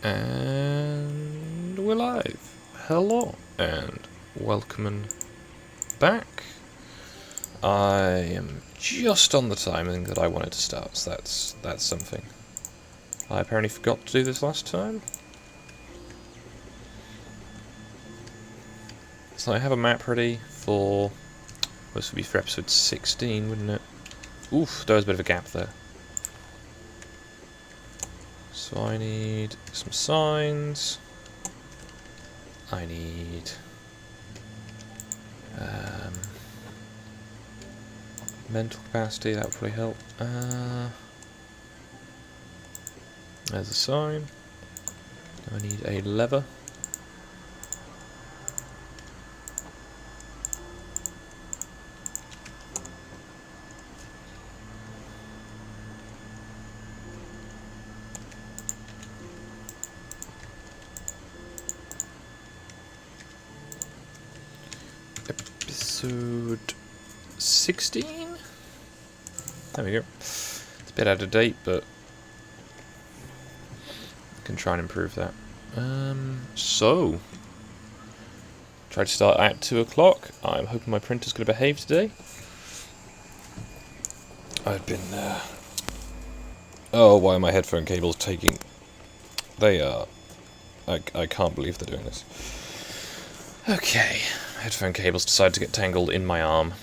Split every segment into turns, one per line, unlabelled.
And we're live. Hello and welcome back. I am just on the timing that I wanted to start, so that's something. I apparently forgot to do this last time. So I have a map ready for, this would be for episode 16, wouldn't it? Oof, there was a bit of a gap there. So I need some signs. I need mental capacity, that would probably help. There's a sign. I need a lever. Episode 16? There we go. It's a bit out of date, but I can try and improve that. So, tried to start at 2 o'clock. I'm hoping my printer's going to behave today. I've been, oh, why are my headphone cables taking... They are... I can't believe they're doing this. Okay, headphone cables decided to get tangled in my arm.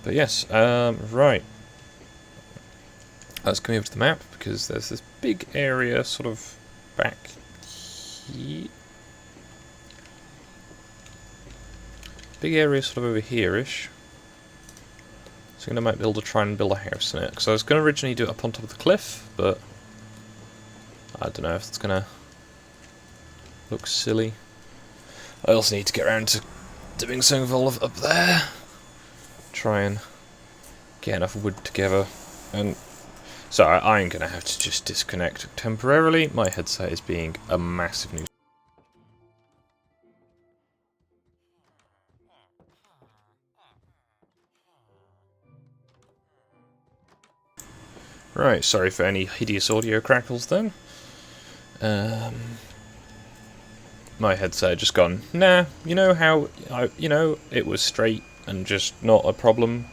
But yes, right. Let's come over to the map, because there's this big area sort of back here. Big area sort of over here-ish. So I might be able to try and build a house in it. Because I was going to originally do it up on top of the cliff, but I don't know if it's going to look silly. I also need to get around to doing something all up there. Try and get enough wood together. And so I'm going to have to just disconnect temporarily. My headset is being a massive nuisance. Right, sorry for any hideous audio crackles then. My headset had just gone, nah, you know how, it was straight and just not a problem.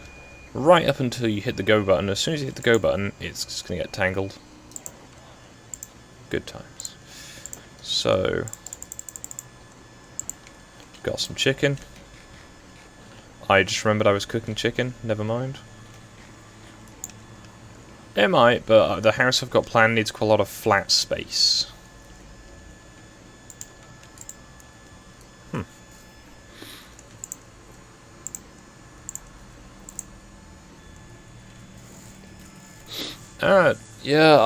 Right up until you hit the go button. As soon as you hit the go button, it's just going to get tangled. Good times. So, got some chicken. I just remembered I was cooking chicken, never mind. It might, but the house I've got planned needs quite a lot of flat space. Yeah,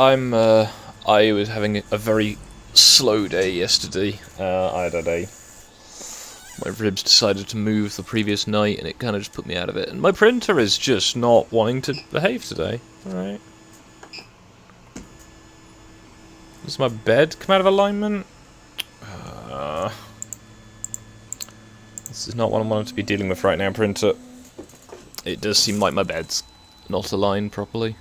I was having a very slow day yesterday. I had a day. My ribs decided to move the previous night, and it kind of just put me out of it. And my printer is just not wanting to behave today. Alright. Does my bed come out of alignment? This is not what I wanted to be dealing with right now, printer. It does seem like my bed's not aligned properly.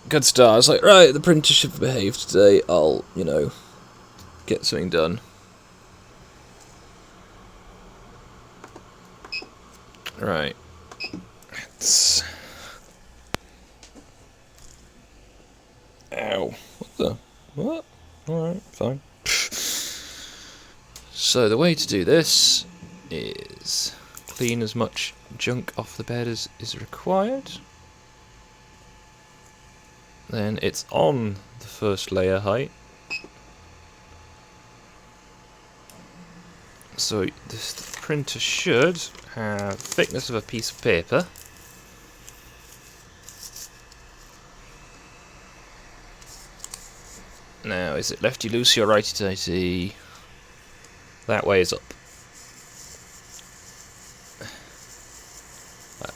Good start. I was like, right, the printer should behave today. I'll, get something done. Right. Ow. What the? What? Alright, fine. So the way to do this is clean as much junk off the bed as is required. Then it's on the first layer height. So this printer should have the thickness of a piece of paper. Now, is it lefty loosey or righty tighty? That way is up.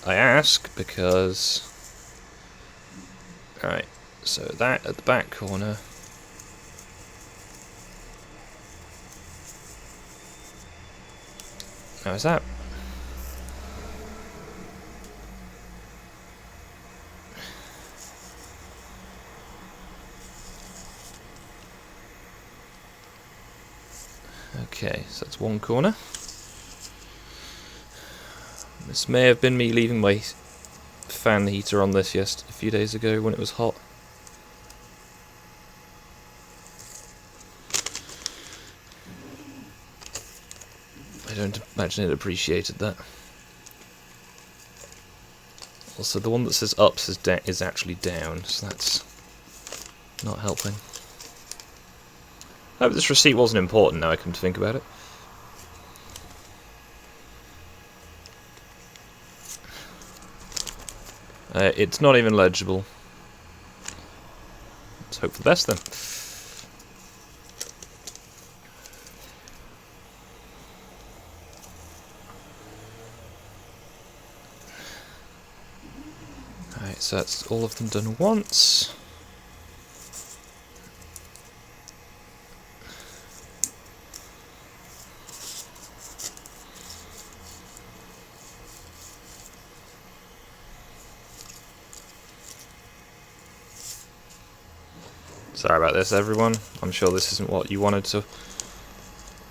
I ask because... Right, so that at the back corner. Now is that... Okay, so that's one corner. This may have been me leaving my fan heater on this a few days ago when it was hot. I don't imagine it appreciated that. Also, the one that says up is actually down, so that's not helping. I hope this receipt wasn't important now I come to think about it. It's not even legible. Let's hope for the best then. Alright, so that's all of them done once. Sorry about this, everyone. I'm sure this isn't what you wanted to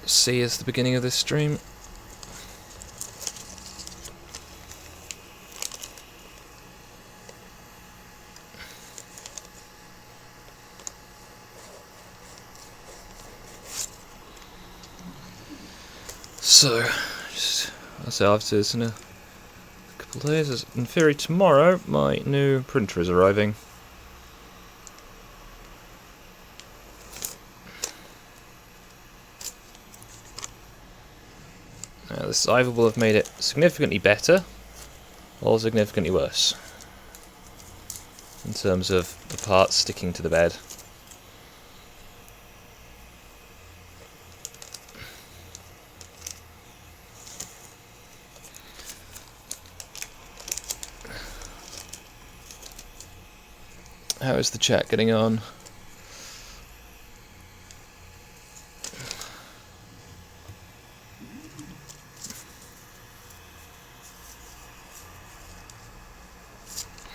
see as the beginning of this stream. So, I'll say after this in a couple of days. In theory, tomorrow my new printer is arriving. Now, this either will have made it significantly better or significantly worse in terms of the parts sticking to the bed. How is the chat getting on?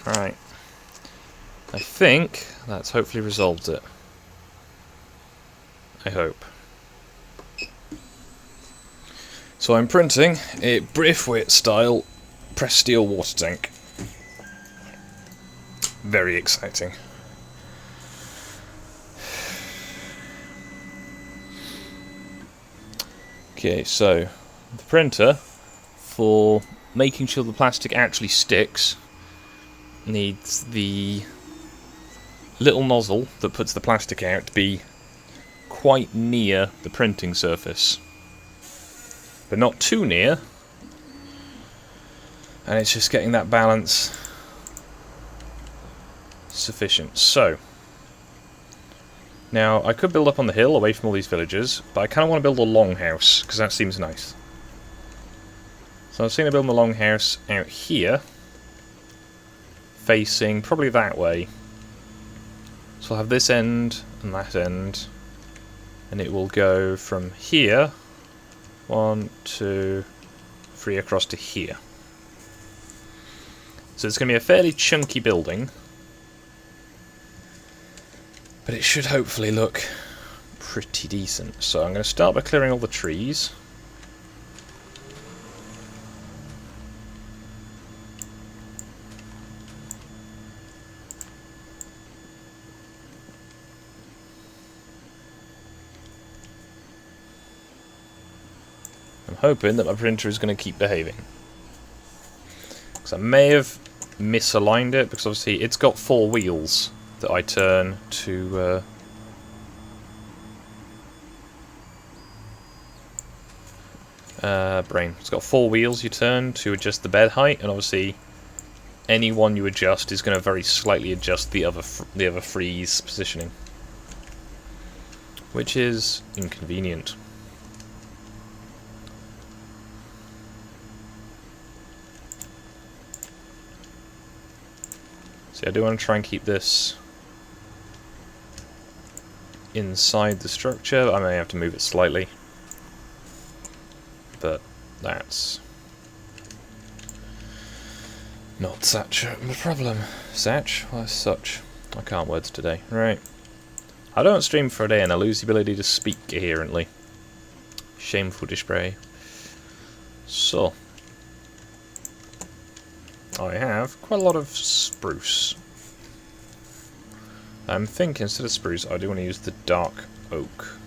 Right. I think that's hopefully resolved it. I hope. So I'm printing a Braithwaite style pressed steel water tank. Very exciting. Okay, so the printer, for making sure the plastic actually sticks, needs the little nozzle that puts the plastic out to be quite near the printing surface, but not too near, and it's just getting that balance sufficient. So now I could build up on the hill away from all these villagers, but I kind of want to build a longhouse because that seems nice. So I was thinking of building the longhouse out here, facing probably that way. So I'll have this end and that end, and it will go from here 1, 2, 3 across to here. So it's going to be a fairly chunky building, but it should hopefully look pretty decent. So I'm going to start by clearing all the trees. I'm hoping that my printer is going to keep behaving, because I may have misaligned it, because obviously it's got 4 wheels that I turn to brain. It's got 4 wheels you turn to adjust the bed height, and obviously any one you adjust is going to very slightly adjust the other 3's positioning, which is inconvenient. See, I do want to try and keep this inside the structure. I may have to move it slightly, but that's not such a problem. Why such? I can't words today. Right. I don't stream for a day and I lose the ability to speak coherently. Shameful display. So, I have quite a lot of spruce. I'm thinking instead of spruce, I do want to use the dark oak.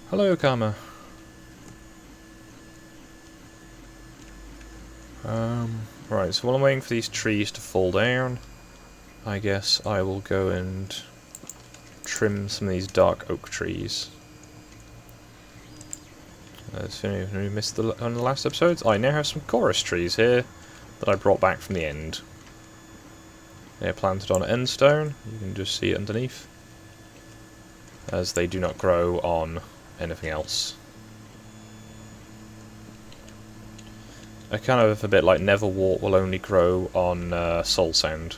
Hello, Karma. Right, so while I'm waiting for these trees to fall down, I guess I will go and trim some of these dark oak trees. We missed one of the last episodes. I now have some chorus trees here that I brought back from the end. They're planted on end stone. You can just see it underneath, as they do not grow on anything else. I kind of a bit like Neverwort will only grow on soul sand.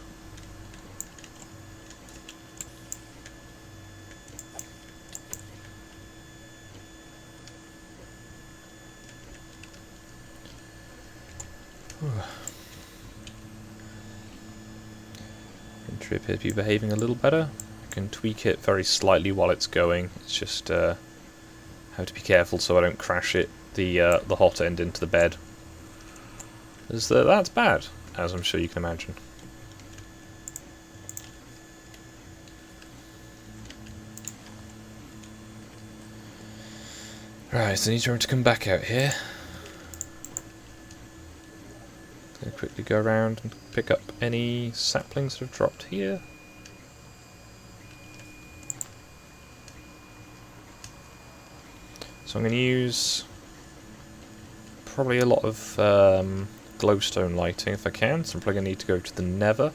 Printer appears to be behaving a little better. I can tweak it very slightly while it's going. It's just have to be careful so I don't crash it the hot end into the bed. That's bad, as I'm sure you can imagine. Right, so I need to come back out here. Gonna quickly go around and pick up any saplings that have dropped here. So I'm going to use probably a lot of glowstone lighting if I can, so I'm probably going to need to go to the Nether.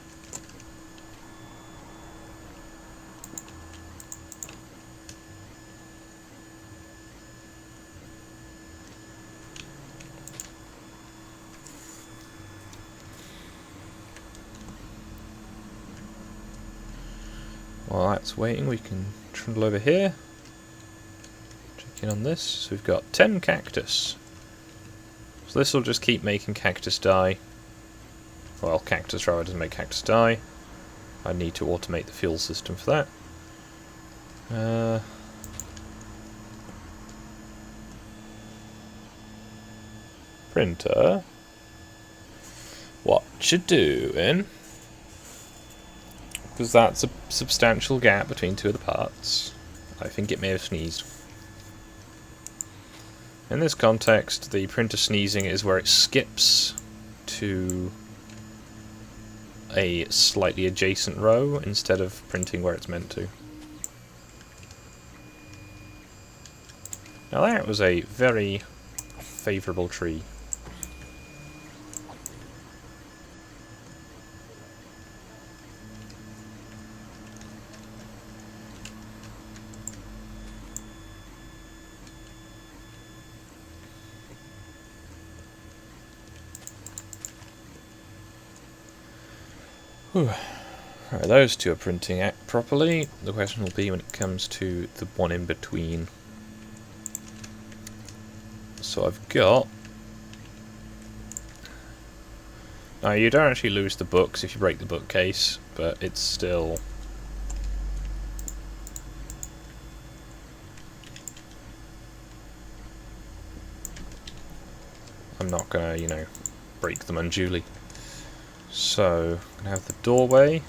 While that's waiting, we can trundle over here. Check in on this. So we've got 10 cactus. So this will just keep making cactus die. Well, cactus driver doesn't make cactus die. I need to automate the fuel system for that. Printer, what you doing? Because that's a substantial gap between two of the parts. I think it may have sneezed. In this context, the printer sneezing is where it skips to a slightly adjacent row instead of printing where it's meant to. Now that was a very favourable tree. Whew. Right, those two are printing out properly. The question will be when it comes to the one in between. So I've got... Now you don't actually lose the books if you break the bookcase, but it's still... I'm not gonna, you know, break them unduly. So, I'm going to have the doorway,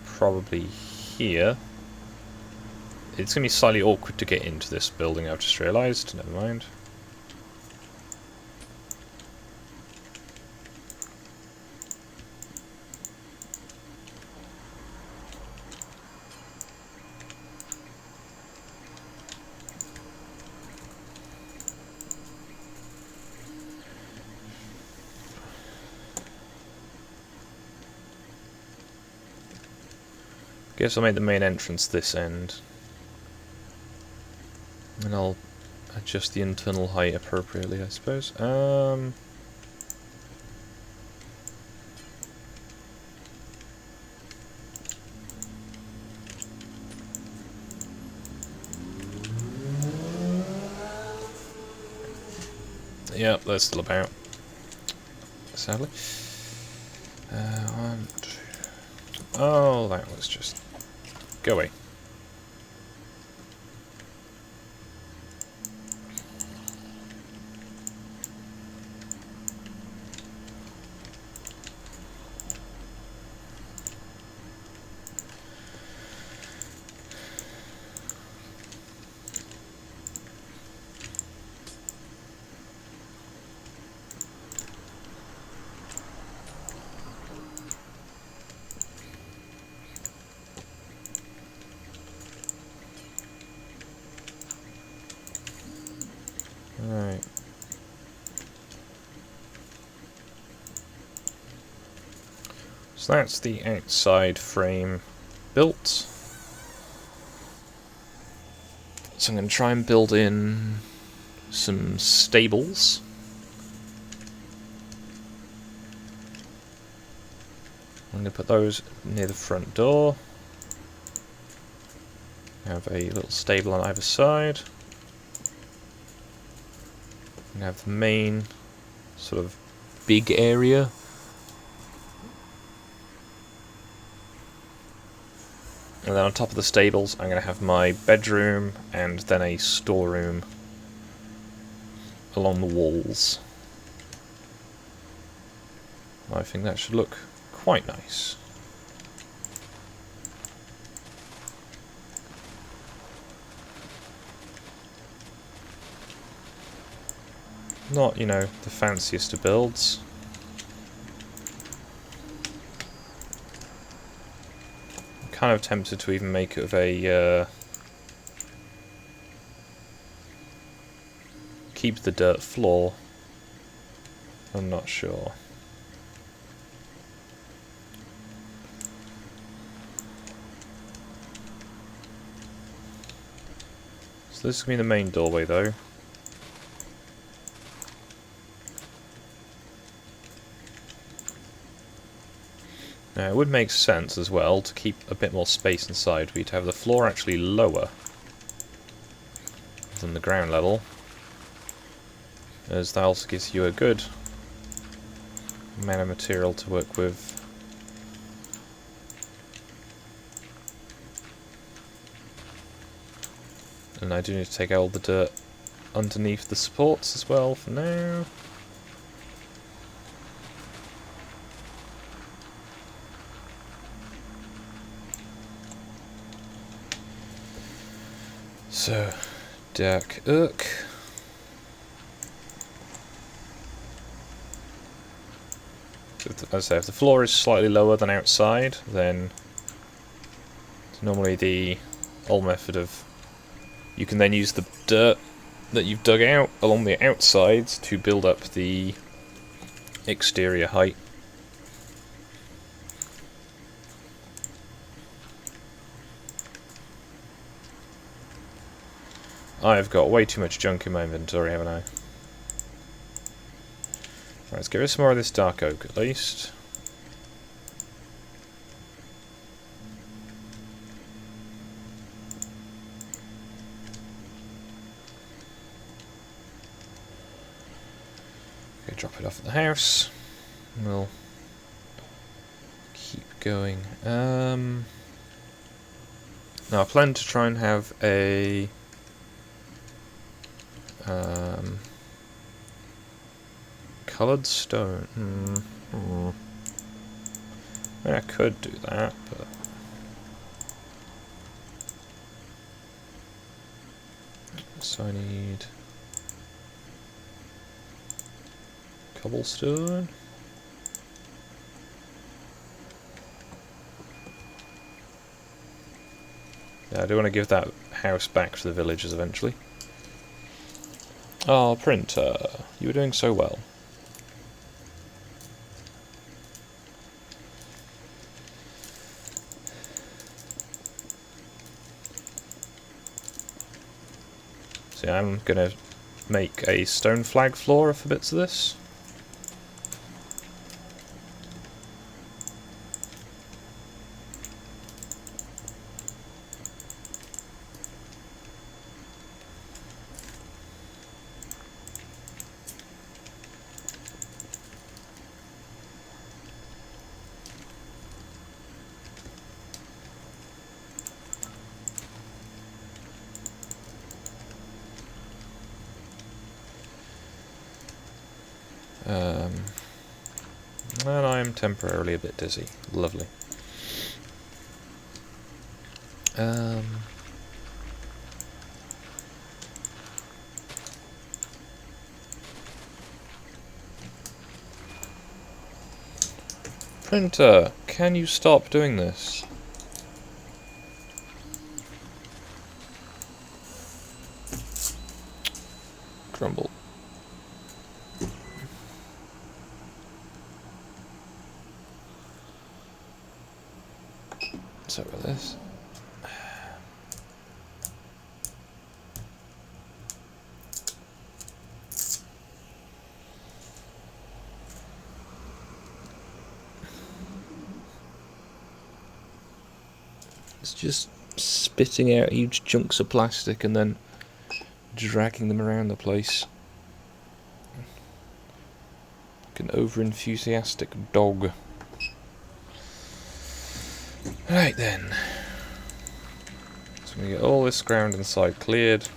probably here. It's going to be slightly awkward to get into this building, I've just realised, never mind. Guess I'll make the main entrance this end. And I'll adjust the internal height appropriately, I suppose. Yep, they're still about. Sadly. 1, 2. Oh, that was just... Go away. Right. So that's the outside frame built. So I'm going to try and build in some stables. I'm going to put those near the front door. Have a little stable on either side. I'm going to have the main sort of big area. And then on top of the stables, I'm going to have my bedroom and then a storeroom along the walls. I think that should look quite nice. Not, you know, the fanciest of builds. I'm kind of tempted to even make it of a... keep the dirt floor. I'm not sure. So this is going to be the main doorway though. Now it would make sense as well to keep a bit more space inside for you to have the floor actually lower than the ground level, as that also gives you a good amount of material to work with. And I do need to take out all the dirt underneath the supports as well for now. So, dark oak. As I say, if the floor is slightly lower than outside, then it's normally the old method of you can then use the dirt that you've dug out along the outsides to build up the exterior height. I've got way too much junk in my inventory, haven't I? Right, let's get rid of some more of this dark oak at least. Okay, drop it off at the house. We'll keep going. Now I plan to try and have a coloured stone. I mean, I could do that, but so I need cobblestone. Yeah, I do want to give that house back to the villagers eventually. Oh, printer, you were doing so well. So yeah, I'm going to make a stone flag floor for bits of this. And I'm temporarily a bit dizzy. Lovely. Printer, can you stop doing this? Grumble. So with this. It's just spitting out huge chunks of plastic and then dragging them around the place. Like an over-enthusiastic dog. Right then. So we get all this ground inside cleared.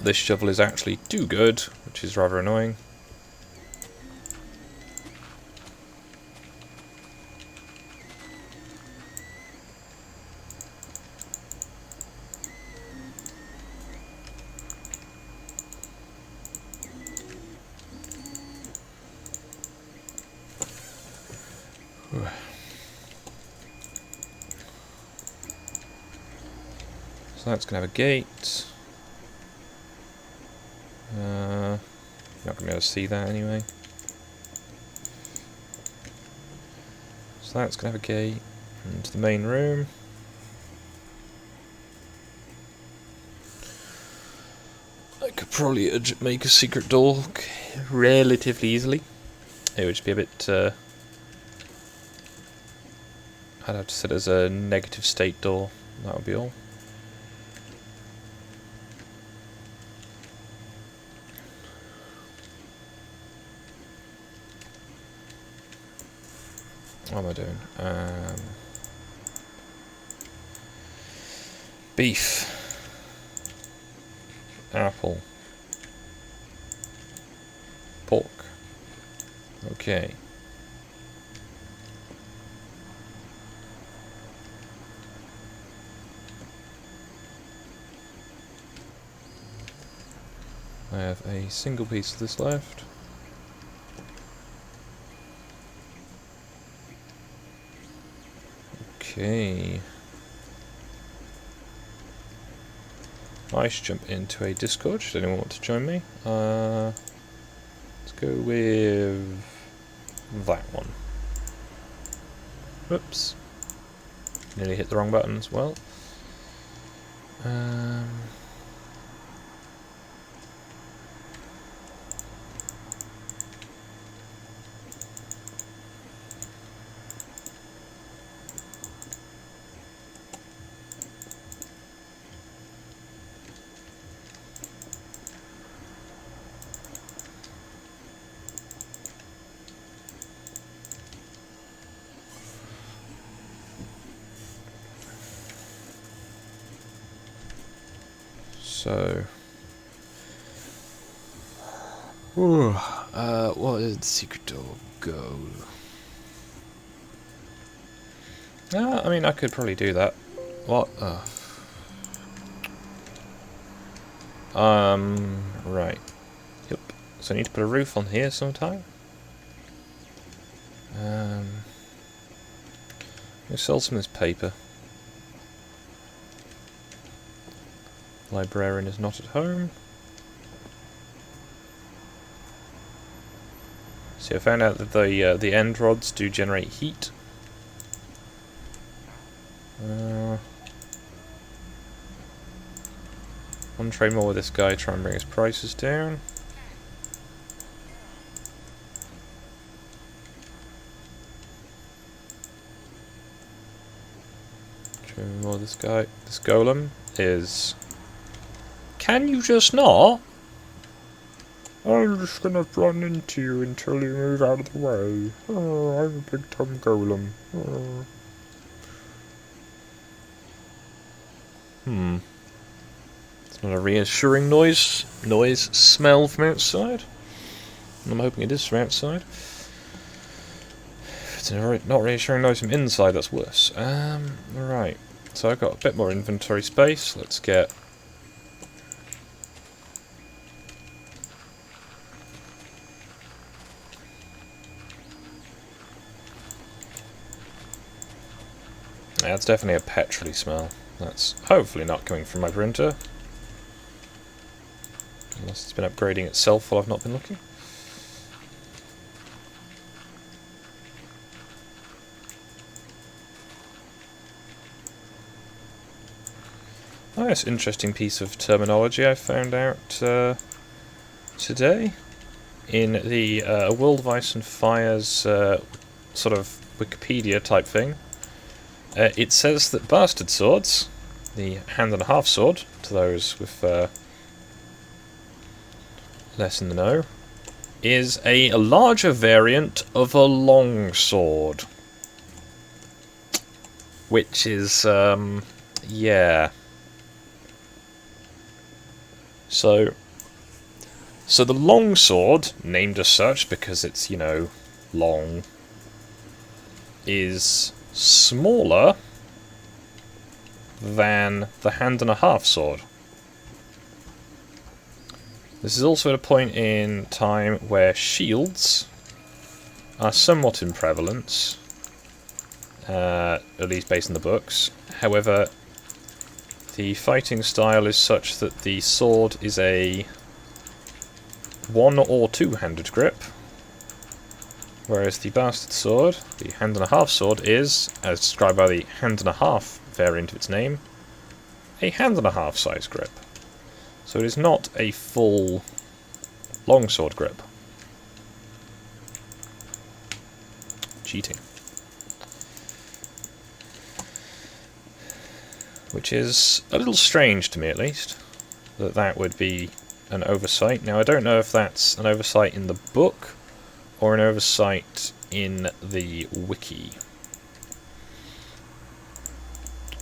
This shovel is actually too good, which is rather annoying. So that's going to have a gate. Not going to be able to see that anyway. So that's going to have a gate into the main room. I could probably make a secret door relatively easily. It would just be a bit... I'd have to set it as a negative state door. That would be all. What am I doing? Beef. Apple. Pork. Okay. I have a single piece of this left. Okay. I should jump into a Discord. Should anyone want to join me? Let's go with that one. Whoops. Nearly hit the wrong button as well. So, what is the secret door go? I mean, I could probably do that. What? Right. Yep. So I need to put a roof on here sometime. Let's sell some of this paper. Librarian is not at home. See, I found out that the end rods do generate heat. One trade more with this guy, try and bring his prices down. Trade more with this guy. This golem is... Can you just not? I'm just gonna run into you until you move out of the way. Oh, I'm a big time golem. Oh. This It's not a reassuring smell from outside. I'm hoping it is from outside. If it's not reassuring noise from inside, that's worse. Right. So I've got a bit more inventory space. Let's get... Yeah, it's definitely a petrol-y smell. That's hopefully not coming from my printer. Unless it's been upgrading itself while I've not been looking. Oh, yes, interesting piece of terminology I found out today in the World of Ice and Fire's sort of Wikipedia type thing. It says that bastard swords, the hand and a half sword, to those with less in the know, is a larger variant of a long sword. Which is, yeah. So the long sword, named as such because it's, you know, long, is smaller than the hand and a half sword. This is also at a point in time where shields are somewhat in prevalence, at least based on the books. However, the fighting style is such that the sword is a one- or two-handed grip, whereas the bastard sword, the hand and a half sword, is, as described by the hand and a half variant of its name, a hand and a half size grip. So it is not a full longsword grip. Cheating. Which is a little strange to me, at least, that that would be an oversight. Now, I don't know if that's an oversight in the book or an oversight in the wiki.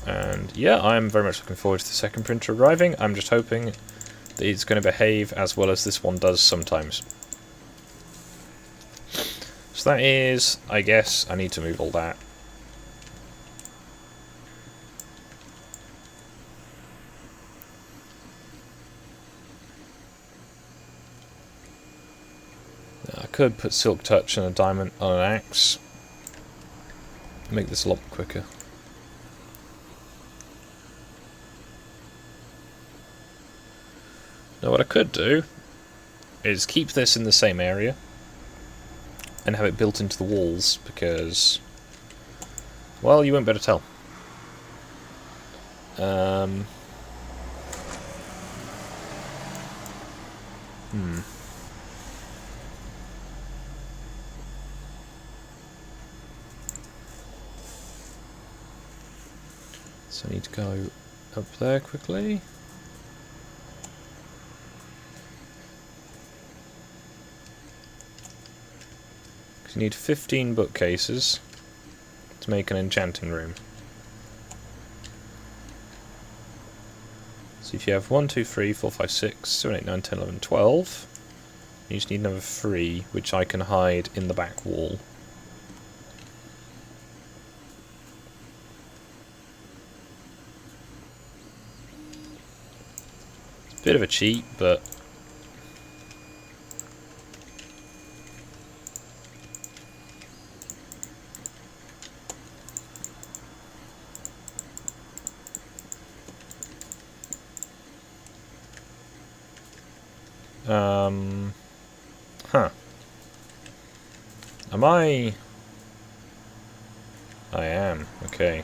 And yeah, I'm very much looking forward to the second printer arriving. I'm just hoping that it's going to behave as well as this one does sometimes. So that is, I guess, I need to move all that. I could put Silk Touch and a diamond on an axe. Make this a lot quicker. Now what I could do is keep this in the same area and have it built into the walls because, well, you won't be able to tell. So I need to go up there quickly. Because you need 15 bookcases to make an enchanting room. So if you have 1, 2, 3, 4, 5, 6, 7, 8, 9, 10, 11, 12, you just need another 3, which I can hide in the back wall. Bit of a cheat, but huh. Am I am, okay.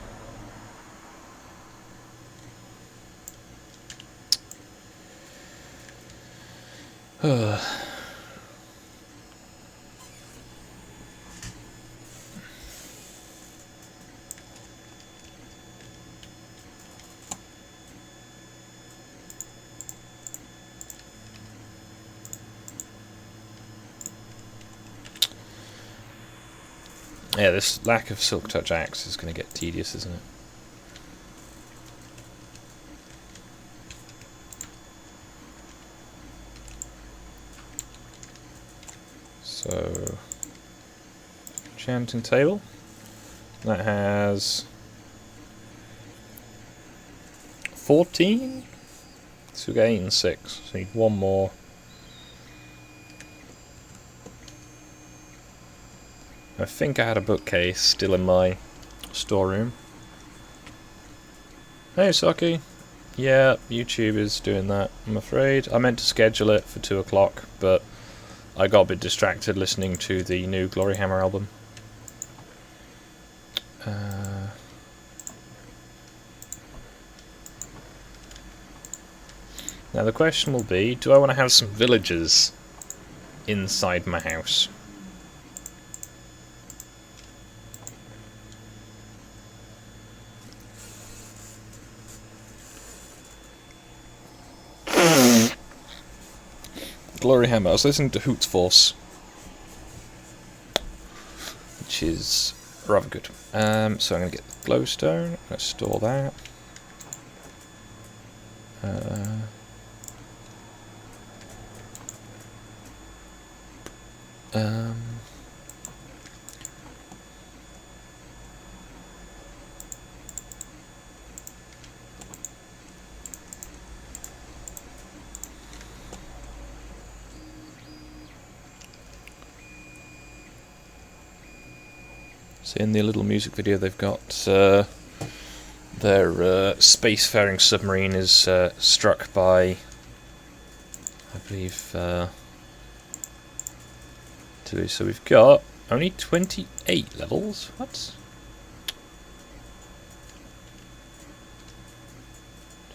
Yeah, this lack of Silk Touch axe is going to get tedious, isn't it? So, enchanting table. That has 14? So we get 8 and 6. So need one more. I think I had a bookcase still in my storeroom. Hey Saki. Yeah, YouTube is doing that, I'm afraid. I meant to schedule it for 2 o'clock, but I got a bit distracted listening to the new Glory Hammer album. Now the question will be, do I want to have some villagers inside my house? Glory Hammer. I was listening to Hoots Force, which is rather good. So I'm going to get the glowstone. Let's store that. So in the little music video they've got their spacefaring submarine is struck by, I believe, so we've got only 28 levels? What?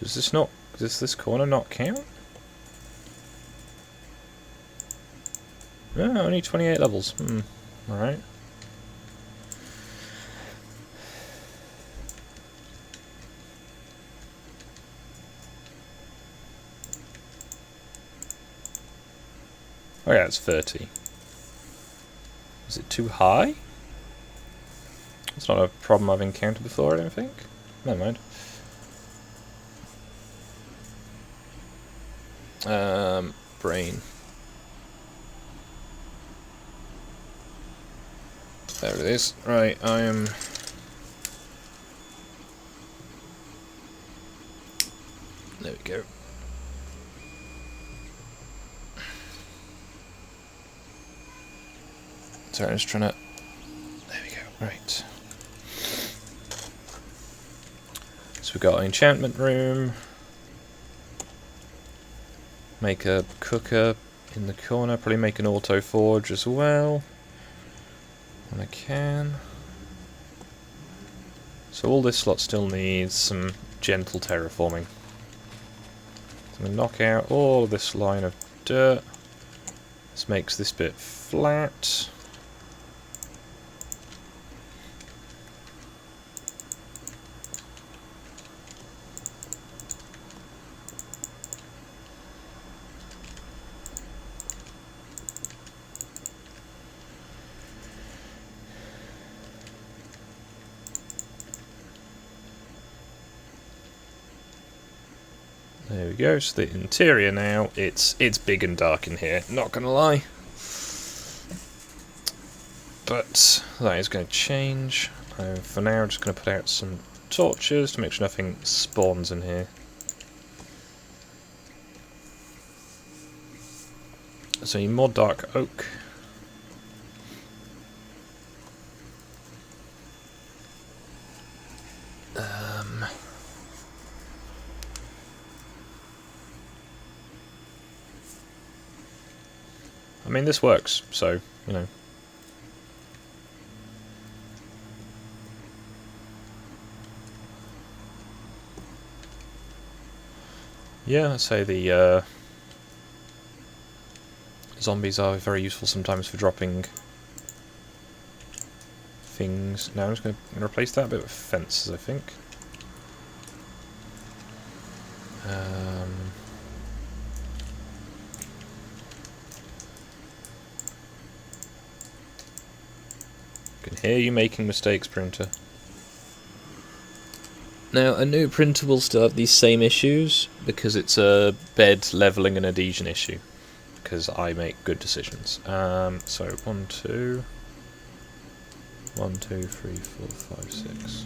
Does this corner not count? No, only 28 levels. Alright. Oh yeah, it's 30. Is it too high? It's not a problem I've encountered before, I don't think. Never mind. Brain. There it is. Right, I am... There we go. Sorry, I'm just trying to... There we go, right. So we've got an enchantment room. Make a cooker in the corner. Probably make an auto forge as well, when I can. So all this slot still needs some gentle terraforming. So I'm going to knock out all of this line of dirt. This makes this bit flat. There we go, so the interior now, it's big and dark in here, not gonna lie. But that is going to change. For now, I'm just going to put out some torches to make sure nothing spawns in here. So you need more dark oak. I mean, this works, so, you know. Yeah, I'd say the zombies are very useful sometimes for dropping things. Now I'm just going to replace that bit with fences, I think. I can hear you making mistakes, printer. Now, a new printer will still have these same issues because it's a bed leveling and adhesion issue. because I make good decisions. So 1, 2, 1, 2, 3, 4, 5, 6.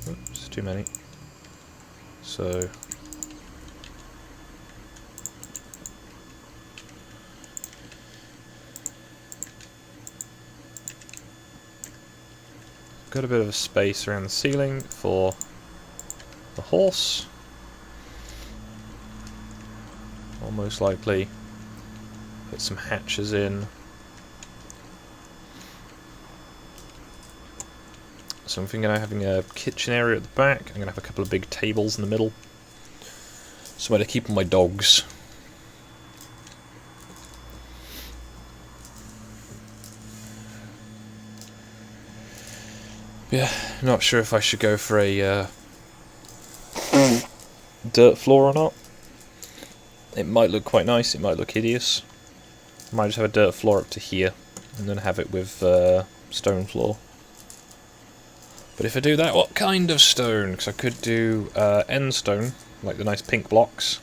Oops, too many. So got a bit of a space around the ceiling for the horse. I'll most likely put some hatches in. So I'm thinking of having a kitchen area at the back. I'm going to have a couple of big tables in the middle. Somewhere to keep all my dogs. Yeah, not sure if I should go for a dirt floor or not. It might look quite nice, it might look hideous. I might just have a dirt floor up to here, and then have it with stone floor. But if I do that, what kind of stone? Because I could do end stone, like the nice pink blocks.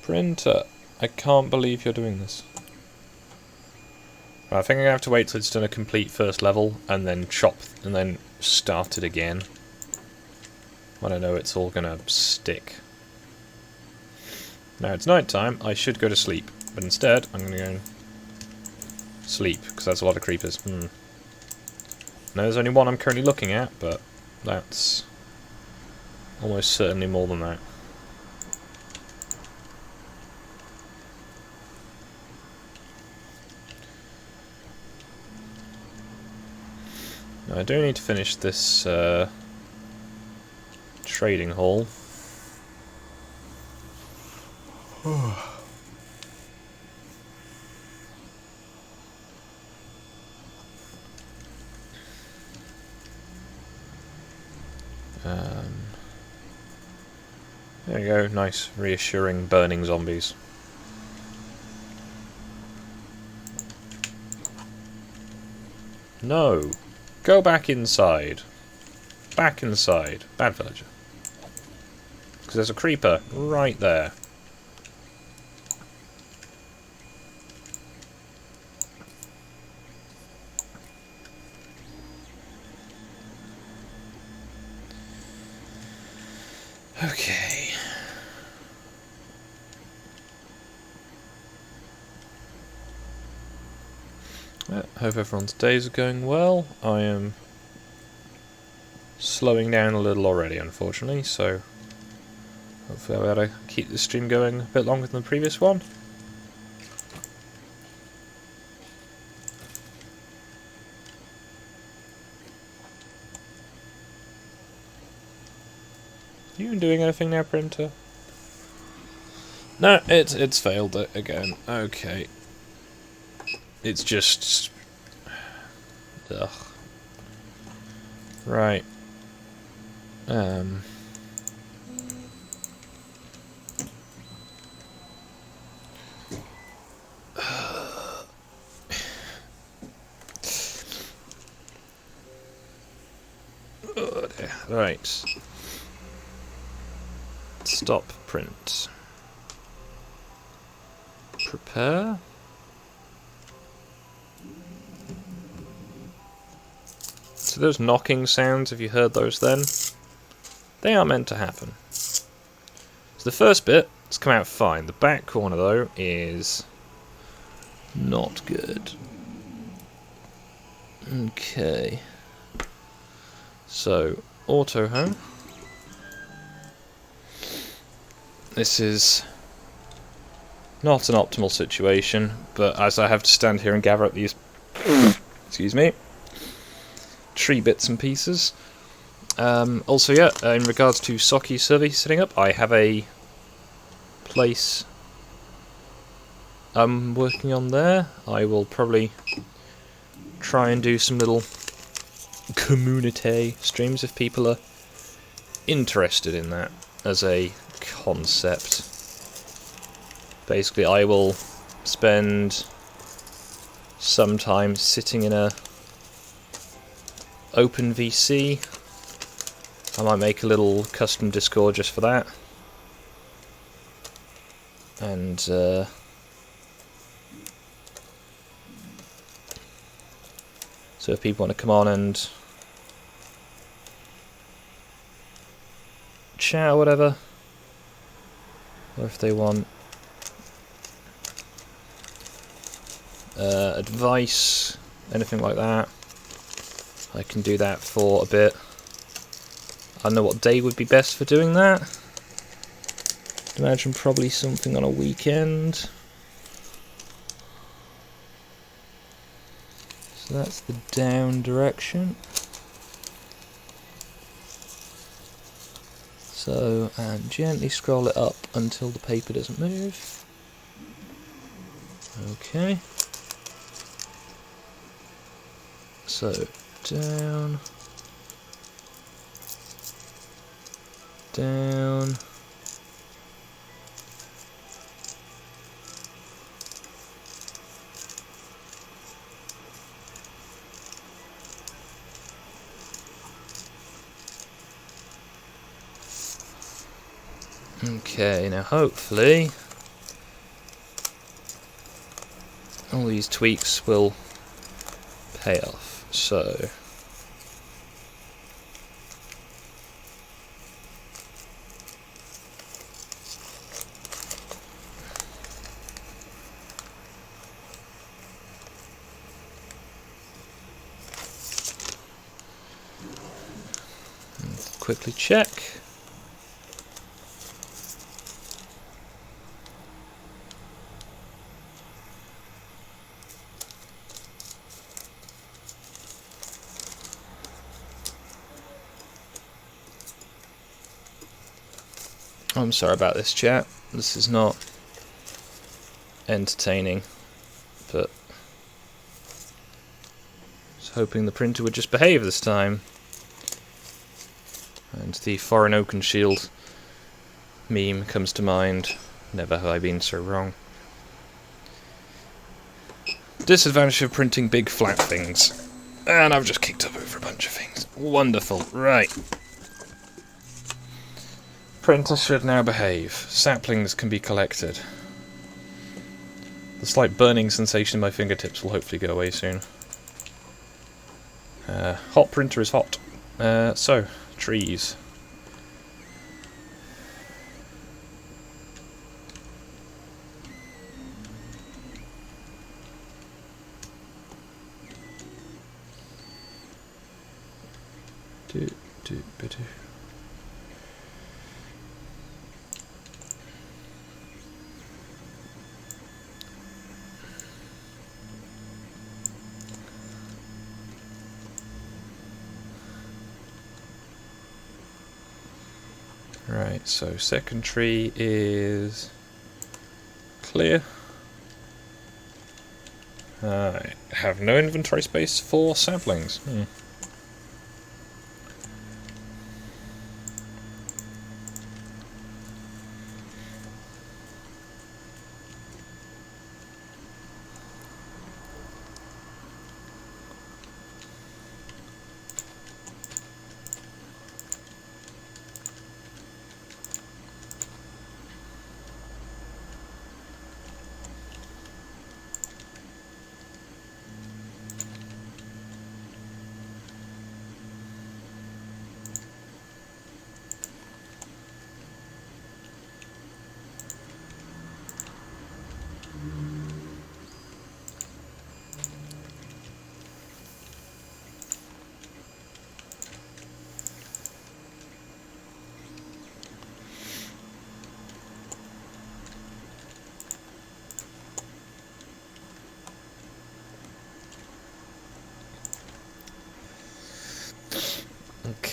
Printer, I can't believe you're doing this. Right, I think I'm going to have to wait till it's done a complete first level, and then chop, and then start it again. When I know it's all going to stick. Now it's night time, I should go to sleep, but instead I'm going to go and sleep, because that's a lot of creepers. Now there's only one I'm currently looking at, but that's almost certainly more than that. Now I do need to finish this trading hall. There you go, nice, reassuring, burning zombies. No! Go back inside. Back inside. Bad villager. Because there's a creeper right there. Okay. Well, hope everyone's days are going well. I am slowing down a little already, unfortunately, so hopefully I'll be able to keep the stream going a bit longer than the previous one. You doing anything now, printer? No, it's failed it again. Okay. It's just... Ugh. Right. Oh dear. Right. Stop print. Prepare. So those knocking sounds, have you heard those then? They are meant to happen. So the first bit has come out fine. The back corner though is not good. Okay. So, auto home. This is not an optimal situation, but as I have to stand here and gather up these excuse me, tree bits and pieces. Also, yeah, in regards to Socky server setting up, I have a place I'm working on there. I will probably try and do some little community streams if people are interested in that as a concept. Basically, I will spend some time sitting in a open VC. I might make a little custom Discord just for that. And so if people want to come on and chat or whatever, or if they want advice, anything like that, I can do that for a bit. I don't know what day would be best for doing that. I'd imagine probably something on a weekend. So that's the down direction. So, and gently scroll it up until the paper doesn't move. Okay. So, down. Down. Okay, now hopefully all these tweaks will pay off. So quickly check. I'm sorry about this, chat. This is not entertaining, but I was hoping the printer would just behave this time. And the foreign oaken shield meme comes to mind. Never have I been so wrong. Disadvantage of printing big flat things. And I've just kicked up over a bunch of things. Wonderful. Right. Printer should now behave. Saplings can be collected. The slight burning sensation in my fingertips will hopefully go away soon. Hot printer is hot. So, trees. Right, so second tree is clear. I have no inventory space for saplings.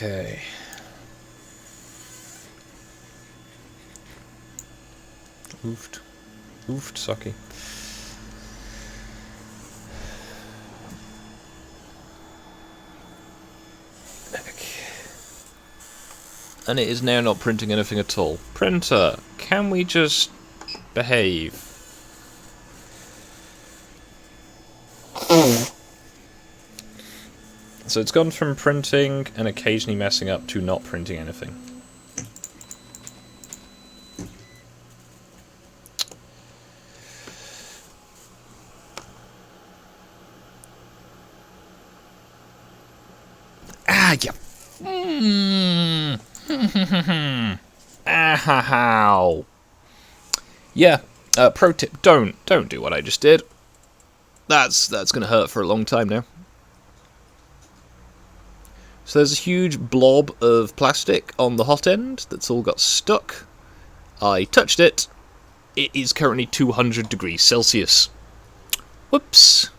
Okay. Oofed. Oofed, sucky. Okay. And it is now not printing anything at all. Printer, can we just behave? So it's gone from printing and occasionally messing up to not printing anything. Ah, yeah. Ow. Yeah. Pro tip: don't do what I just did. That's gonna hurt for a long time now. So there's a huge blob of plastic on the hot end that's all got stuck. I touched it. It is currently 200 degrees Celsius. Whoops.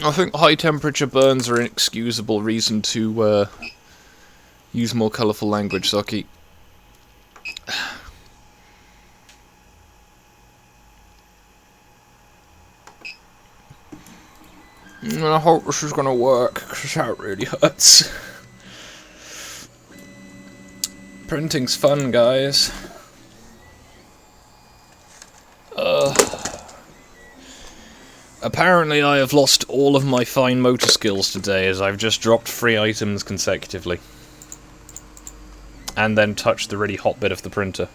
I think high temperature burns are an inexcusable reason to use more colourful language, Saki. I hope this is going to work, because that really hurts. Printing's fun, guys. Apparently I have lost all of my fine motor skills today, as I've just dropped 3 items consecutively. And then touched the really hot bit of the printer.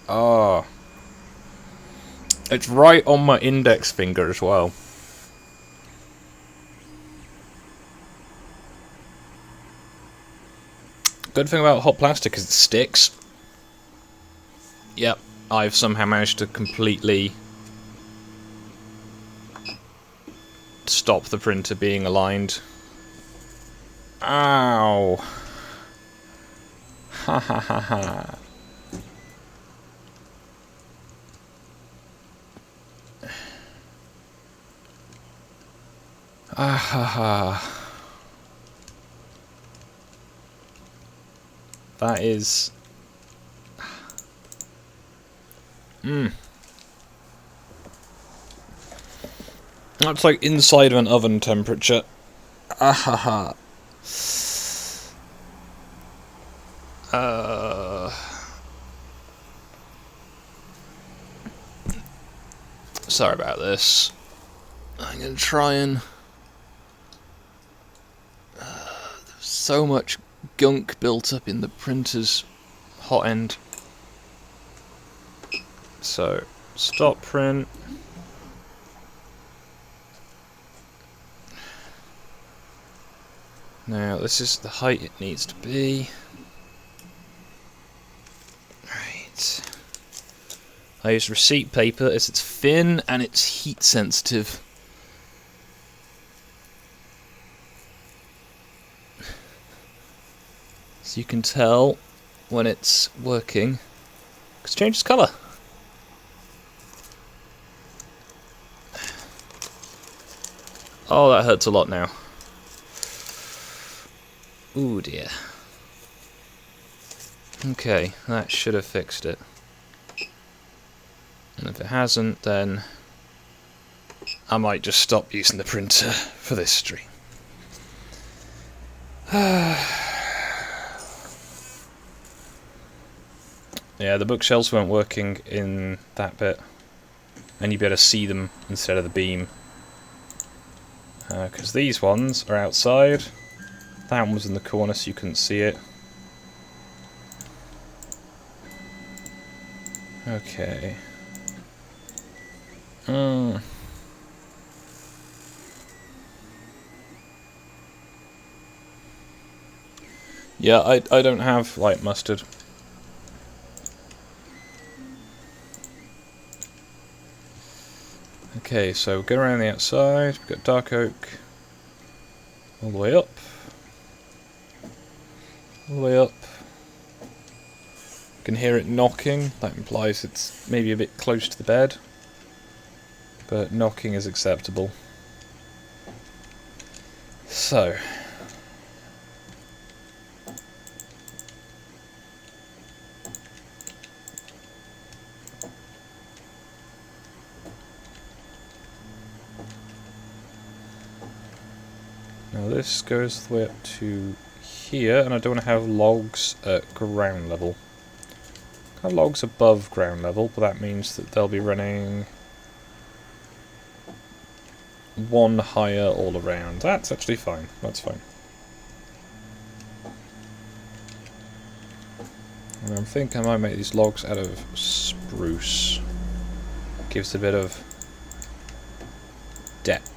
Ah. It's right on my index finger as well. Good thing about hot plastic is it sticks. Yep, I've somehow managed to completely stop the printer being aligned. Ow. Ha ha ha ha. Ah ha ha. That is... That's like inside of an oven temperature. Ah ha ha. Sorry about this. I'm gonna try and... there's so much gunk built up in the printer's hot end. So, stop print. Now, this is the height it needs to be. Right. I use receipt paper as it's thin and it's heat sensitive. So you can tell when it's working, because it changes colour. Oh, that hurts a lot now. Ooh dear. Okay, that should have fixed it. And if it hasn't, then I might just stop using the printer for this stream. Yeah, the bookshelves weren't working in that bit. And you better see them instead of the beam. Because these ones are outside. That one was in the corner so you couldn't see it. Okay. Yeah, I don't have light mustard. Okay, so go around the outside. We've got dark oak all the way up. All the way up. You can hear it knocking. That implies it's maybe a bit close to the bed. But knocking is acceptable. So. this goes the way up to here, and I don't want to have logs at ground level. I have logs above ground level, but that means that they'll be running one higher all around. That's actually fine. That's fine. And I think I might make these logs out of spruce. Gives a bit of depth.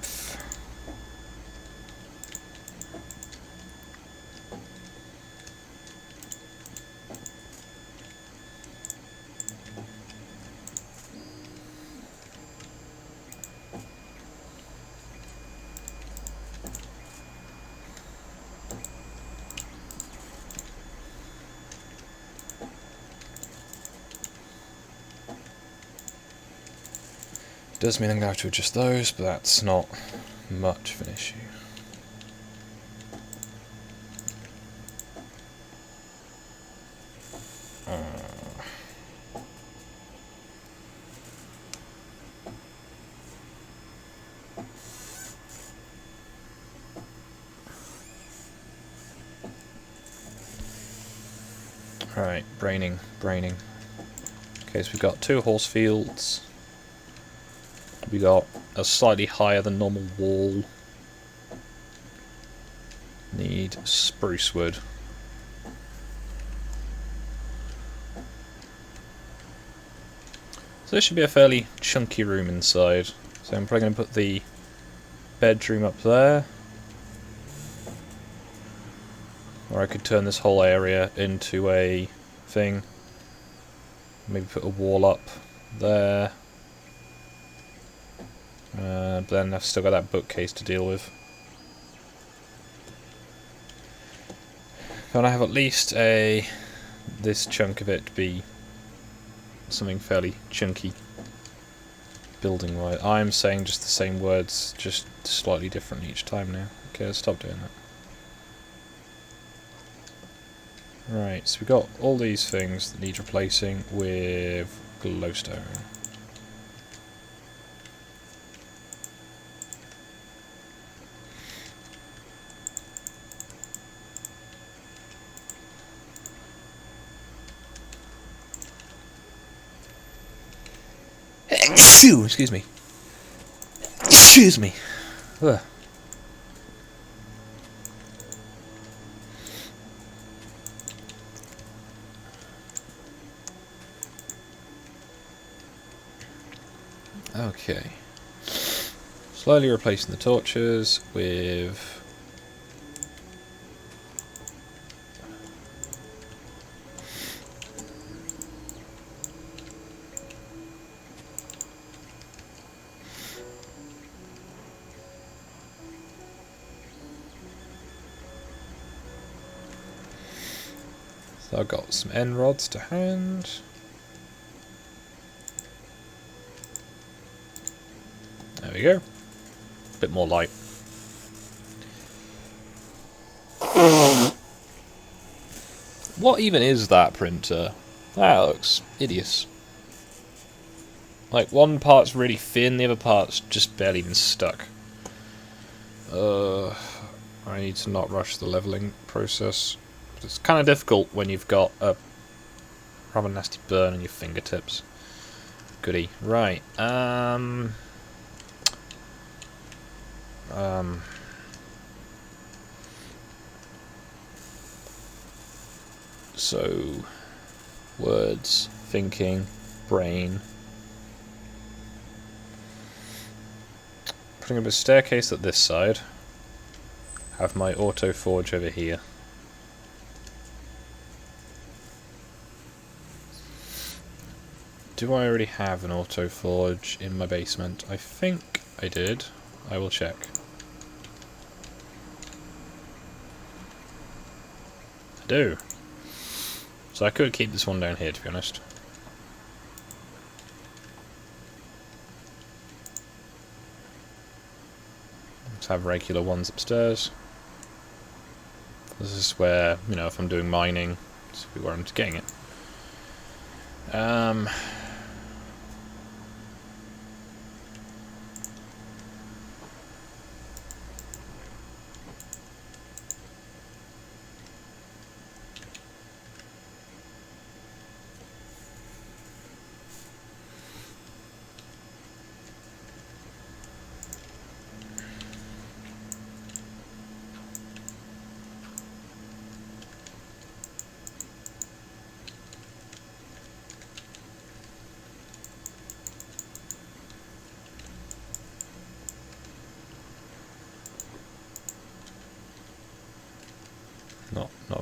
Does mean I'm going to have to adjust those, but that's not much of an issue. Right, braining. Okay, so we've got 2 horse fields. We got a slightly higher than normal wall. Need spruce wood. So this should be a fairly chunky room inside. So I'm probably going to put the bedroom up there. Or I could turn this whole area into a thing. Maybe put a wall up there. But then I've still got that bookcase to deal with. Can I have at least this chunk of it be something fairly chunky building wise? I'm saying just the same words, just slightly different each time now. Okay, let's stop doing that. Right, so we've got all these things that need replacing with glowstone. Excuse me. Excuse me. Ugh. Okay. Slowly replacing the torches with... So I've got some end rods to hand. There we go. Bit more light. What even is that printer? That looks hideous. Like, one part's really thin, the other part's just barely even stuck. I need to not rush the leveling process. It's kind of difficult when you've got a rather nasty burn on your fingertips. Goody. Right. So, words, thinking, brain. Putting up a staircase at this side. Have my auto forge over here. Do I already have an auto forge in my basement? I think I did. I will check. I do. So I could keep this one down here, to be honest. Let's have regular ones upstairs. This is where, you know, if I'm doing mining, this will be where I'm getting it.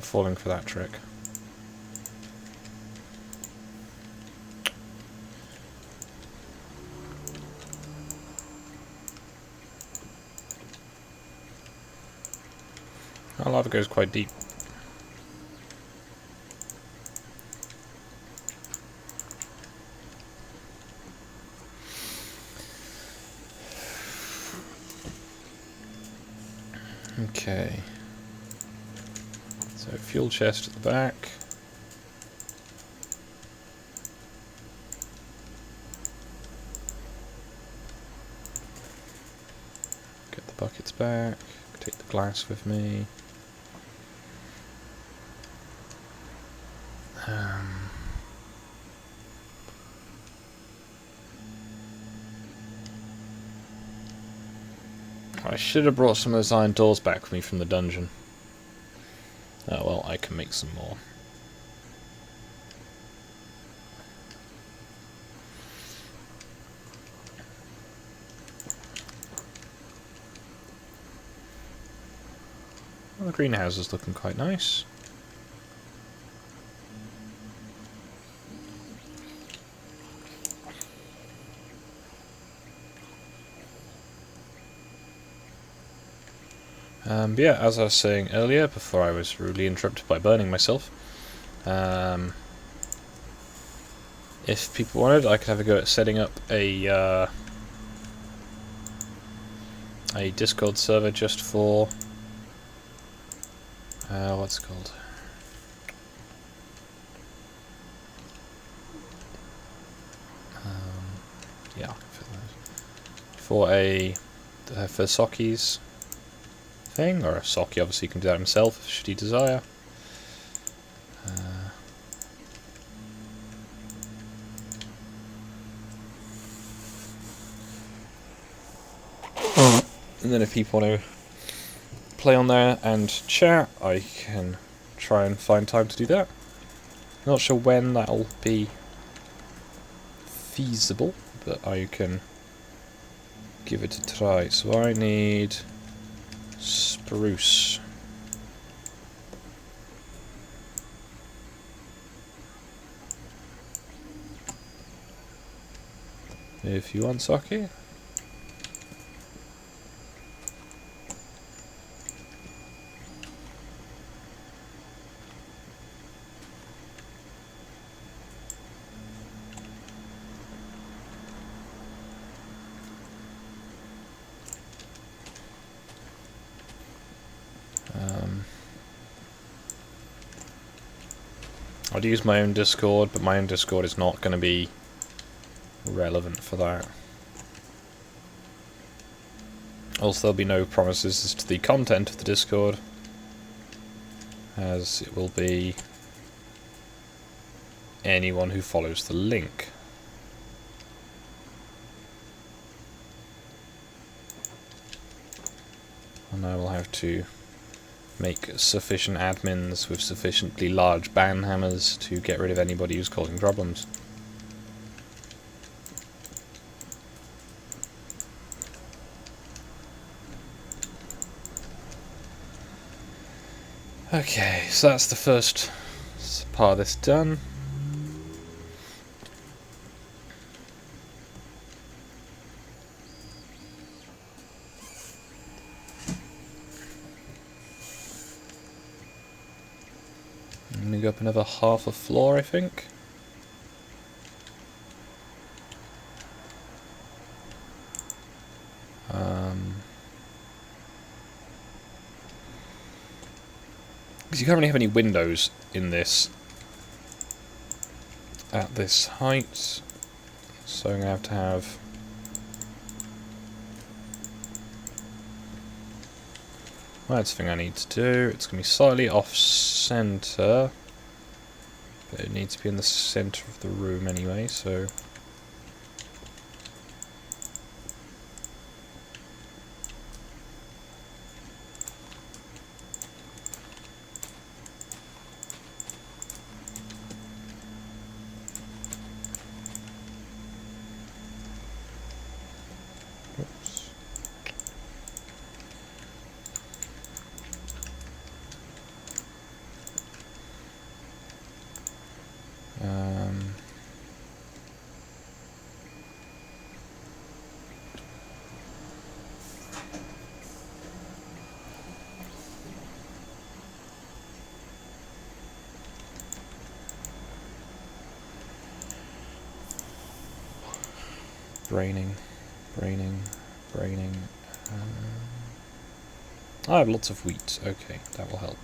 falling for that trick. That lava goes quite deep. Okay. So fuel chest at the back. Get the buckets back. Take the glass with me. I should have brought some of those iron doors back with me from the dungeon. Oh well, I can make some more. Well, the greenhouse is looking quite nice. But yeah, as I was saying earlier, before I was rudely interrupted by burning myself, if people wanted, I could have a go at setting up a Discord server just for what's it called? Yeah, for Soki's thing, or Soki obviously can do that himself should he desire. And then if people want to play on there and chat, I can try and find time to do that. Not sure when that'll be feasible, but I can give it a try. So I need spruce. If you want sake. I'd use my own Discord, but my own Discord is not going to be relevant for that. Also, there'll be no promises as to the content of the Discord, as it will be anyone who follows the link. And I will have to make sufficient admins with sufficiently large ban hammers to get rid of anybody who's causing problems. Okay, so that's the first part of this done. I'm going to go up another half a floor, I think. Because you can't really have any windows in this at this height, so I'm going to have well, that's the thing I need to do. It's going to be slightly off-center, but it needs to be in the center of the room anyway, so Braining. I have lots of wheat. Okay, that will help.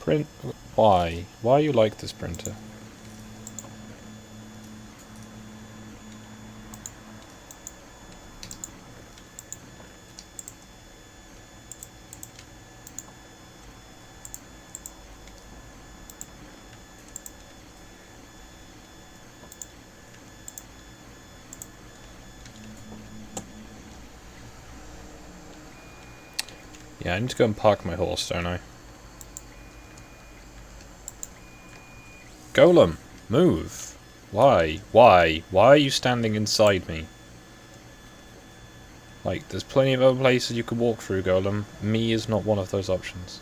Print. Why? Why you like this printer? Yeah, I need to go and park my horse, don't I? Golem, move! Why? Why? Why are you standing inside me? Like, there's plenty of other places you could walk through, Golem. Me is not one of those options.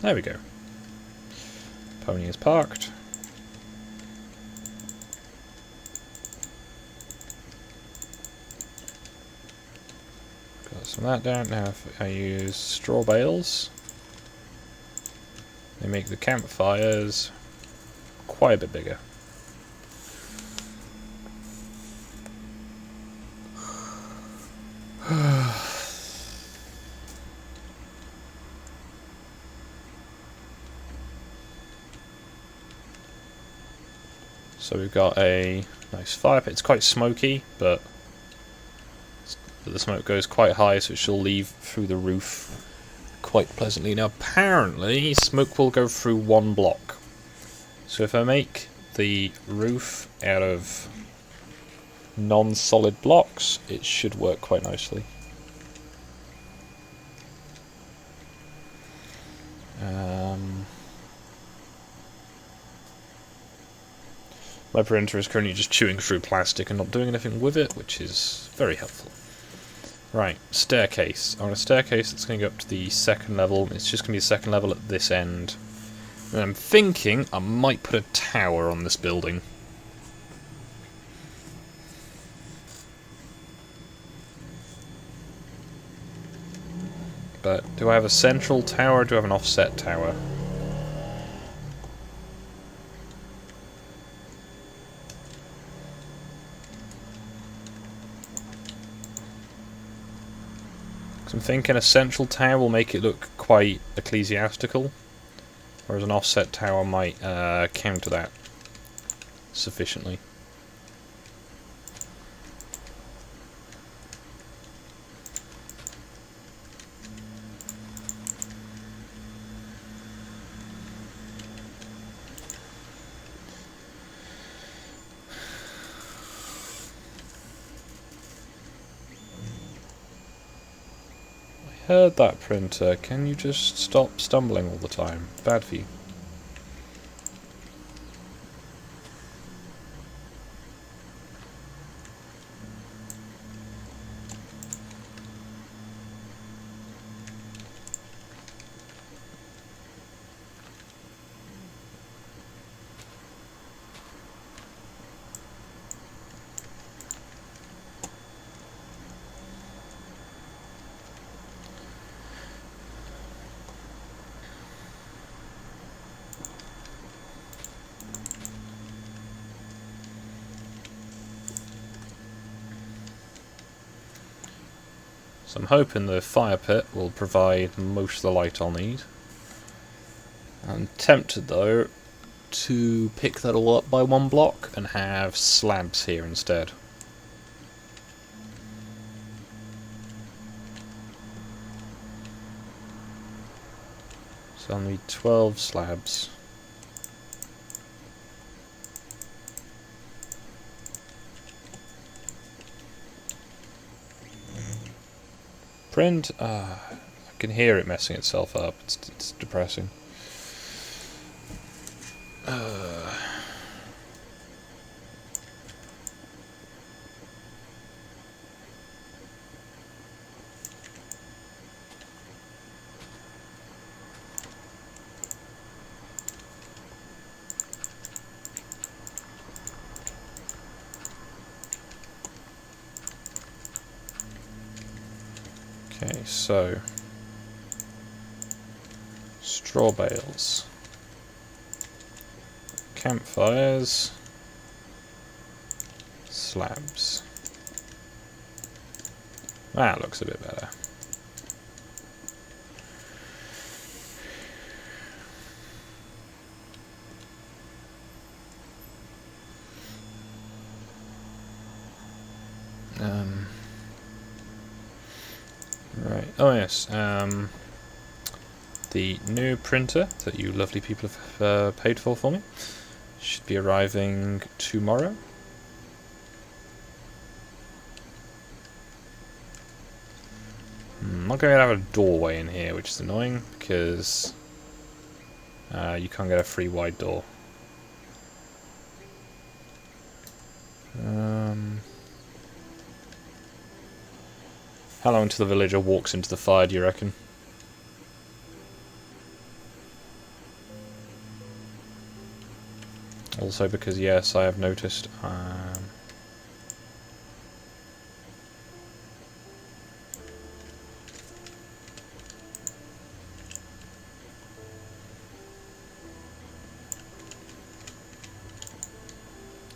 There we go. Pony is parked. Got some of that down. Now if I use straw bales, they make the campfires quite a bit bigger. So we've got a nice fire pit. It's quite smoky, but the smoke goes quite high, so it shall leave through the roof quite pleasantly. Now apparently smoke will go through one block. So if I make the roof out of non-solid blocks, it should work quite nicely. My printer is currently just chewing through plastic and not doing anything with it, which is very helpful. Right, staircase. I want a staircase that's going to go up to the second level. It's just going to be a second level at this end. And I'm thinking I might put a tower on this building. But do I have a central tower or do I have an offset tower? I'm thinking a central tower will make it look quite ecclesiastical, whereas an offset tower might counter that sufficiently. Heard that, printer. Can you just stop stumbling all the time? Bad for you. So I'm hoping the fire pit will provide most of the light I'll need. I'm tempted though to pick that all up by one block and have slabs here instead. So I'll need 12 slabs. Print? I can hear it messing itself up. It's depressing. Okay, so straw bales, campfires, slabs. That looks a bit better. Right. Oh yes. The new printer that you lovely people have paid for me should be arriving tomorrow. I'm not going to have a doorway in here, which is annoying because you can't get a free wide door. How long until the villager walks into the fire, do you reckon? Also because, yes, I have noticed...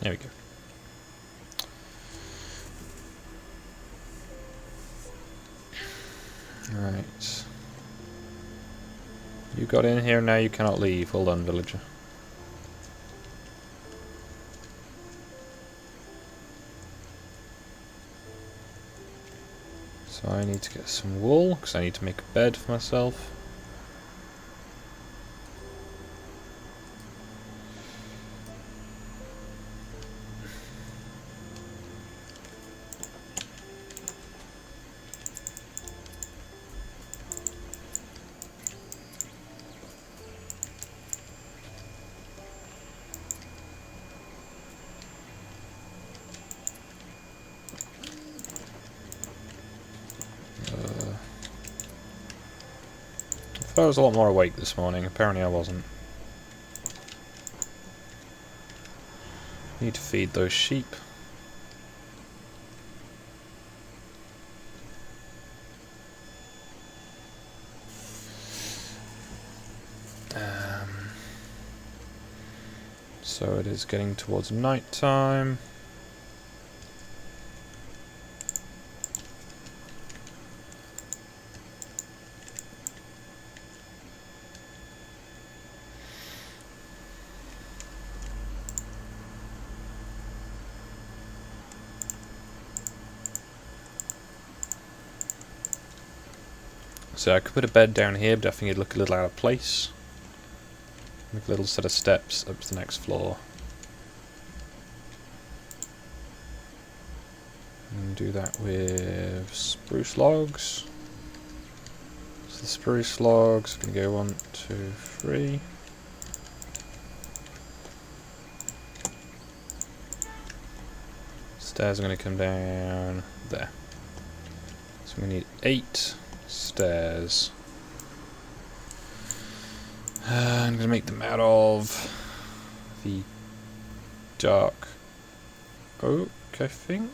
there we go. Right. You got in here, now you cannot leave. Well done, villager. So I need to get some wool, because I need to make a bed for myself. I was a lot more awake this morning. Apparently I wasn't. Need to feed those sheep. So it is getting towards night time. So I could put a bed down here, but I think it'd look a little out of place. Make a little set of steps up to the next floor. And do that with spruce logs. So the spruce logs are going to go 1, 2, 3. Stairs are going to come down there. So we need 8 stairs. I'm going to make them out of the dark oak, I think.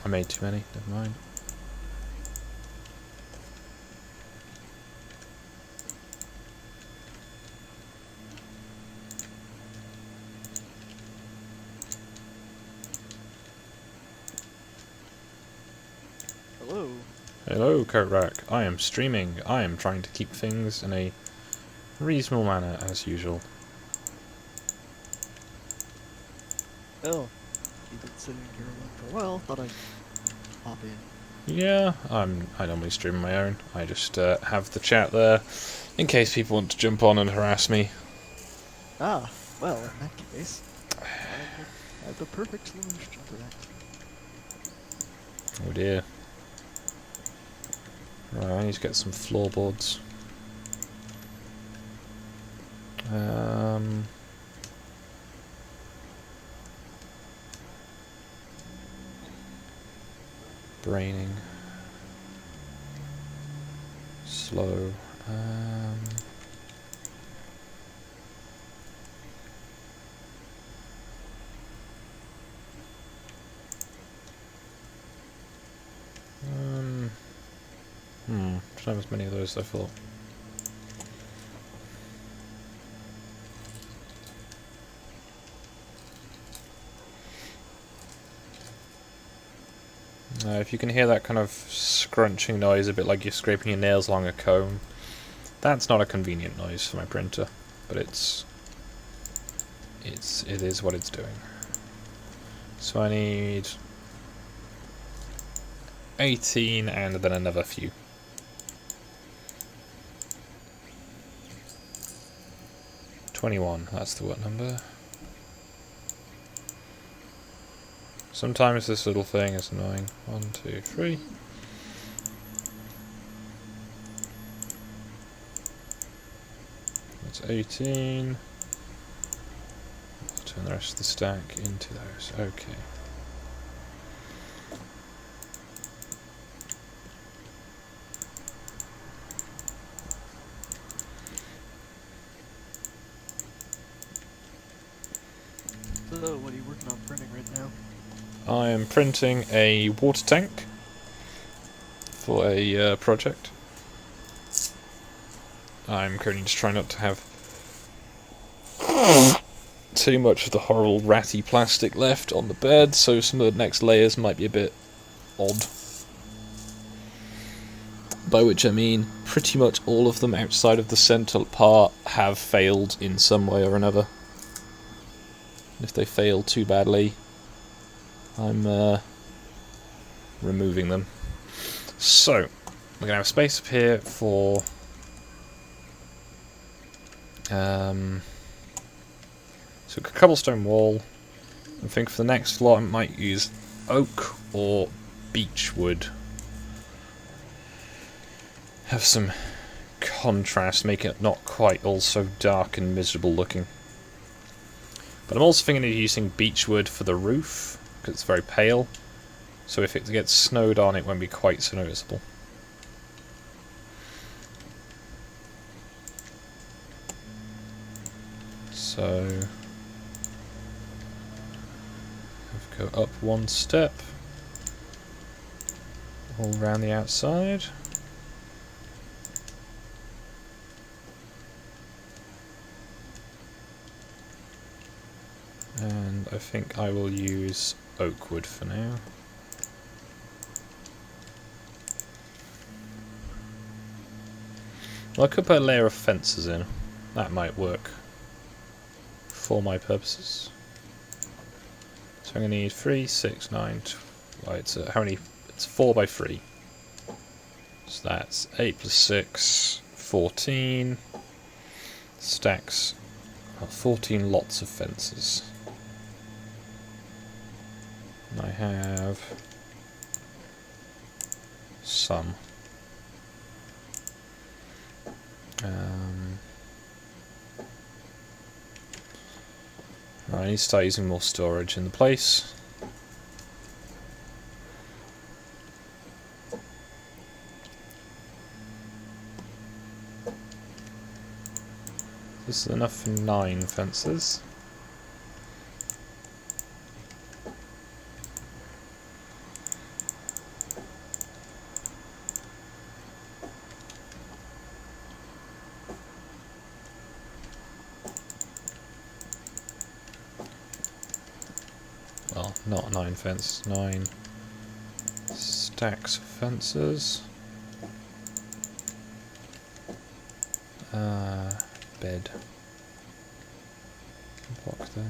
I made too many, never mind.
Hello.
Hello, Korak. I am streaming. I am trying to keep things in a reasonable manner, as usual.
Oh, you've been sitting here for a while. Thought I'd hop in.
Yeah, I normally stream my own. I just have the chat there in case people want to jump on and harass me.
Ah, well, in that case, I have the perfect solution for that.
Oh dear. Right, I need to get some floorboards. Braining. Slow. Don't have as many of those as I thought. If you can hear that kind of scrunching noise, a bit like you're scraping your nails along a comb, that's not a convenient noise for my printer, but it is what it's doing. So I need 18 and then another few. $21, that's the what number. Sometimes this little thing is annoying. 1, 2, 3. That's 18. Let's turn the rest of the stack into those. Okay.
So, what are you working on printing right now?
I am printing a water tank for a project. I'm currently just trying not to have too much of the horrible ratty plastic left on the bed, so some of the next layers might be a bit odd. By which I mean pretty much all of them outside of the central part have failed in some way or another. If they fail too badly, I'm removing them. So, we're going to have space up here for so a cobblestone wall. I think for the next floor I might use oak or beech wood. Have some contrast, make it not quite all so dark and miserable looking. But I'm also thinking of using beech wood for the roof, because it's very pale, so if it gets snowed on it won't be quite so noticeable. So, go up one step, all around the outside. And I think I will use oak wood for now. Well, I could put a layer of fences in. That might work for my purposes. So I'm going to need 3, 6, 9, well, it's how many? It's 4 by 3. So that's 8 plus 6, 14 stacks, 14 lots of fences. And I have some. I need to start using more storage in the place. This is enough for 9 fences. Well, not 9 fences, 9 stacks of fences. Bed. Block there.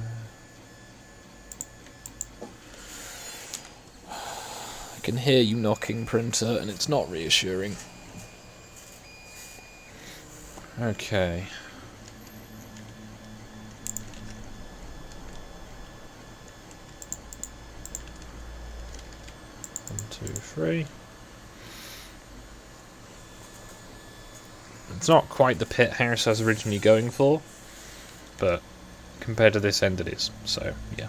I can hear you knocking, printer, and it's not reassuring. Okay. 1, 2, 3. It's not quite the pit house I was originally going for, but compared to this end it is, so yeah.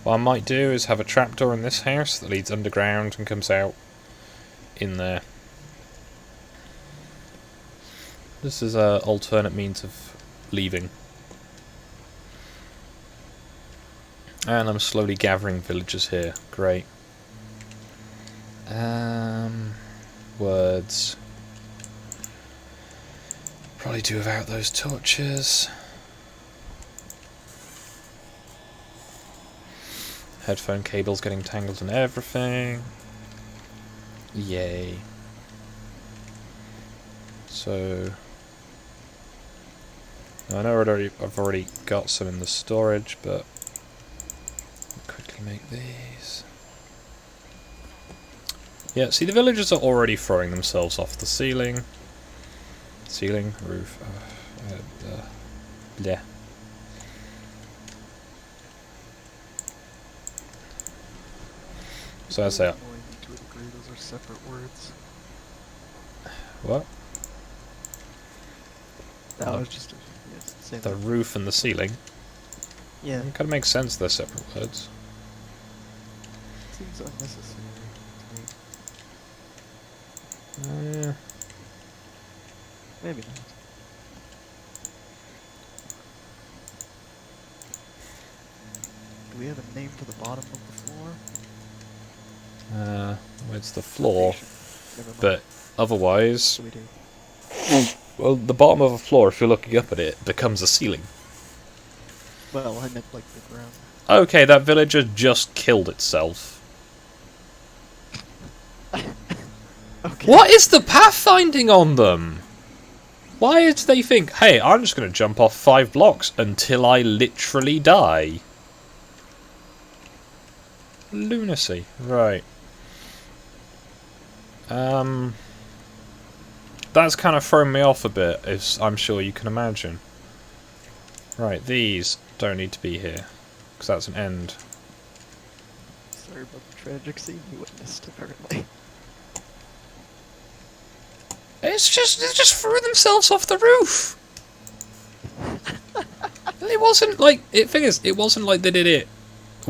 What I might do is have a trapdoor in this house that leads underground and comes out in there. This is an alternate means of leaving. And I'm slowly gathering villagers here. Great. words. Probably do without those torches. Headphone cables getting tangled in everything. Yay. So I know I've already got some in the storage, but I'll quickly make these. Yeah, see, the villagers are already throwing themselves off the ceiling. Ceiling, roof, yeah. So I say,
To a degree, those are separate words.
what?
That was just saying
The
that.
roof and the ceiling.
Yeah,
It kind of makes sense they're separate words.
seems unnecessary to me. Maybe not. Do we have a name for the bottom of the floor?
It's the floor,
Never mind.
but otherwise,
So we do.
well, the bottom of a floor, if you're looking up at it, becomes a ceiling.
Well, I meant like the ground.
Okay, that villager just killed itself.
Okay.
What is the pathfinding on them? Why did they think, hey, I'm just going to jump off 5 blocks until I literally die? Lunacy. Right. That's kind of thrown me off a bit, as I'm sure you can imagine. Right, these don't need to be here, because that's an end.
Sorry about the tragic scene you witnessed, apparently.
They just threw themselves off the roof. It wasn't like it wasn't like they did it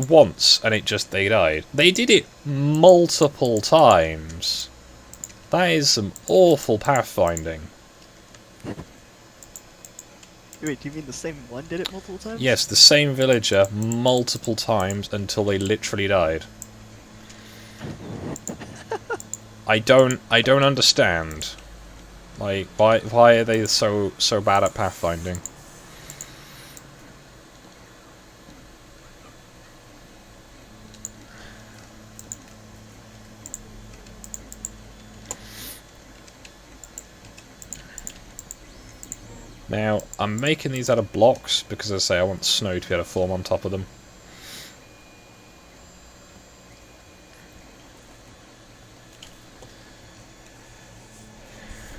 once and they died. They did it multiple times. That is some awful pathfinding.
Wait, do you mean the same one did it multiple times?
Yes, the same villager multiple times until they literally died. I don't understand. Like, why are they so bad at pathfinding? Now, I'm making these out of blocks because, as I say, I want snow to be able to form on top of them.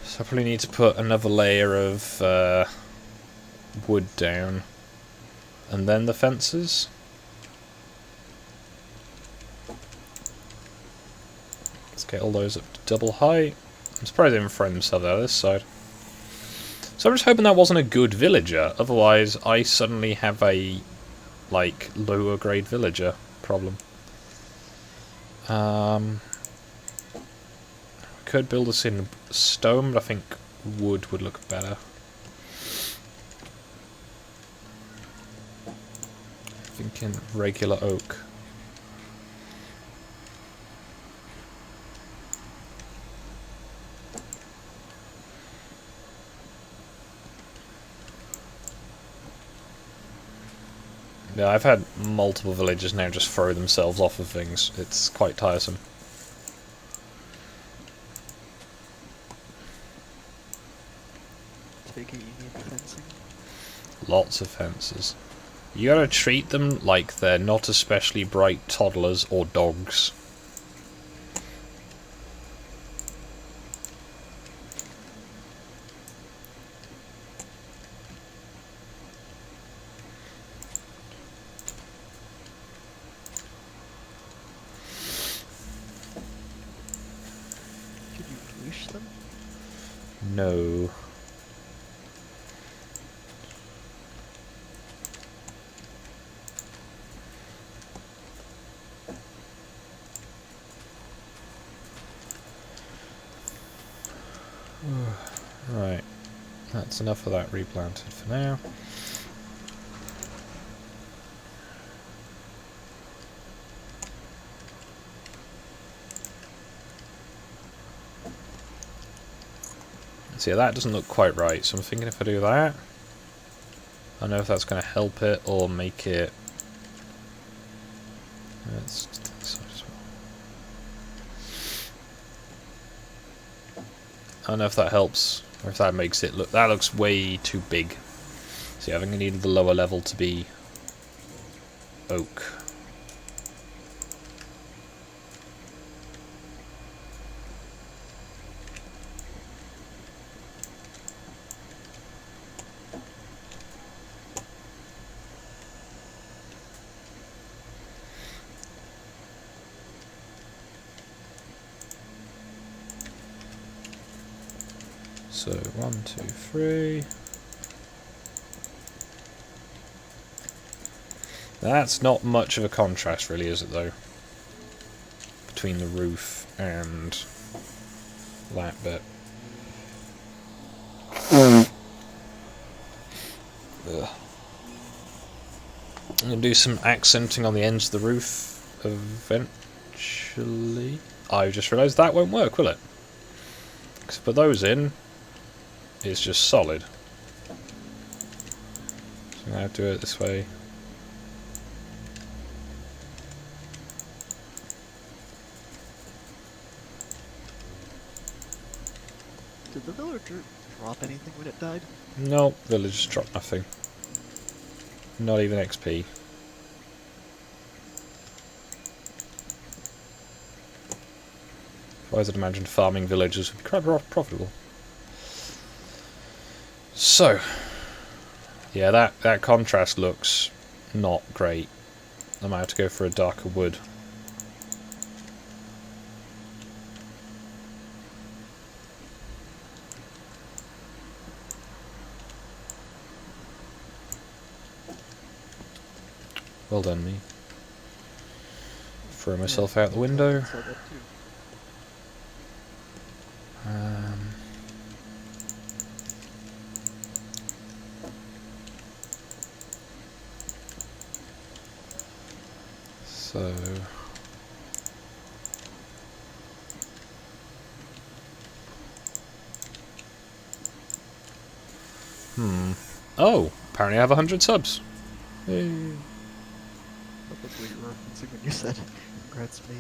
So I probably need to put another layer of wood down. And then the fences. Let's get all those up to double height. I'm surprised they didn't throw themselves out of this side. So I'm just hoping that wasn't a good villager, otherwise I suddenly have a, like, lower grade villager problem. Could build this in stone, but I think wood would look better. Thinking regular oak. Yeah, I've had multiple villagers now just throw themselves off of things. It's quite tiresome.
Take it, you need fencing.
Lots of fences. You gotta treat them like they're not especially bright toddlers or dogs.
Could you wish them?
No. Right. That's enough of that replanted for now. See, that doesn't look quite right, so I'm thinking if I do that, I don't know if that's going to help it or make it... Let's do this side as well. I don't know if that helps, or if that makes it look... That looks way too big. See, I think I need the lower level to be oak. So, 1, 2, 3. That's not much of a contrast, really, is it, though? Between the roof and that bit. Ugh. I'm going to do some accenting on the ends of the roof eventually. I just realised that won't work, will it? Because if I put those in, it's just solid. So I'm going to do it this way.
Did the villager drop anything when it died?
No, villagers dropped nothing. Not even XP. Otherwise I'd imagine farming villagers would be quite profitable. So, yeah, that contrast looks not great. I might have to go for a darker wood. Well done, me. Throw myself out the window. So... Oh! Apparently I have 100 subs. Yay.
That was what you were referencing when you said, congrats me.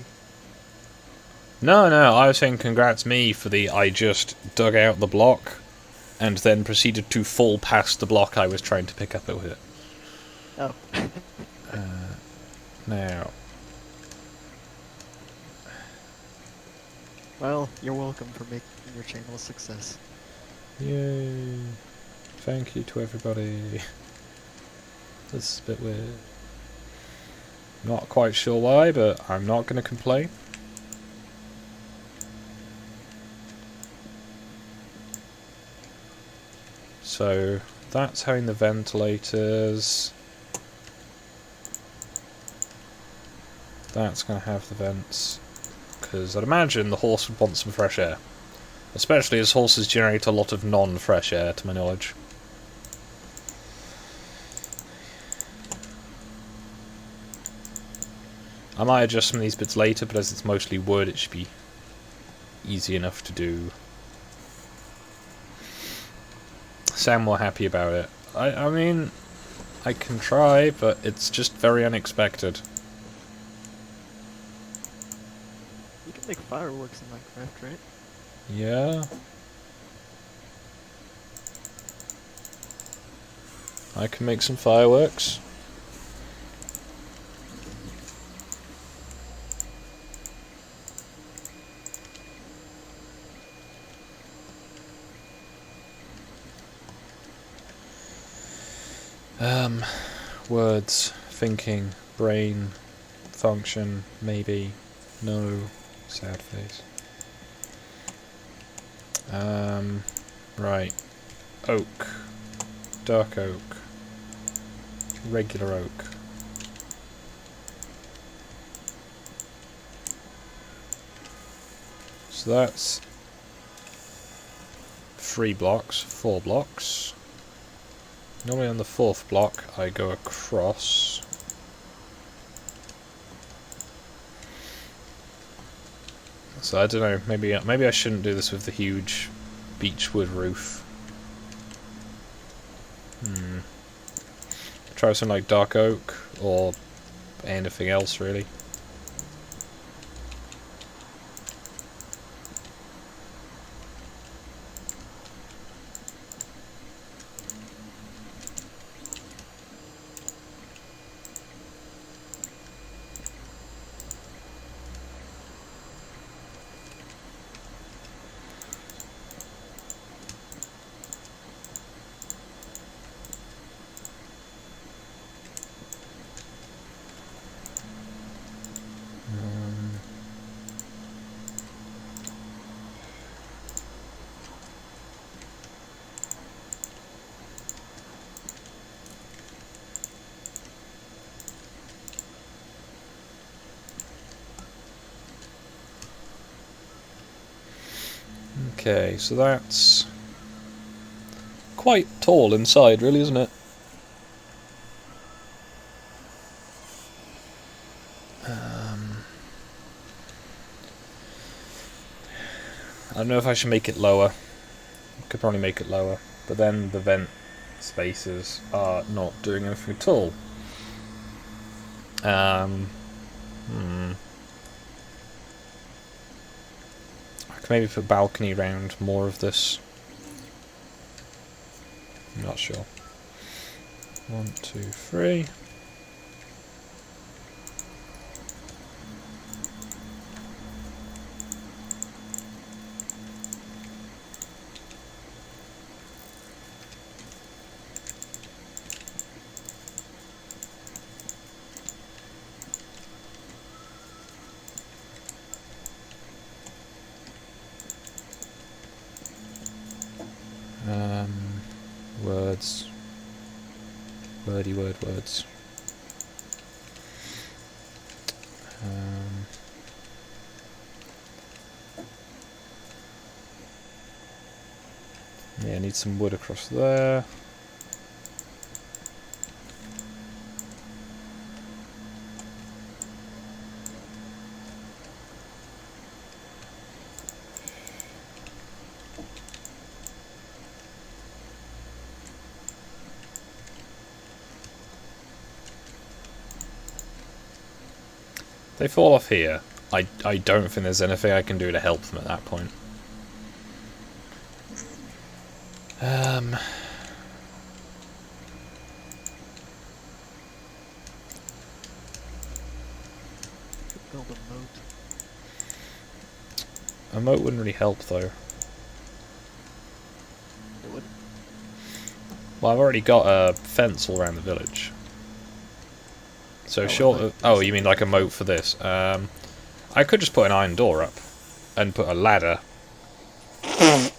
No, I was saying congrats me for the I just dug out the block and then proceeded to fall past the block I was trying to pick up with it.
Oh.
Now...
Well, you're welcome for making your channel a success.
Yay. Thank you to everybody. This is a bit weird. Not quite sure why, but I'm not going to complain. So, that's having the ventilators. That's going to have the vents. Because I'd imagine the horse would want some fresh air. Especially as horses generate a lot of non-fresh air, to my knowledge. I might adjust some of these bits later, but as it's mostly wood, it should be easy enough to do. Sound more happy about it. I mean, I can try, but it's just very unexpected.
You can make fireworks in Minecraft, right?
Yeah. I can make some fireworks. Words, thinking, brain, function, maybe, no, sad face. Right. Oak. Dark oak. Regular oak. So that's 3 blocks, 4 blocks. Normally on the 4th block I go across. So I don't know, maybe I shouldn't do this with the huge beechwood roof. Try something like dark oak or anything else really. Okay, so that's quite tall inside, really, isn't it? I don't know if I should make it lower. Could probably make it lower, but then the vent spaces are not doing anything at all. I could maybe put a balcony around more of this. I'm not sure. 1, 2, 3. Words. Words. Yeah, I need some wood across there. They fall off here. I don't think there's anything I can do to help them at that point.
Could build a moat.
A moat wouldn't really help though.
It would.
Well, I've already got a fence all around the village. So short of... Oh, you mean like a moat for this? I could just put an iron door up and put a ladder. And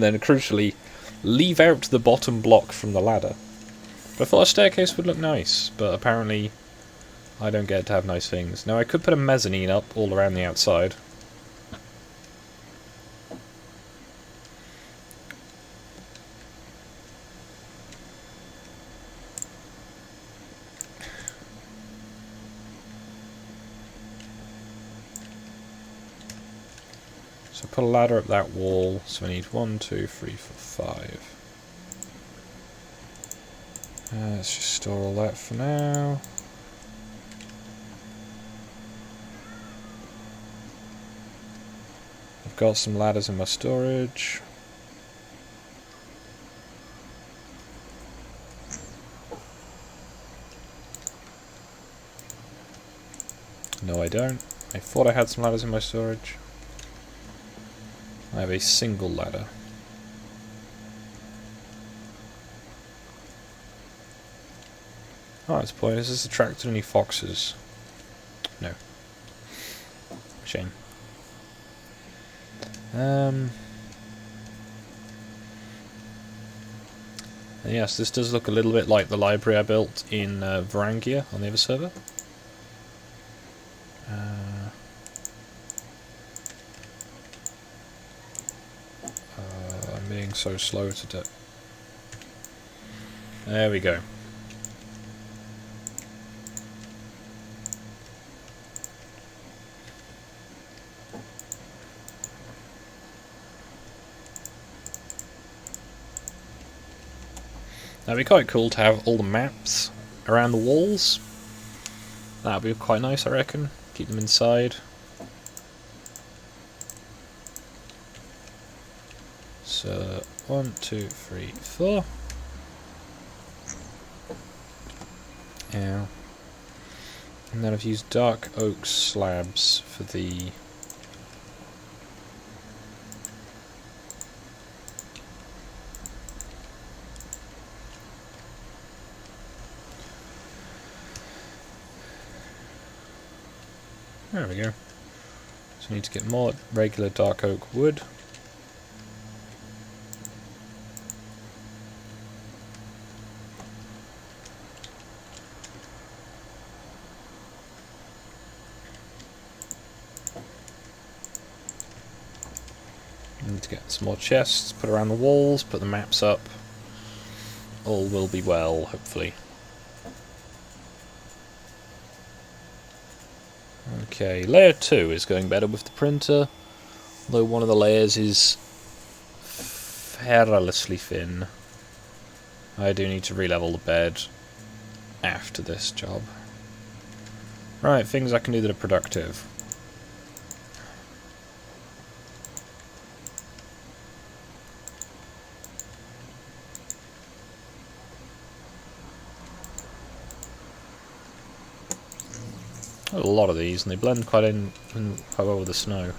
then, crucially, leave out the bottom block from the ladder. But I thought a staircase would look nice, but apparently I don't get to have nice things. Now, I could put a mezzanine up all around the outside. So put a ladder up that wall, so I need 1, 2, 3, 4, 5. Let's just store all that for now. I've got some ladders in my storage. No, I don't. I thought I had some ladders in my storage. I have a single ladder. Oh, that's the point. Has this attracted any foxes? No. Shame. And yes, this does look a little bit like the library I built in Varangia on the other server. I'm being so slow today. There we go. That'd be quite cool to have all the maps around the walls. That'd be quite nice, I reckon. Keep them inside. So, 1, 2, 3, 4. Yeah. And then I've used dark oak slabs for the... There we go. So I need to get more regular dark oak wood. I need to get some more chests, put around the walls, put the maps up. All will be well, hopefully. Okay, layer 2 is going better with the printer, although one of the layers is perilously thin. I do need to re-level the bed after this job. Right, things I can do that are productive. A lot of these, and they blend quite quite well with the snow.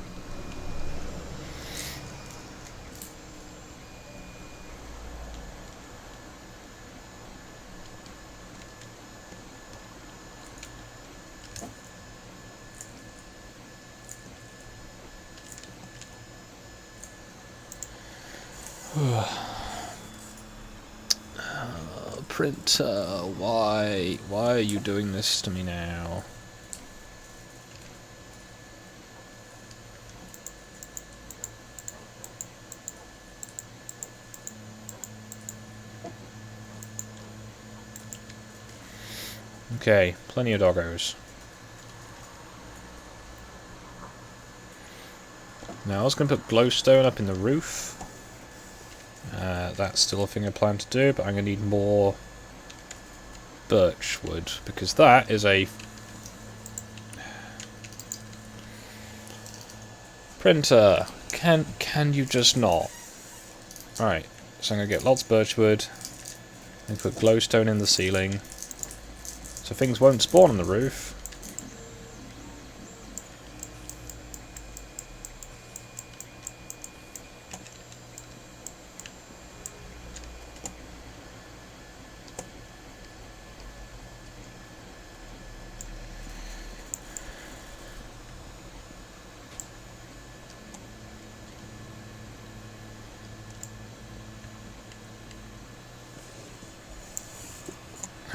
Printer, why are you doing this to me now? Okay, plenty of doggos. Now I was going to put glowstone up in the roof. That's still a thing I plan to do, but I'm going to need more birch wood, because that is a... Printer, can you just not? Right, so I'm going to get lots of birch wood, and put glowstone in the ceiling, so things won't spawn on the roof.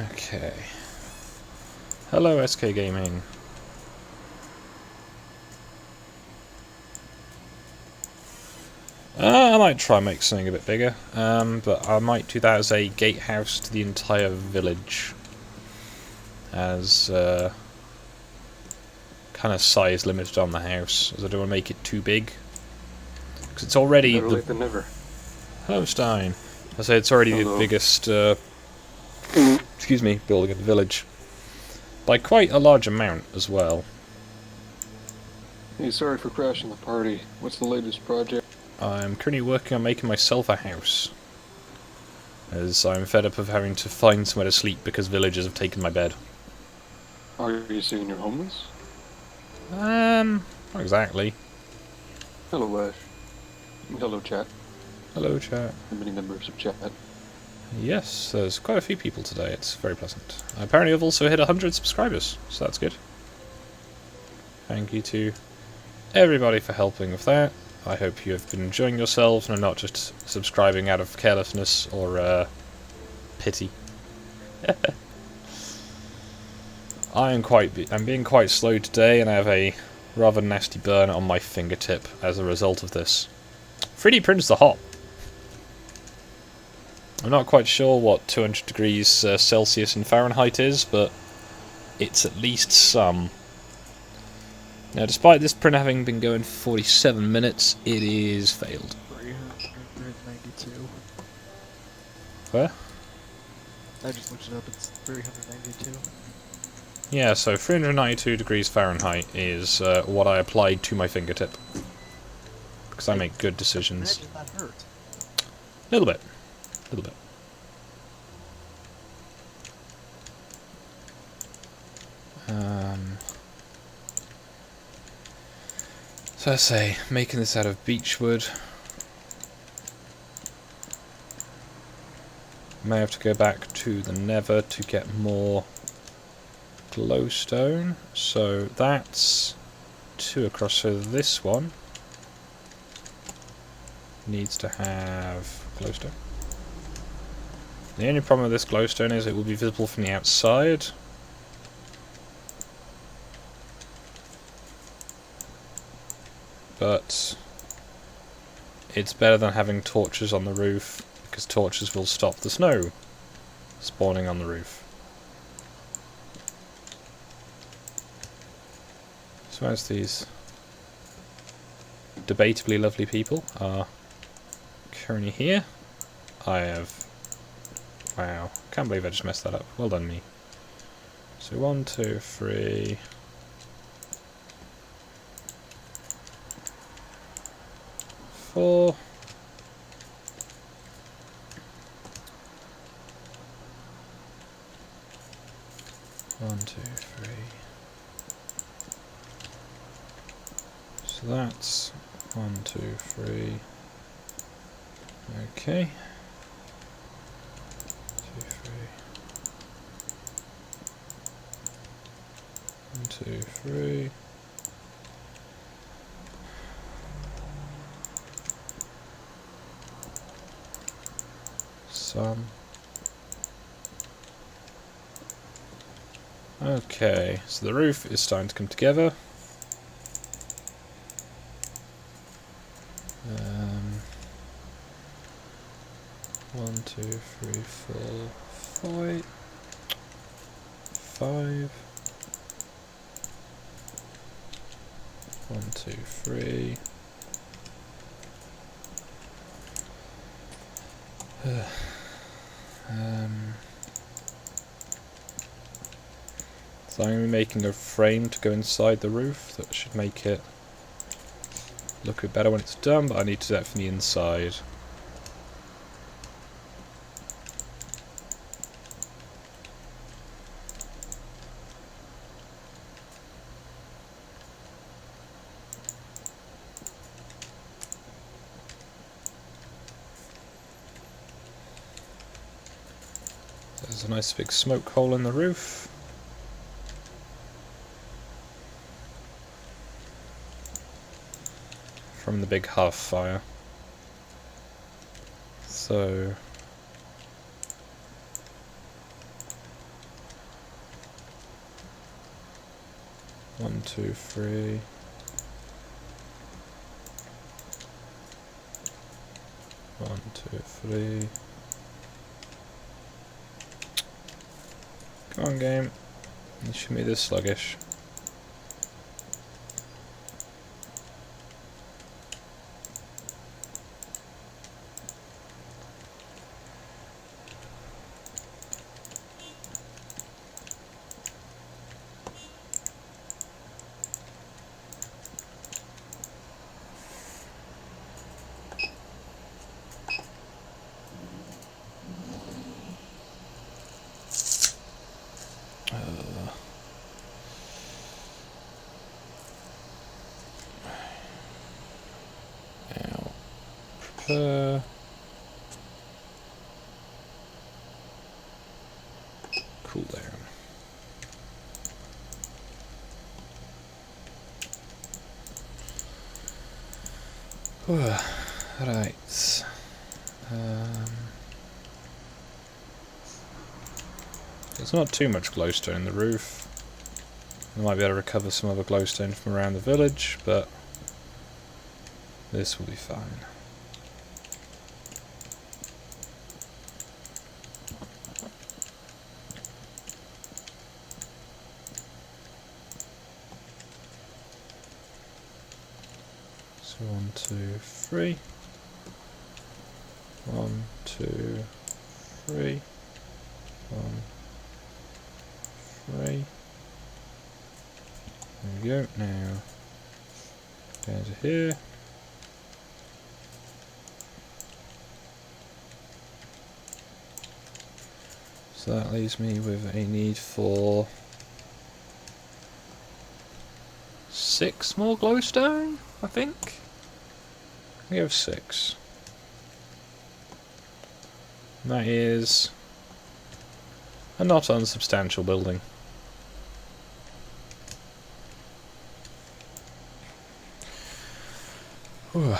Okay. Hello, SK Gaming. I might try and make something a bit bigger, but I might do that as a gatehouse to the entire village, as kind of size limited on the house, as I don't want to make it too big, because it's already
Better late than never.
Hello, Stein. I say it's already
Hello.
the biggest, excuse me, building in the village, by quite a large amount as well.
Hey, sorry for crashing the party. What's the latest project?
I'm currently working on making myself a house, as I'm fed up of having to find somewhere to sleep because villagers have taken my bed.
Are you saying you're homeless?
Not exactly.
Hello, Ash. Hello, chat.
Hello, chat.
And many members of chat.
Yes, there's quite a few people today, it's very pleasant. Apparently I've also hit 100 subscribers, so that's good. Thank you to everybody for helping with that. I hope you have been enjoying yourselves and are not just subscribing out of carelessness or pity. I'm being quite slow today, and I have a rather nasty burn on my fingertip as a result of this. 3D printers are hot. I'm not quite sure what 200 degrees Celsius in Fahrenheit is, but it's at least some. Now, despite this print having been going for 47 minutes, it is failed.
392.
Where?
I just looked it up. It's 392.
Yeah, so 392 degrees Fahrenheit is what I applied to my fingertip. Because I make good decisions.
Imagine that hurt.
A little bit. A little bit. So I say, making this out of beechwood. May have to go back to the Nether to get more glowstone. So that's 2 across. So this one needs to have glowstone. The only problem with this glowstone is it will be visible from the outside. But it's better than having torches on the roof, because torches will stop the snow spawning on the roof. So as these debatably lovely people are currently here, I have... Wow, can't believe I just messed that up. Well done me. So 1, 2, 3... 4. 1, 2, 3. So that's 1, 2, 3. Okay. 2, 3. 1, 2, 3. Some. Okay, so the roof is starting to come together. 1, 2, 3, 4, 5. 5. 1, 2, 3. So I'm going to be making a frame to go inside the roof that should make it look a bit better when it's done, but I need to do that from the inside. There's a nice big smoke hole in the roof. From the big hearth fire. So... One, two, three. One, two, three. Come on, game. You shouldn't be this sluggish. Cool down. Right. There's not too much glowstone in the roof. I might be able to recover some other glowstone from around the village, but this will be fine. So 1, 2, 3. 1, 2, 3. 1, 3. There we go. Now down to here. So that leaves me with a need for 6 more glowstone, I think. We have 6. And that is a not unsubstantial building. Whew.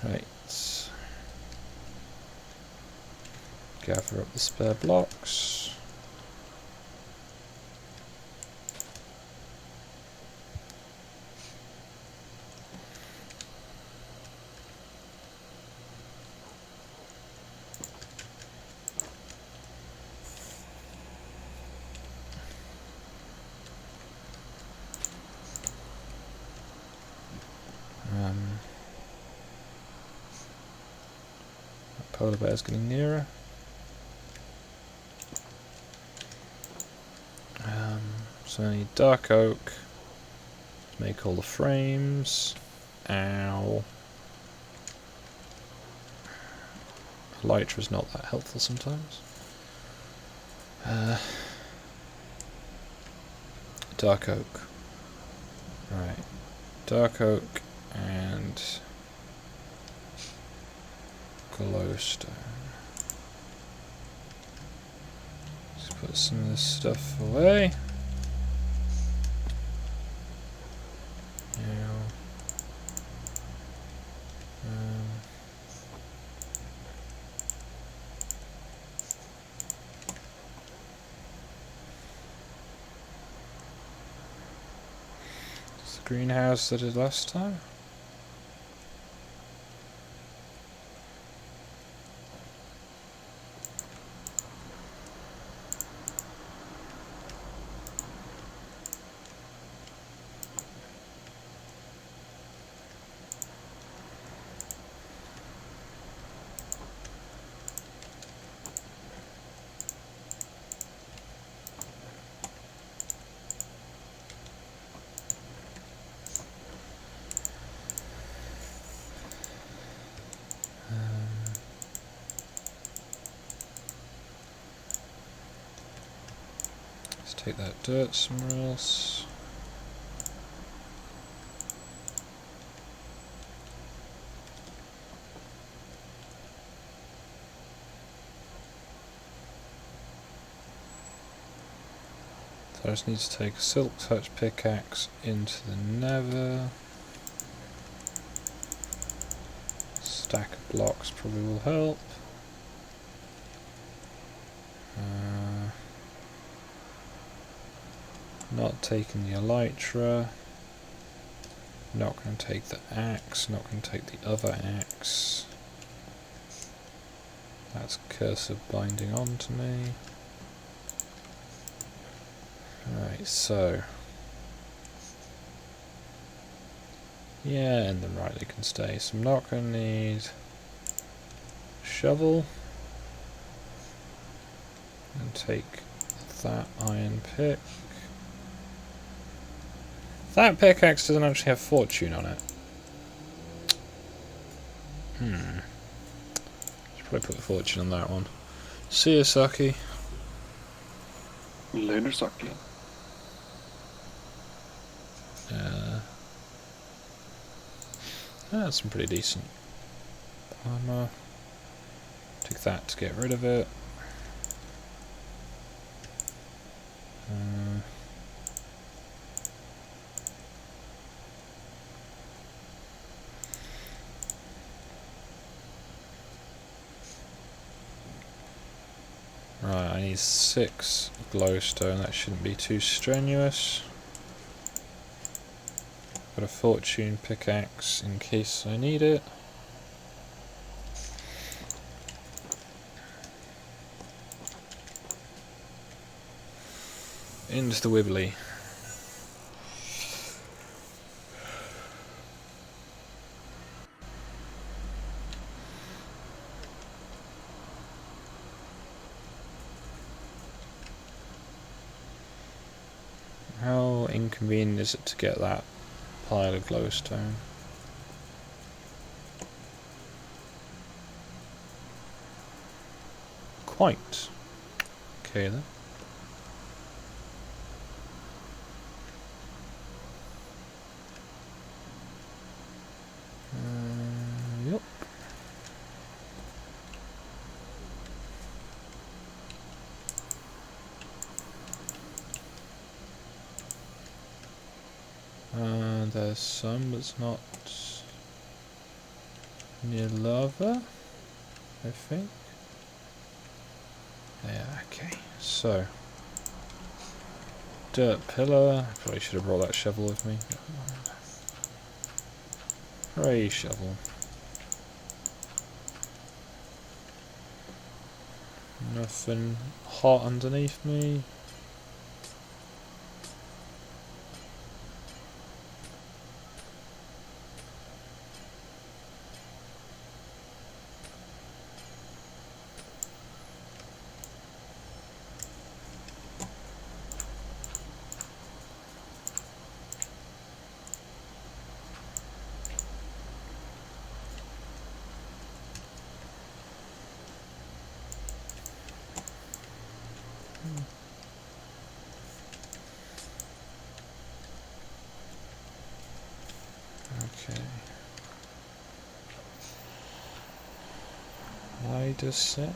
Right. Gather up the spare blocks. Polar bear's getting nearer. So I need dark oak to make all the frames. Ow. Elytra's not that helpful sometimes. Dark oak. Right. Dark oak and glowstone. Let's put some of this stuff away. Now, it's the greenhouse that I did last time. Let's take that dirt somewhere else. So I just need to take a silk touch pickaxe into the nether. Stack of blocks probably will help. Not taking the elytra. Not going to take the axe. Not going to take the other axe. That's cursive binding onto me. Right, so. Yeah, and then right, they can stay. So I'm not going to need a shovel. And take that iron pick. That pickaxe doesn't actually have fortune on it. Should probably put fortune on that one. See you, Saki.
Later, Saki.
That's some pretty decent armor. Take that to get rid of it. Right, I need 6 glowstone, that shouldn't be too strenuous. Got a fortune pickaxe in case I need it. Into the wibbly. How inconvenient is it to get that pile of glowstone? Quite. Okay then. Yep. There's some, but it's not near lava, I think. Yeah, okay. So, dirt pillar. I probably should have brought that shovel with me. Hooray, shovel. Nothing hot underneath me. Okay. Light is set. And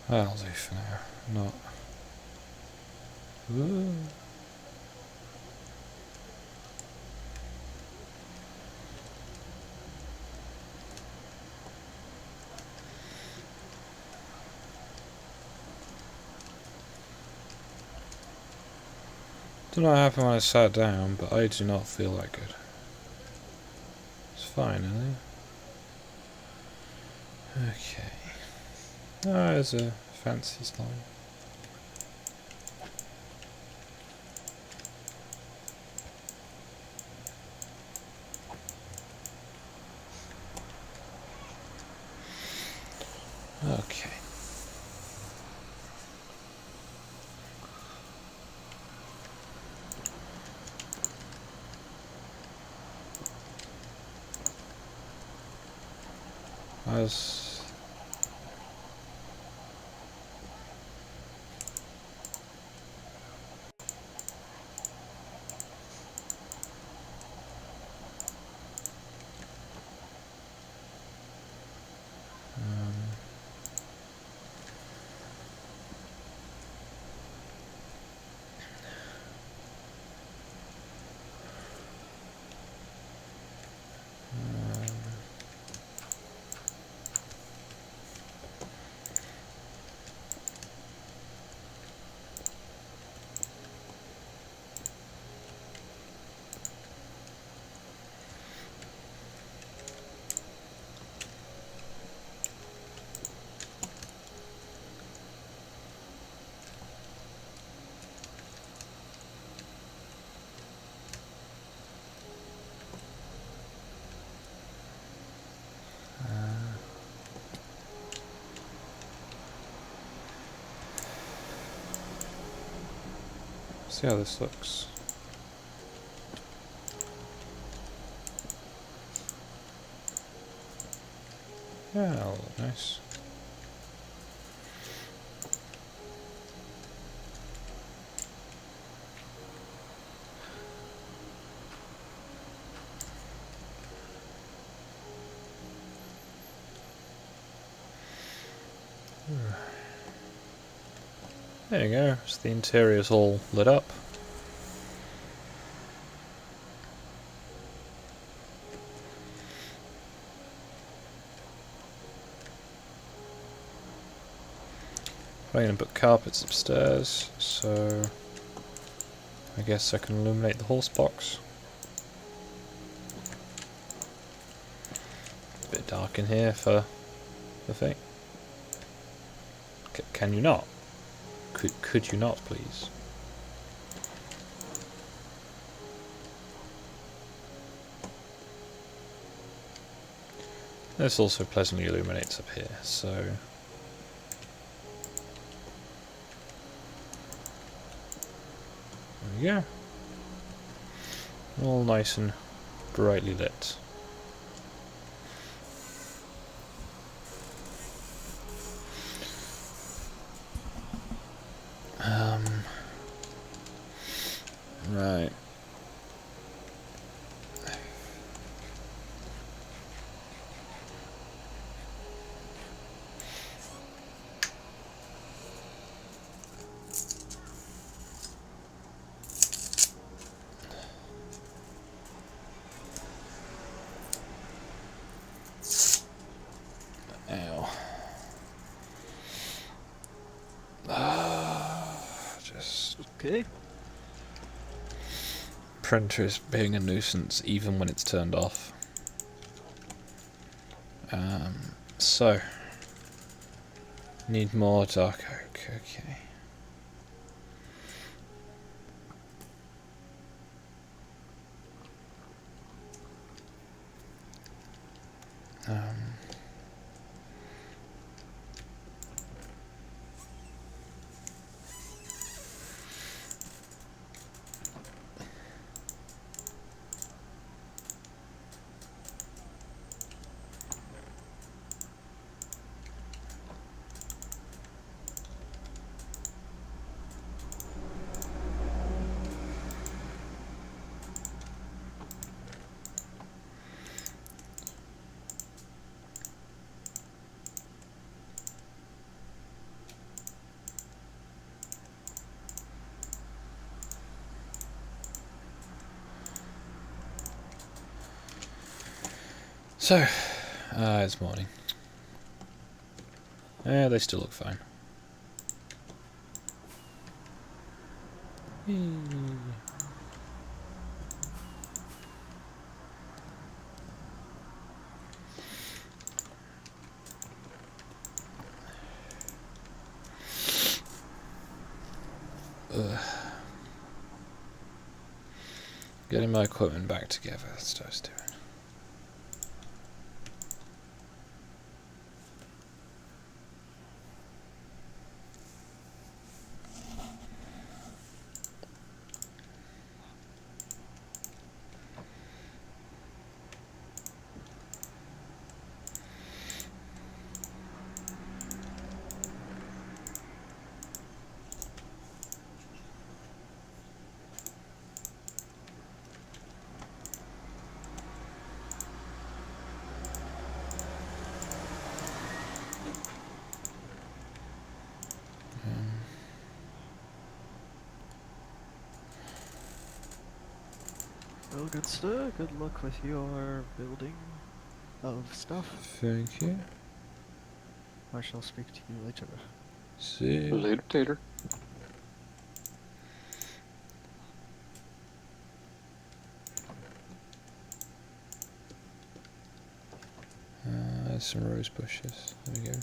that'll do for now. Not. Ooh. Don't know what happened when I sat down, but I do not feel that good. It's fine, isn't it? Okay. Ah, there's a fancy slime. Okay. As see how this looks. Yeah, that'll look nice. There you go, so the interior's all lit up. I'm going to put carpets upstairs, so I guess I can illuminate the horse box. It's a bit dark in here for the thing. Can you not? Could you not, please? This also pleasantly illuminates up here, so... There we go. All nice and brightly lit. Right. Ow. Just...
Okay.
Printer is being a nuisance even when it's turned off. So... Need more dark oak, okay. So, it's morning. Yeah, they still look fine. Getting my equipment back together, that's what I was doing.
Well, good sir. Good luck with your building of stuff.
Thank you.
I shall speak to you later.
See.
Later, tater.
There's some rose bushes. There we go.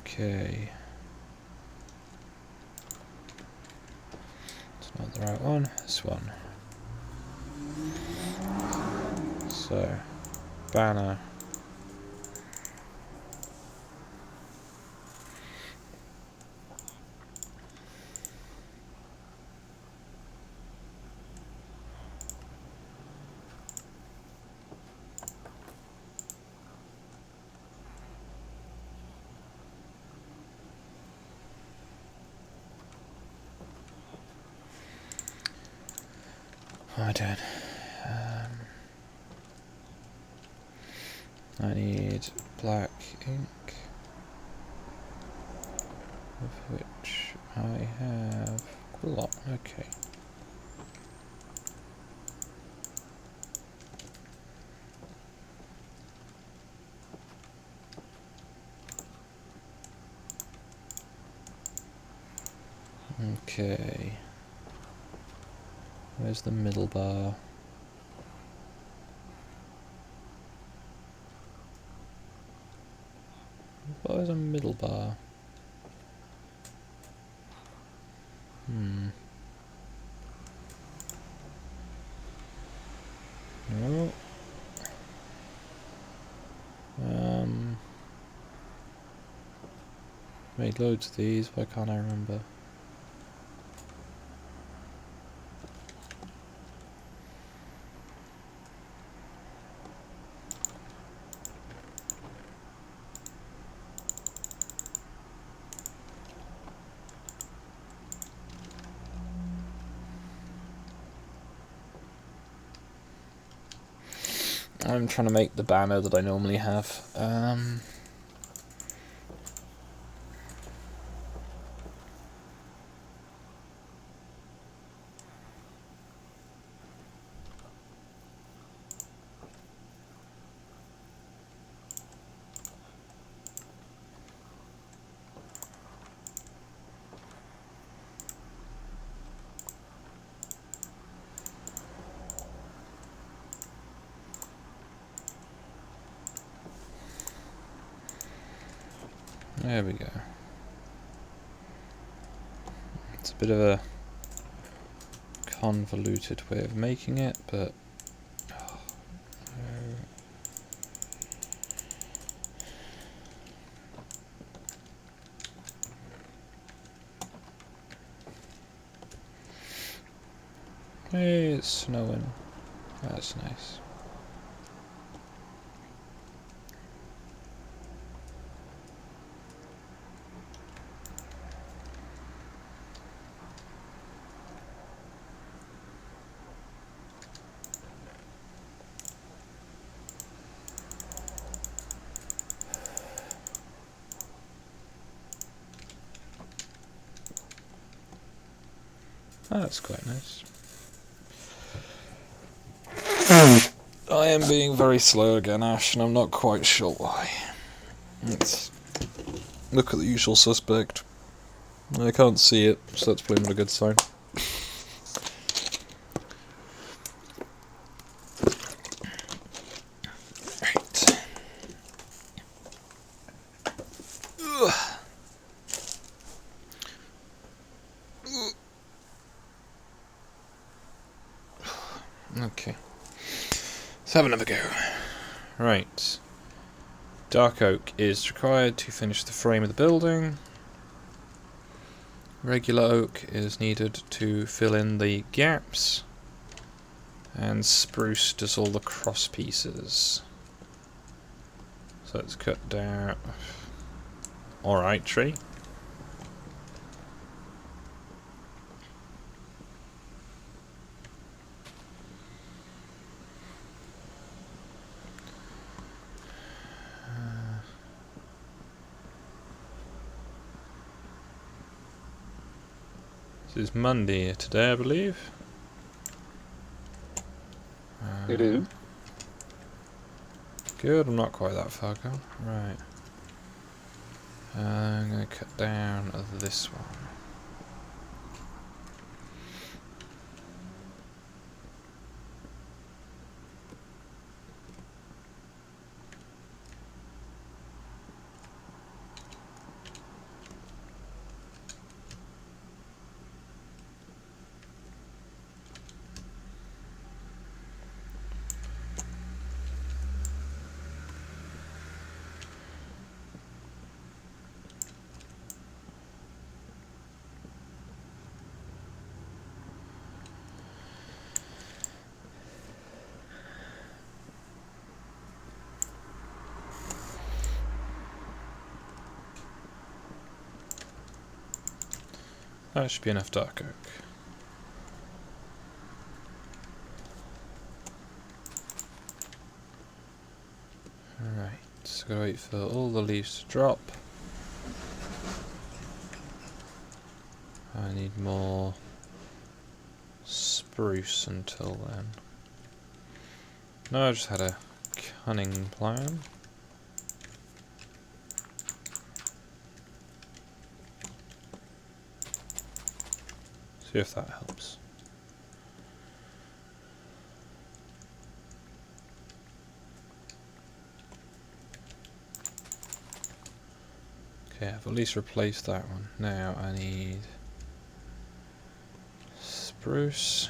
Okay. It's not the right one. This one. So, banner. I don't. I need black ink, of which I have quite a lot. Okay. Okay. Where's the middle bar? Where's a middle bar? No. Made loads of these, why can't I remember? I'm trying to make the banner that I normally have. There we go. It's a bit of a convoluted way of making it, but hey, it's snowing. That's nice. Oh, that's quite nice. I am being very slow again, Ash, and I'm not quite sure why. Let's look at the usual suspect. I can't see it, so that's probably not a good sign. Right. Okay. Let's have another go. Right. Dark oak is required to finish the frame of the building. Regular oak is needed to fill in the gaps. And spruce does all the cross pieces. So let's cut down. Alright, tree. This is Monday today, I believe.
It is.
Good, I'm not quite that far gone. Right. I'm going to cut down this one. That should be enough dark oak. Right, so gotta wait for all the leaves to drop. I need more spruce until then. No, I just had a cunning plan. See if that helps. Okay, I've at least replaced that one. Now I need spruce.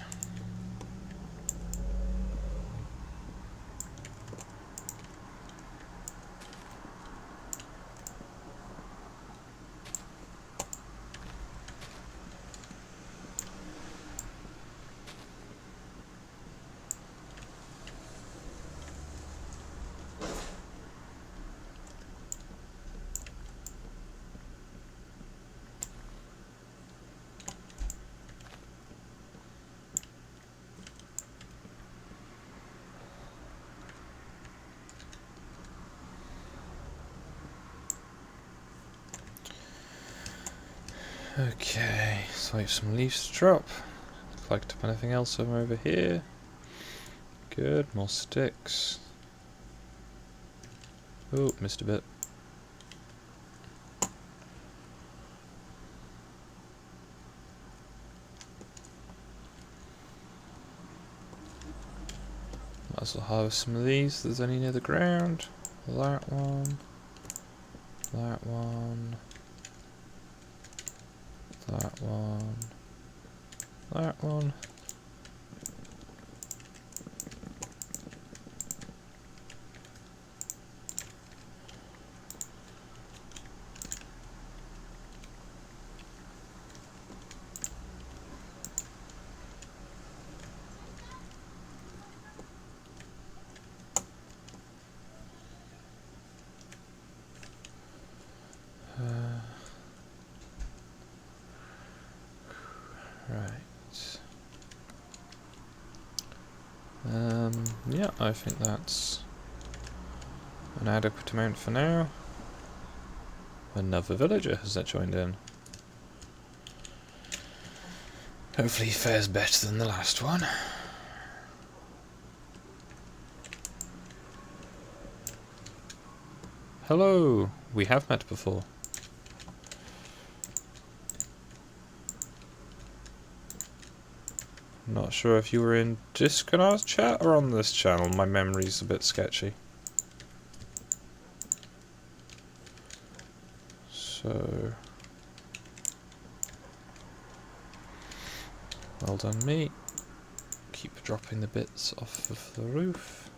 Okay, so wait for some leaves to drop. Collect up anything else over here. Good, more sticks. Oh, missed a bit. Might as well harvest some of these if there's any near the ground. That one. That one. That one. That one. Right. Yeah, I think that's an adequate amount for now. Another villager has joined in. Hopefully he fares better than the last one. Hello! We have met before. Not sure if you were in Discord's chat or on this channel. My memory's a bit sketchy. So... well done me. Keep dropping the bits off of the roof.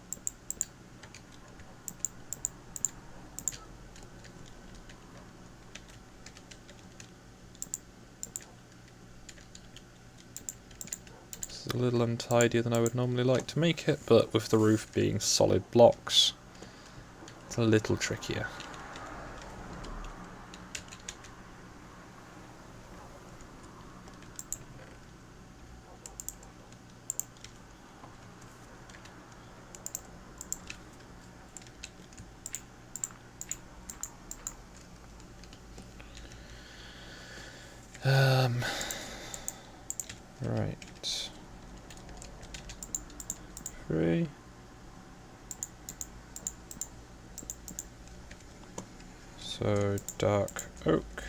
It's a little untidier than I would normally like to make it, but with the roof being solid blocks, it's a little trickier. Right. 3. So, dark oak.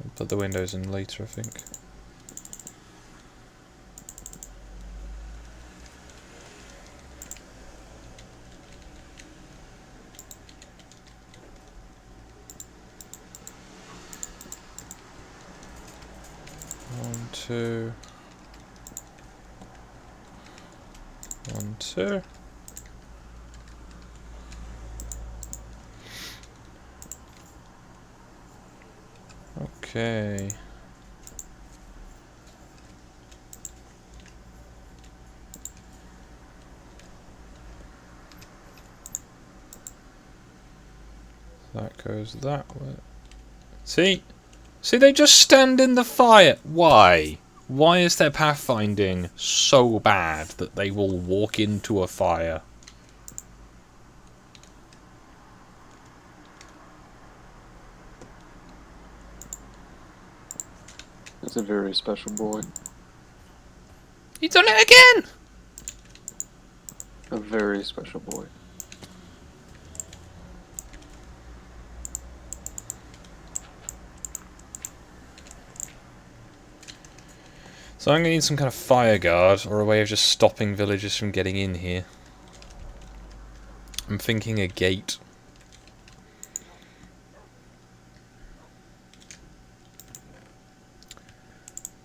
I'll put the windows in later, I think. One, two. 1, 2. Okay. That goes that way. See? See, they just stand in the fire. Why? Why is their pathfinding so bad that they will walk into a fire?
That's a very special boy.
He's done it again!
A very special boy.
So I'm going to need some kind of fire guard, or a way of just stopping villagers from getting in here. I'm thinking a gate.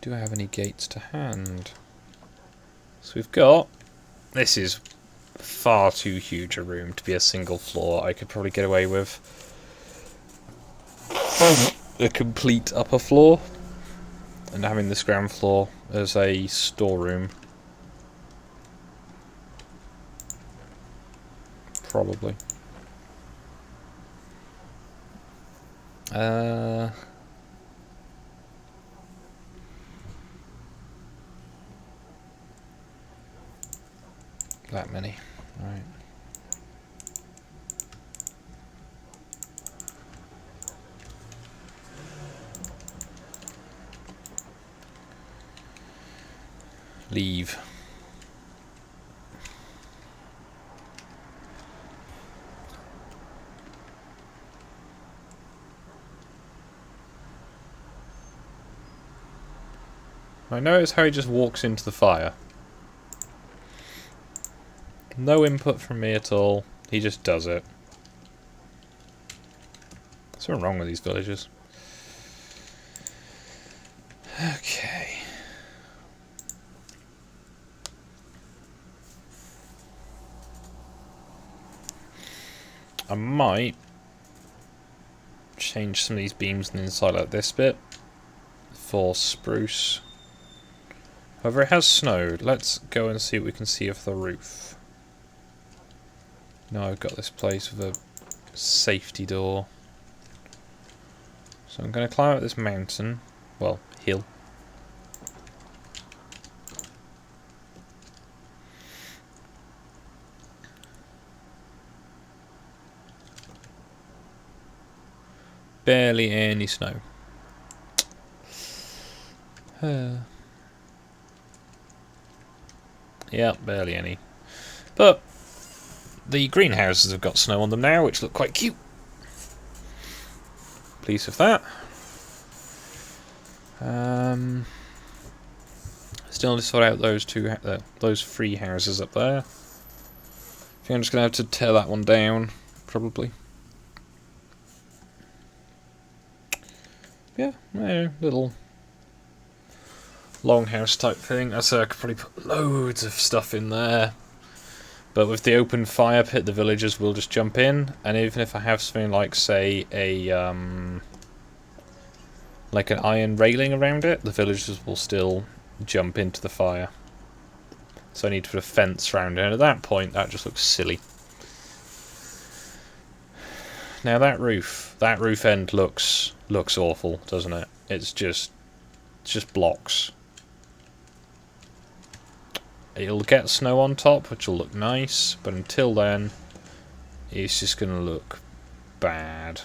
Do I have any gates to hand? So we've got... This is far too huge a room to be a single floor. I could probably get away with a complete upper floor and having this ground floor as a storeroom. Probably. That many. Alright. Leave. I notice how he just walks into the fire. No input from me at all. He just does it. What's wrong with these villagers? Okay. I might change some of these beams on the inside like this bit for spruce. However, it has snowed. Let's go and see what we can see of the roof. Now I've got this place with a safety door. So I'm going to climb up this mountain. Well, hill. Barely any snow. Yeah, barely any. But the greenhouses have got snow on them now, which look quite cute. Pleased with that. Still to sort out those those 3 houses up there. I think I'm just gonna have to tear that one down, probably. Yeah, little longhouse type thing. I said I could probably put loads of stuff in there. But with the open fire pit, the villagers will just jump in, and even if I have something like, say, like an iron railing around it, the villagers will still jump into the fire. So I need to put a fence around it, and at that point, that just looks silly. Now that roof end looks awful, doesn't it? It's just blocks. It'll get snow on top, which will look nice, but until then, it's just going to look bad.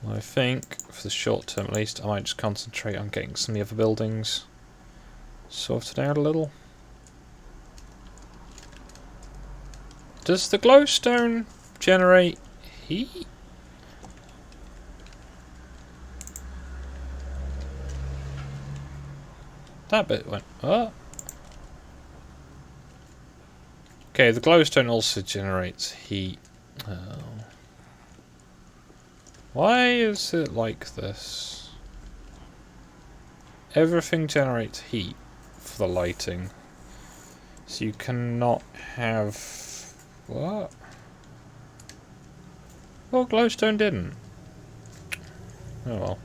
I think, for the short term at least, I might just concentrate on getting some of the other buildings sorted out a little. Does the glowstone generate heat? That bit went up. Okay, the glowstone also generates heat. Oh. Why is it like this? Everything generates heat for the lighting. So you cannot have... What? Well, glowstone didn't. Oh well.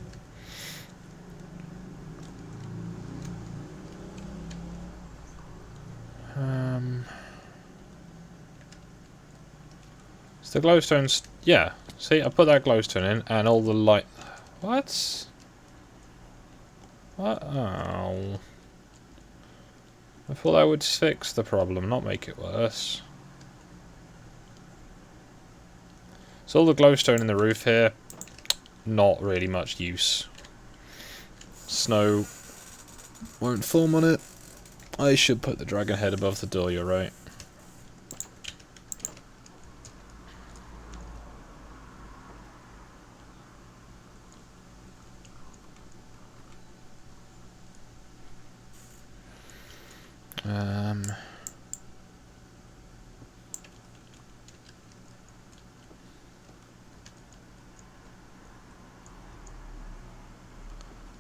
So the glowstone's... Yeah. See, I put that glowstone in, and all the light... What? What? Oh. I thought that would fix the problem, not make it worse. So all the glowstone in the roof here, not really much use. Snow won't form on it. I should put the dragon head above the door, you're right.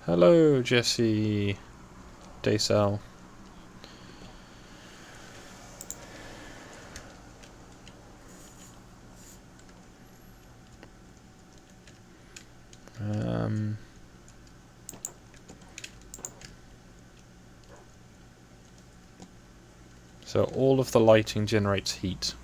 Hello, Jesse Daysel. So all of the lighting generates heat.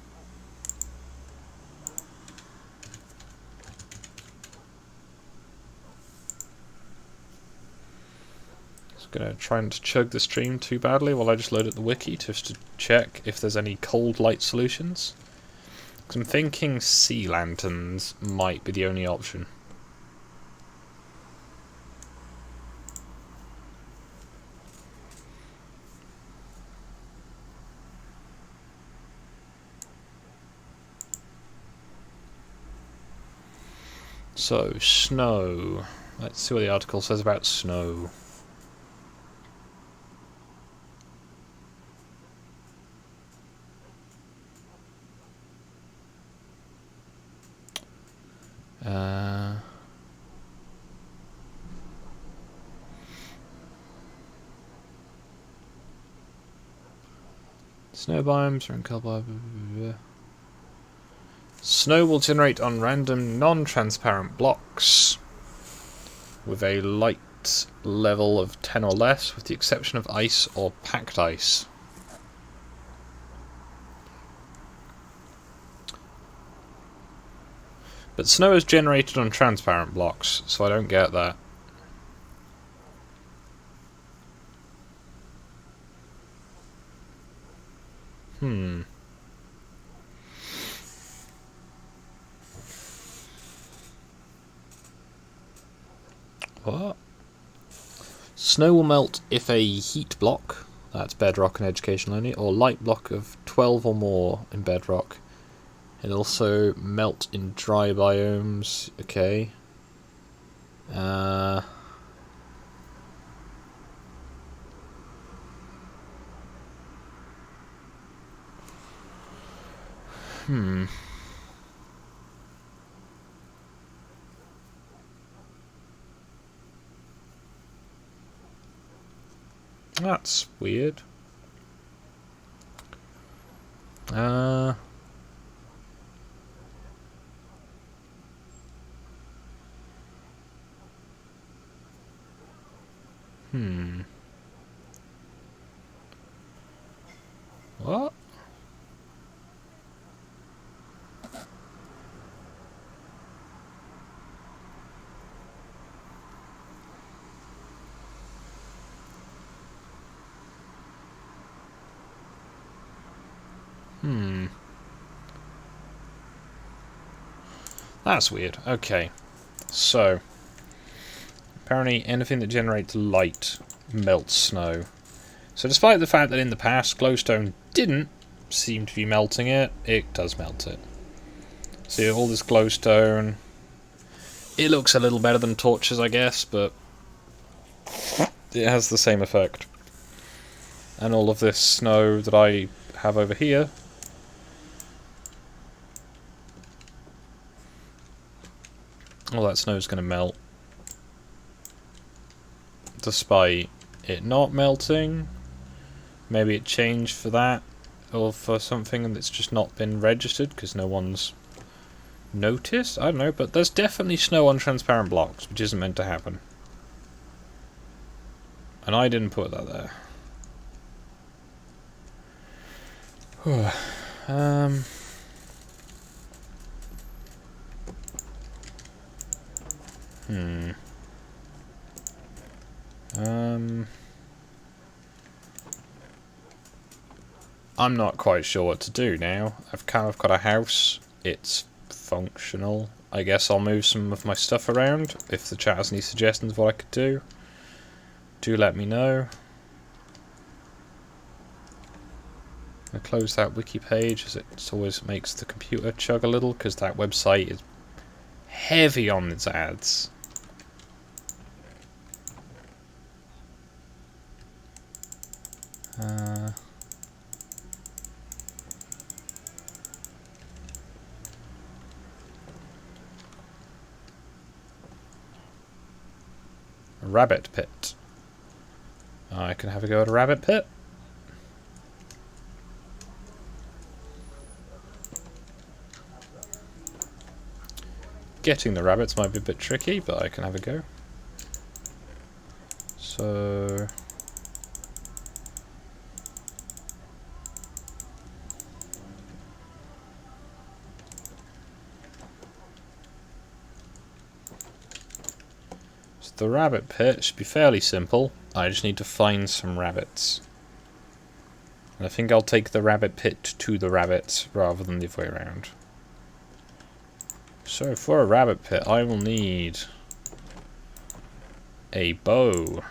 Just gonna try and chug the stream too badly while I just load up the wiki just to check if there's any cold light solutions. 'Cause I'm thinking sea lanterns might be the only option. So, snow. Let's see what the article says about snow. Snow biomes are in color. Snow will generate on random non-transparent blocks with a light level of 10 or less, with the exception of ice or packed ice. But snow is generated on transparent blocks, so I don't get that. What? Snow will melt if a heat block, that's bedrock and education only, or light block of 12 or more in bedrock. It'll also melt in dry biomes. Okay. That's weird. What? That's weird. Okay. So, apparently anything that generates light melts snow. So despite the fact that in the past glowstone didn't seem to be melting it, it does melt it. See all this glowstone. It looks a little better than torches, I guess, but it has the same effect. And all of this snow that I have over here, all that snow is going to melt. Despite it not melting. Maybe it changed for that, or for something that's just not been registered because no one's noticed? I don't know, but there's definitely snow on transparent blocks, which isn't meant to happen. And I didn't put that there. I'm not quite sure what to do now. I've kind of got a house. It's functional. I guess I'll move some of my stuff around. If the chat has any suggestions of what I could do, do let me know. I'll close that wiki page as it always makes the computer chug a little because that website is heavy on its ads. A rabbit pit. I can have a go at a rabbit pit. Getting the rabbits might be a bit tricky, but I can have a go. So... the rabbit pit should be fairly simple. I just need to find some rabbits. And I think I'll take the rabbit pit to the rabbits rather than the other way around. So for a rabbit pit I will need a bow.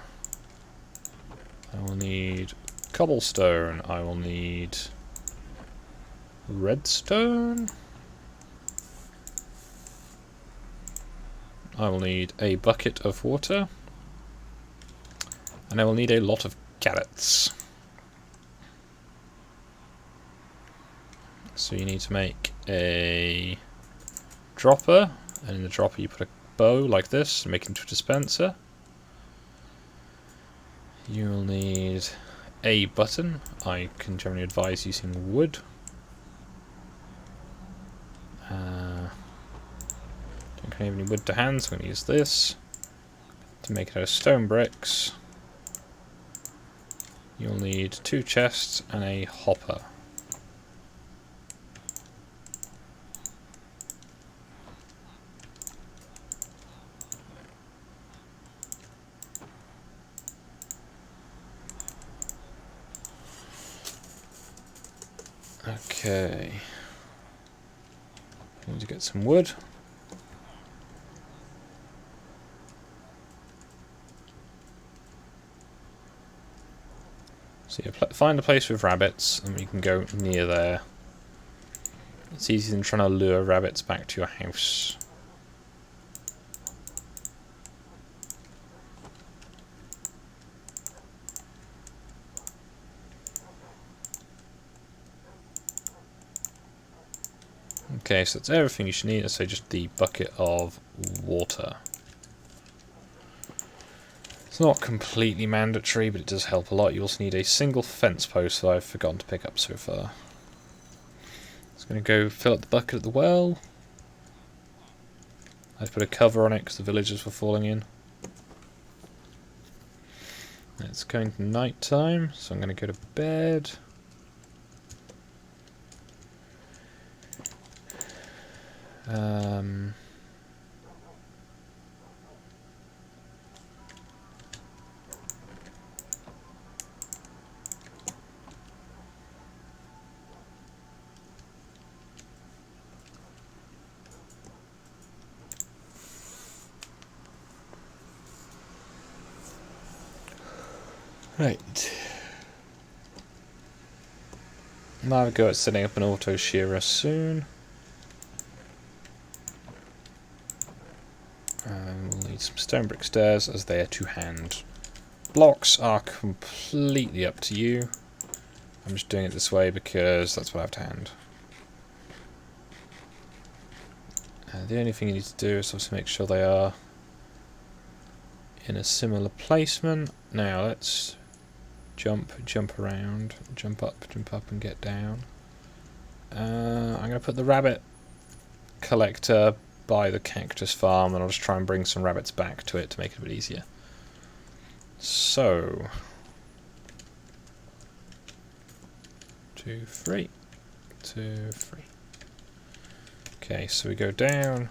I will need cobblestone. I will need redstone. I will need a bucket of water, and I will need a lot of carrots. So you need to make a dropper, and in the dropper you put a bow like this, and make it into a dispenser. You will need a button. I can generally advise using wood. Don't have any wood to hand, so I'm going to use this to make it out of stone bricks. You'll need 2 chests and a hopper. Okay. I need to get some wood. So you find a place with rabbits, and you can go near there. It's easier than trying to lure rabbits back to your house. Okay, so that's everything you should need. So just the bucket of water. It's not completely mandatory, but it does help a lot. You also need a single fence post that I've forgotten to pick up so far. Just going to go fill up the bucket at the well. I've put a cover on it because the villagers were falling in. It's going to night time, so I'm going to go to bed. Right. I'll have a go at setting up an auto shearer soon. We'll need some stone brick stairs as they are to hand. Blocks are completely up to you. I'm just doing it this way because that's what I have to hand. The only thing you need to do is obviously make sure they are in a similar placement. Now let's jump around, jump up and get down. I'm going to put the rabbit collector by the cactus farm, and I'll just try and bring some rabbits back to it to make it a bit easier. So 2, 3, 2, 3. Okay, so we go down.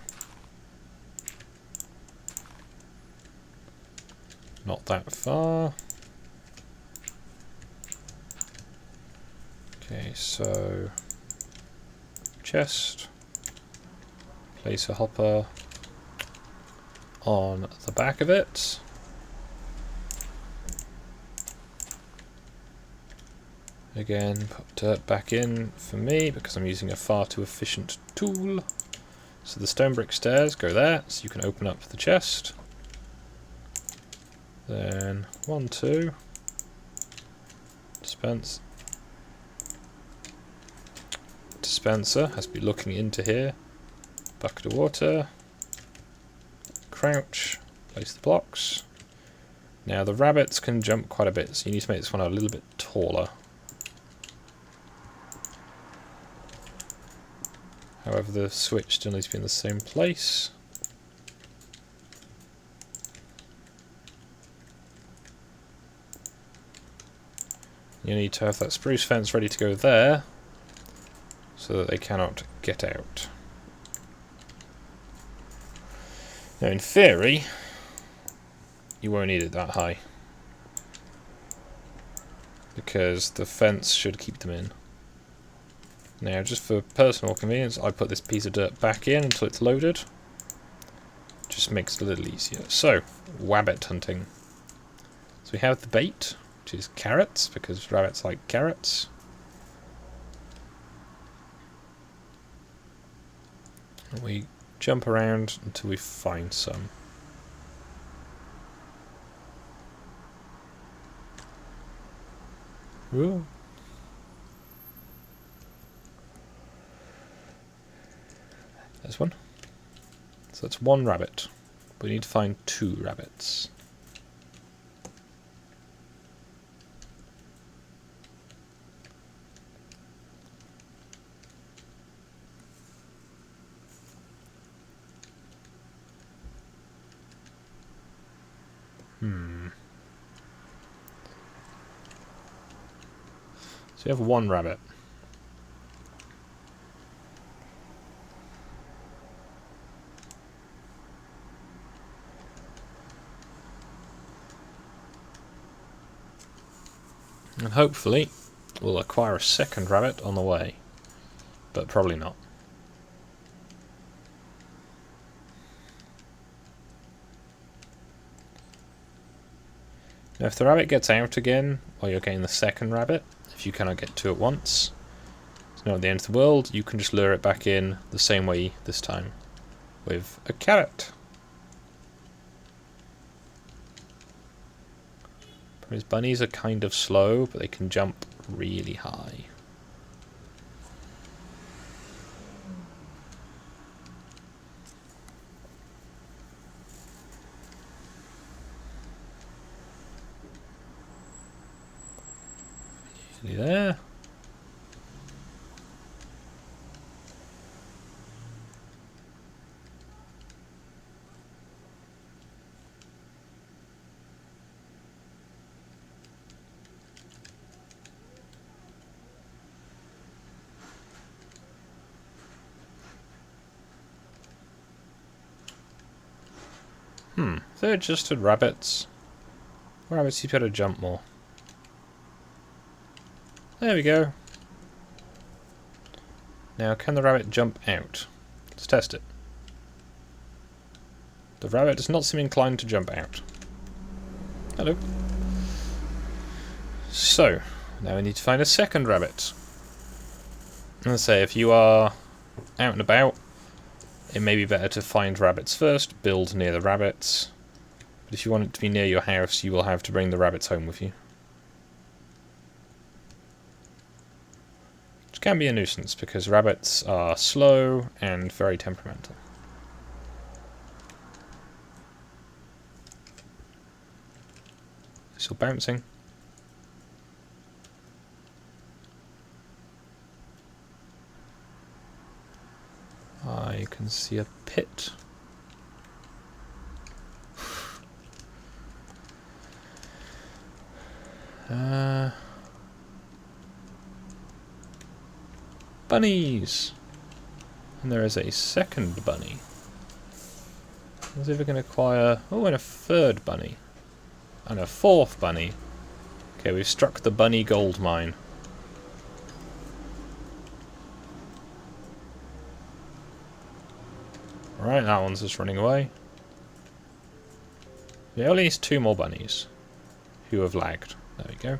Not that far. Okay, so chest. Place a hopper on the back of it. Again, put dirt back in for me because I'm using a far too efficient tool. So the stone brick stairs go there, so you can open up the chest. Then 1, 2. Dispenser has to be looking into here. Bucket of water. Crouch. Place the blocks. Now the rabbits can jump quite a bit, so you need to make this one a little bit taller. However, the switch still needs to be in the same place. You need to have that spruce fence ready to go there, so that they cannot get out. Now in theory, you won't need it that high, because the fence should keep them in. Now just for personal convenience, I put this piece of dirt back in until it's loaded. Just makes it a little easier. So, wabbit hunting. So we have the bait, which is carrots, because rabbits like carrots. And we jump around until we find some. Ooh. There's one. So that's one rabbit. We need to find 2 rabbits. So you have 1 rabbit. And hopefully we'll acquire a 2nd rabbit on the way. But probably not. Now if the rabbit gets out again while you're getting the 2nd rabbit, if you cannot get 2 at once, it's not the end of the world. You can just lure it back in the same way this time, with a carrot. His bunnies are kind of slow, but they can jump really high. Nearly there. If they're adjusted rabbits, rabbits you better jump more. There we go. Now can the rabbit jump out? Let's test it. The rabbit does not seem inclined to jump out. Hello. So, now we need to find a 2nd rabbit. Let's say if you are out and about, it may be better to find rabbits first, build near the rabbits. But if you want it to be near your house, you will have to bring the rabbits home with you. Which can be a nuisance, because rabbits are slow and very temperamental. Still bouncing. I can see a pit. Bunnies! And there is a 2nd bunny. Let's see if we can acquire... Oh, and a 3rd bunny. And a 4th bunny. Okay, we've struck the bunny gold mine. Alright, that one's just running away. Yeah, at least 2 more bunnies who have lagged. There we go.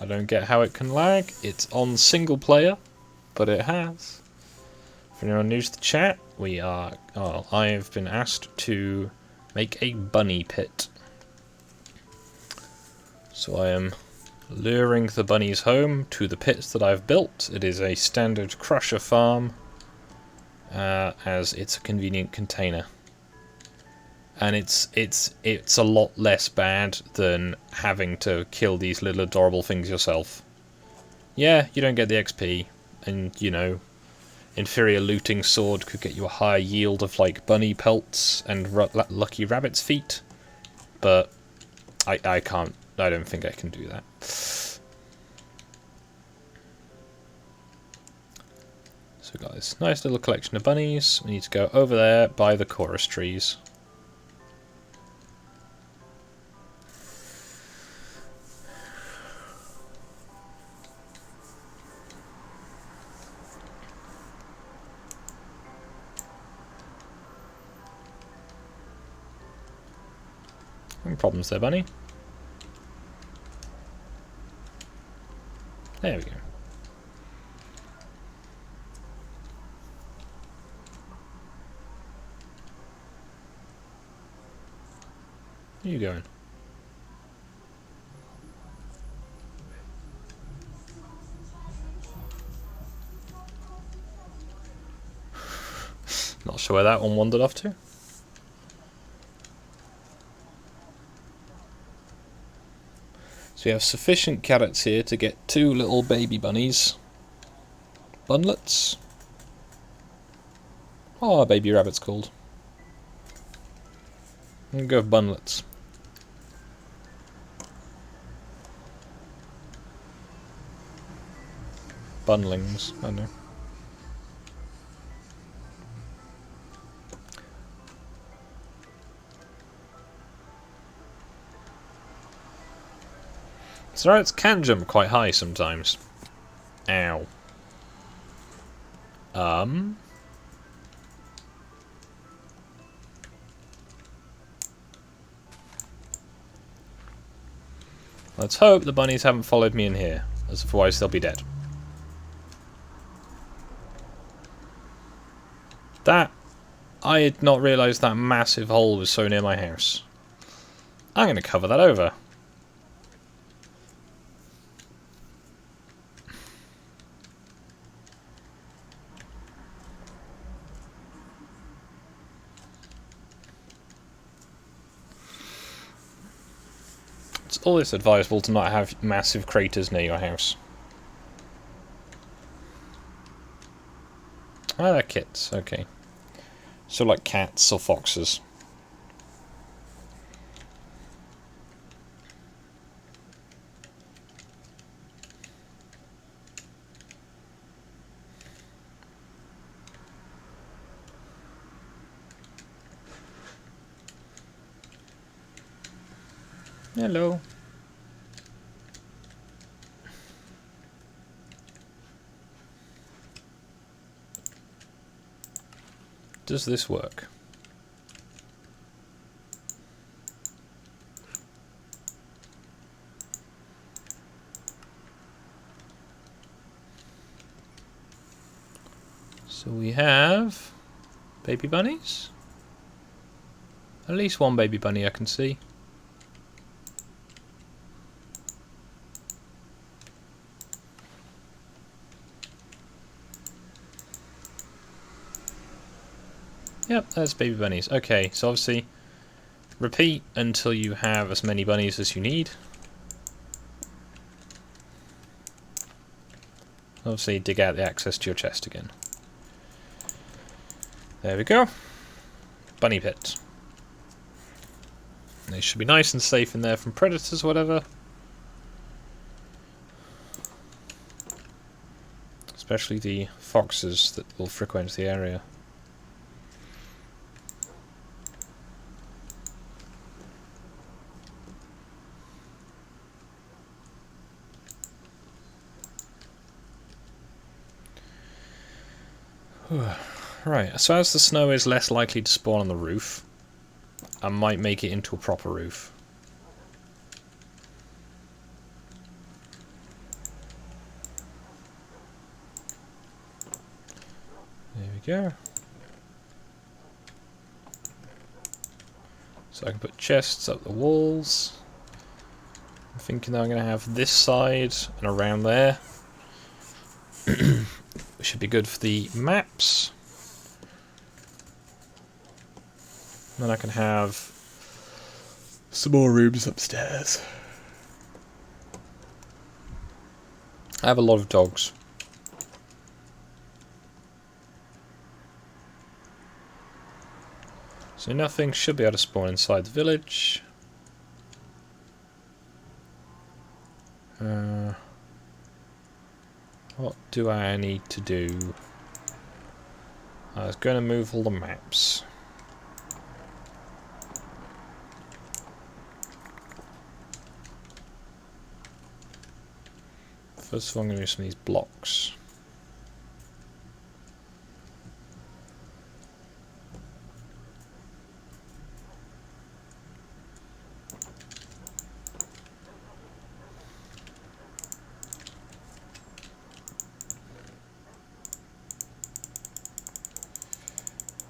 I don't get how it can lag. It's on single player, but it has. For anyone new to the chat, I have been asked to make a bunny pit. So I am luring the bunnies home to the pits that I've built. It is a standard crusher farm, as it's a convenient container. and it's a lot less bad than having to kill these little adorable things yourself. Yeah, you don't get the XP, and you know, inferior looting sword could get you a higher yield of like bunny pelts and lucky rabbit's feet, but I don't think I can do that. So we've got this nice little collection of bunnies. We need to go over there by the chorus trees. No problems there, bunny. There we go. Where are you going? Not sure where that one wandered off to. So we have sufficient carrots here to get 2 little baby bunnies. Bunlets. Oh, baby rabbit's called. I'm gonna go with bunlets. Bunlings, I don't know. So rabbits can jump quite high sometimes. Ow. Let's hope the bunnies haven't followed me in here, as otherwise they'll be dead. That... I had not realised that massive hole was so near my house. I'm going to cover that over. It's always advisable to not have massive craters near your house. Ah, they're kits, okay. So like cats or foxes. Hello. Does this work? So we have baby bunnies. At least one baby bunny I can see. Yep, there's baby bunnies. Okay, so obviously repeat until you have as many bunnies as you need. Obviously dig out the access to your chest again. There we go. Bunny pit. They should be nice and safe in there from predators or whatever. Especially the foxes that will frequent the area. Right, so as the snow is less likely to spawn on the roof, I might make it into a proper roof. There we go. So I can put chests up the walls. I'm thinking that I'm going to have this side and around there. Which should be good for the maps. then I can have some more rooms upstairs. I have a lot of dogs. So nothing should be able to spawn inside the village. What do I need to do? I was going to move all the maps. First of all, I'm going to do some of these blocks.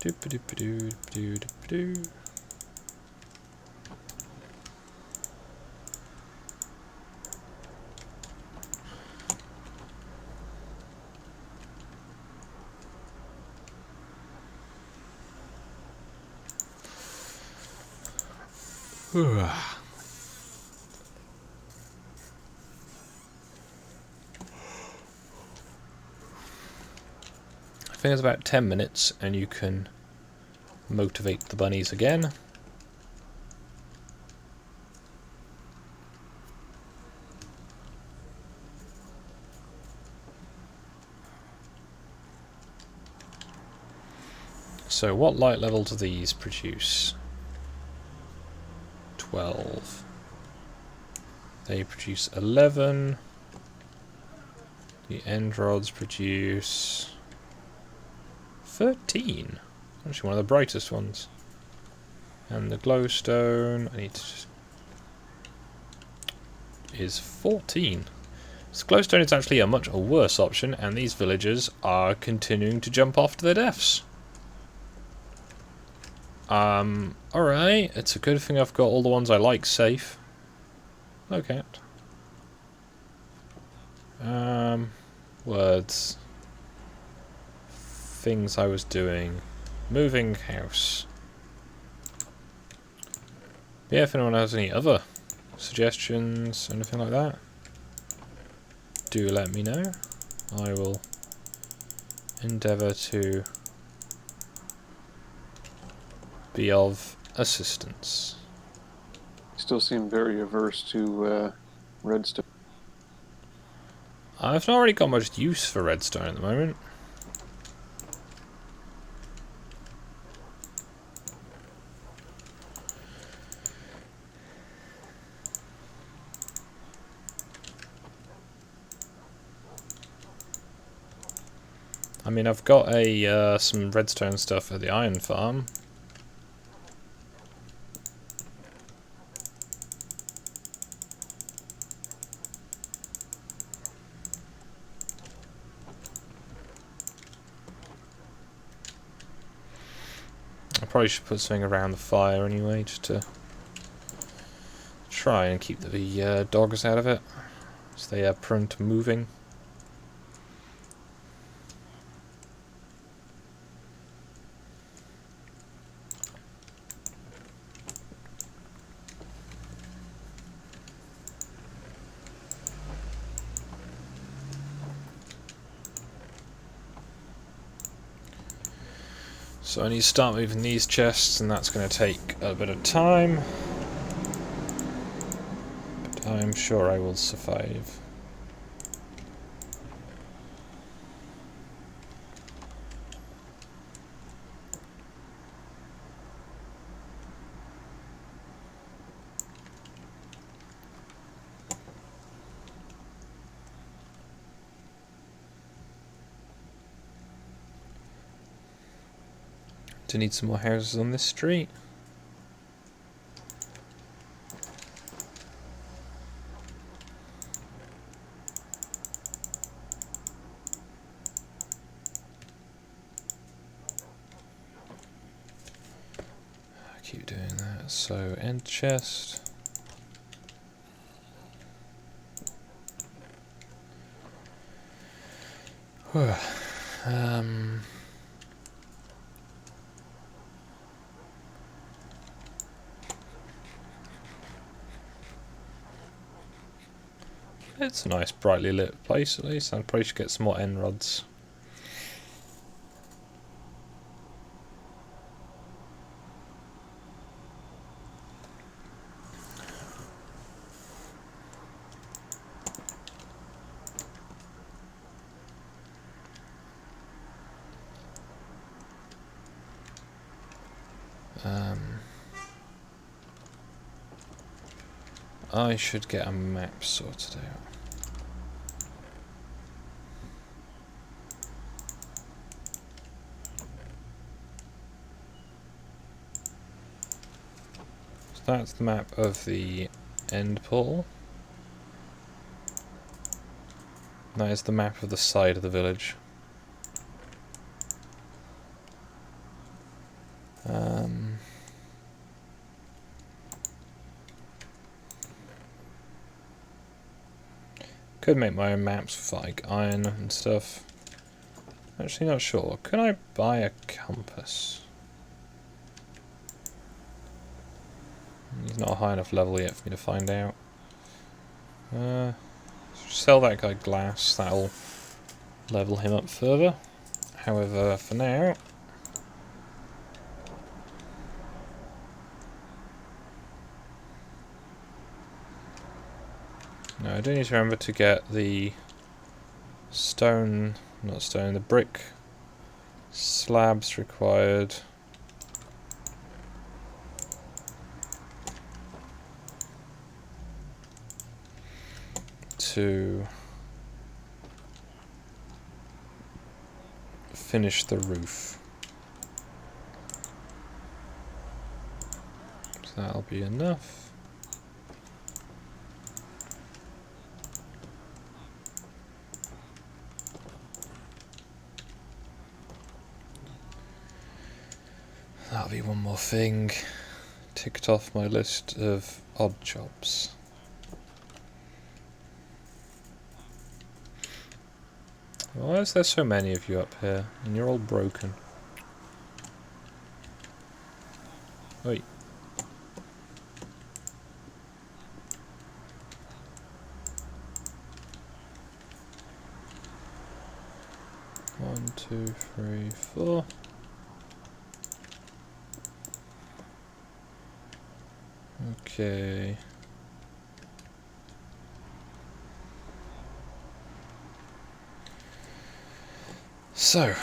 Doop-a-doop-a-doo-doop-a-doo-doop-a-doo. I think it's about 10 minutes and you can motivate the bunnies again. So what light level do these produce? 12. They produce 11. The end rods produce 13. Actually one of the brightest ones. And the glowstone, I need to just, is 14. So glowstone is actually a much worse option, and these villagers are continuing to jump off to their deaths. Alright, it's a good thing I've got all the ones I like safe. Look at. Words. Things I was doing. Moving house. Yeah, if anyone has any other suggestions, anything like that, do let me know. I will endeavour to be of assistance.
Still seem very averse to redstone.
I've not really got much use for redstone at the moment. I mean, I've got a some redstone stuff at the iron farm. I probably should put something around the fire anyway, just to try and keep the dogs out of it, so they are prone to moving. So I need to start moving these chests, and that's going to take a bit of time. But I'm sure I will survive. Do need some more houses on this street. I keep doing that. So end chest. It's a nice brightly lit place at least. I probably should get some more end rods. I should get a map sorted out. So that's the map of the end portal. That is the map of the side of the village. Could make my own maps with like iron and stuff. Actually not sure. Can I buy a compass? He's not a high enough level yet for me to find out. Sell that guy glass, that'll level him up further. However, for now... No, I do need to remember to get the stone, not stone, the brick slabs required. To finish the roof. So that'll be enough. That'll be one more thing ticked off my list of odd jobs. Why is there so many of you up here? And you're all broken. Wait. One, two, three, four. Okay. So,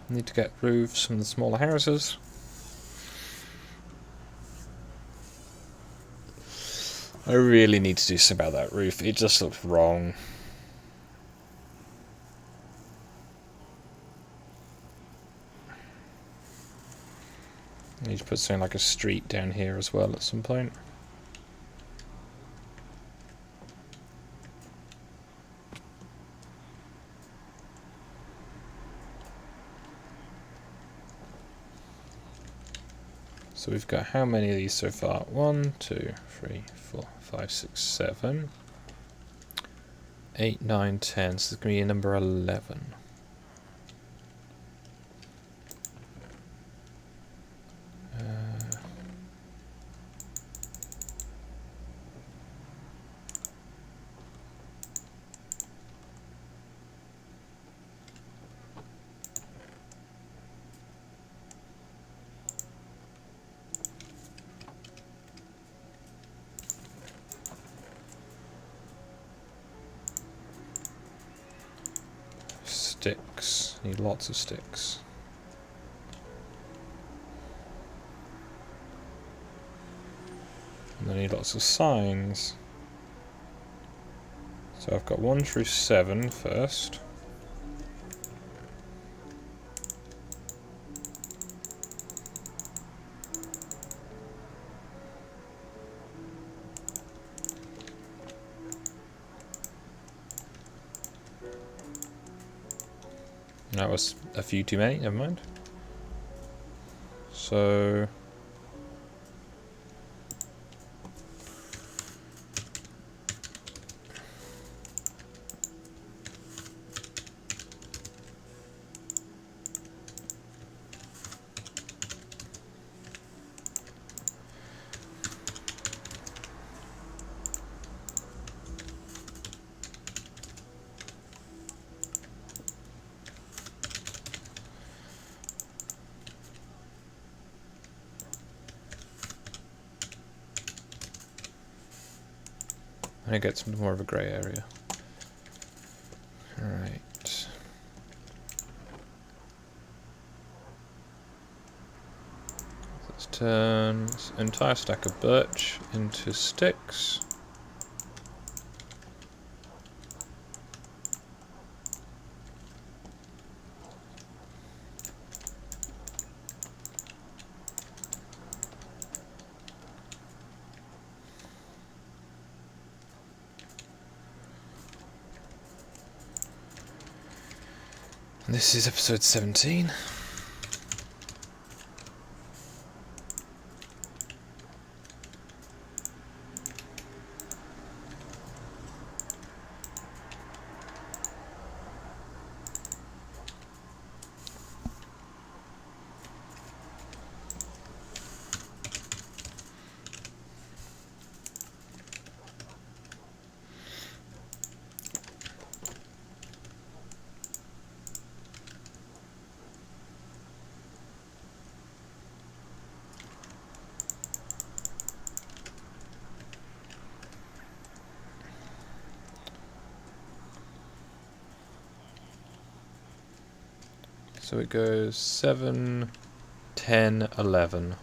need to get roofs from the smaller houses. I really need to do something about that roof. It just looks wrong. I need to put something like a street down here as well at some point. So we've got how many of these so far? 1, 2, 3, 4, 5, 6, 7, 8, 9, 10. So it's going to be number 11. Sticks. Need lots of sticks. And I need lots of signs. So I've got 1 through 7 first. That was a few too many, never mind. So... And it gets more of a grey area. Alright. Let's turn this entire stack of birch into sticks. And this is episode 17. So it goes 7, 10, 11.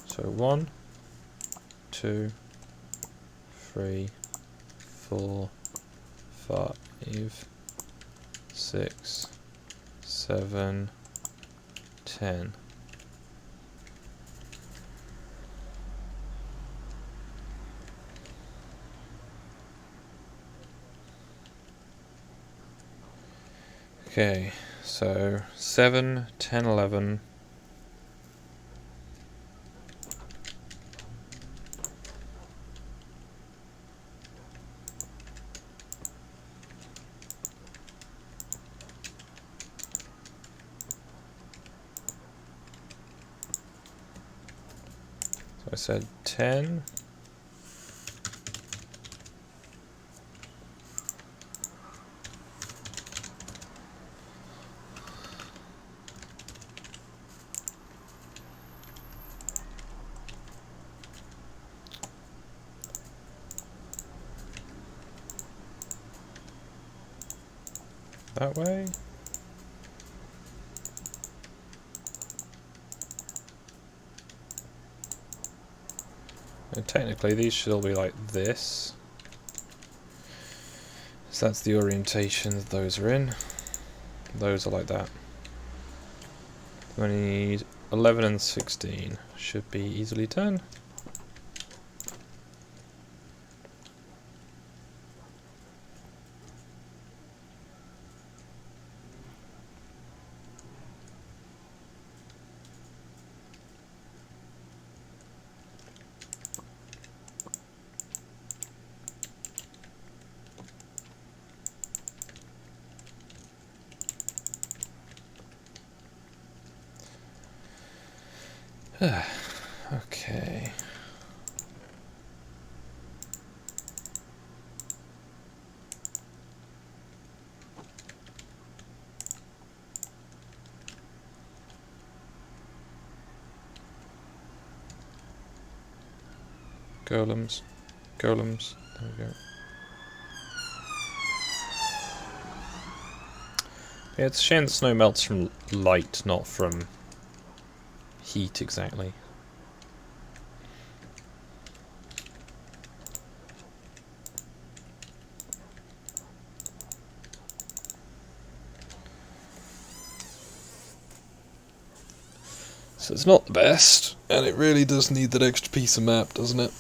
So 1, 2, 3, 4, 5, 6, 7, 10. Okay, so 7, 10, 11. So I said 10. That way. And technically these should all be like this. So that's the orientation that those are in. Those are like that. We need 11 and 16. Should be easily done. Okay. Golems. Golems. There we go. Yeah, it's a shame the snow melts from light, not from heat exactly. So it's not the best, and it really does need that extra piece of map, doesn't it?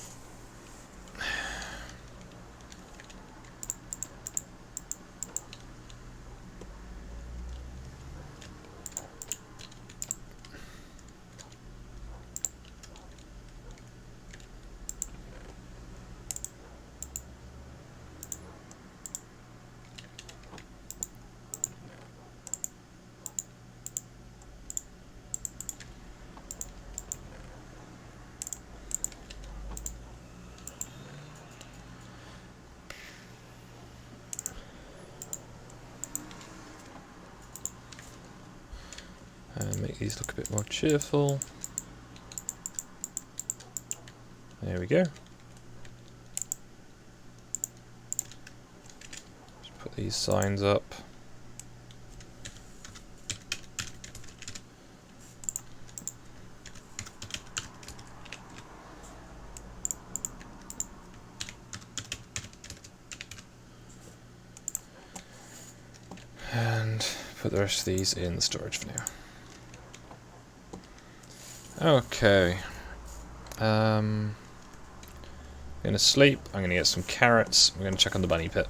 And make these look a bit more cheerful. There we go. Put these signs up. And put the rest of these in the storage for now. Okay. I'm gonna sleep. I'm gonna get some carrots. We're gonna check on the bunny pit.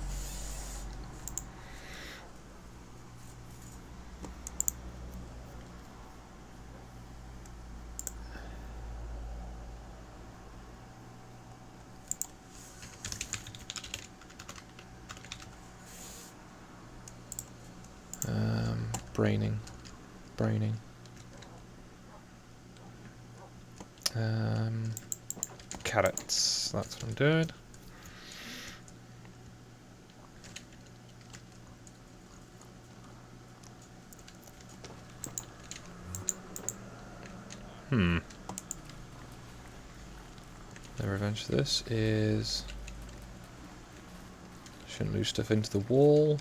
Braining. Carrots. That's what I'm doing. The revenge for this is shouldn't move stuff into the wall.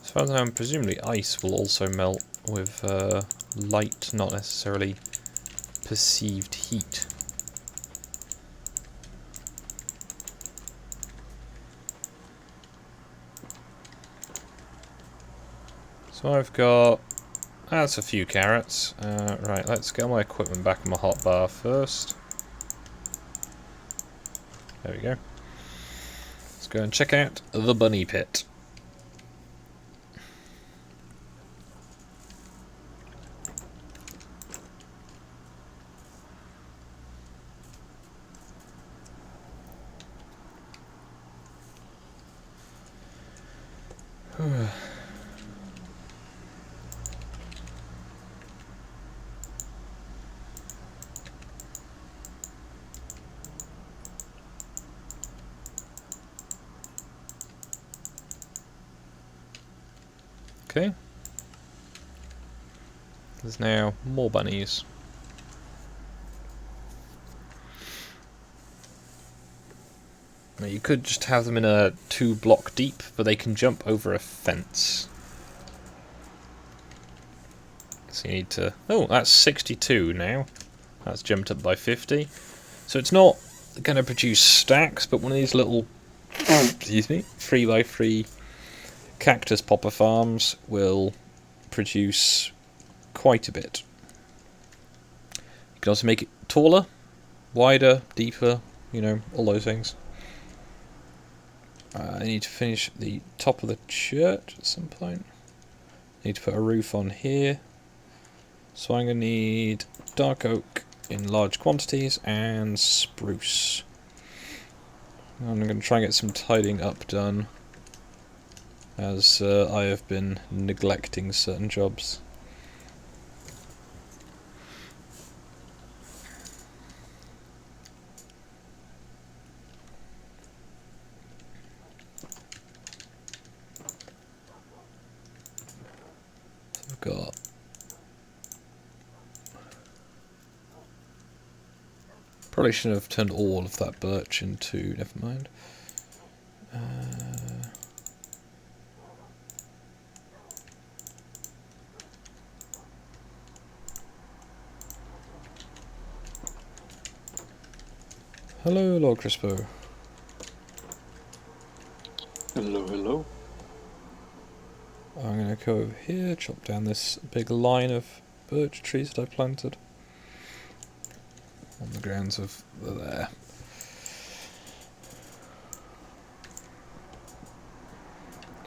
As far as I know, presumably ice will also melt with light, not necessarily perceived heat. So I've got... that's a few carrots. Right, let's get my equipment back in my hotbar first. There we go. Let's go and check out the bunny pit. Okay. There's now more bunnies. Now you could just have them in a 2-block deep, but they can jump over a fence. So you need to... oh, that's 62 now. That's jumped up by 50. So it's not going to produce stacks, but one of these little, excuse me, 3x3 cactus popper farms will produce quite a bit. You can also make it taller, wider, deeper, you know, all those things. I need to finish the top of the church at some point. I need to put a roof on here. So I'm going to need dark oak in large quantities and spruce. I'm going to try and get some tidying up done, as I have been neglecting certain jobs. So I've got probably shouldn't have turned all of that birch into, never mind. Hello, Lord Crispo.
Hello, hello.
I'm going to go over here, chop down this big line of birch trees that I planted on the grounds of there.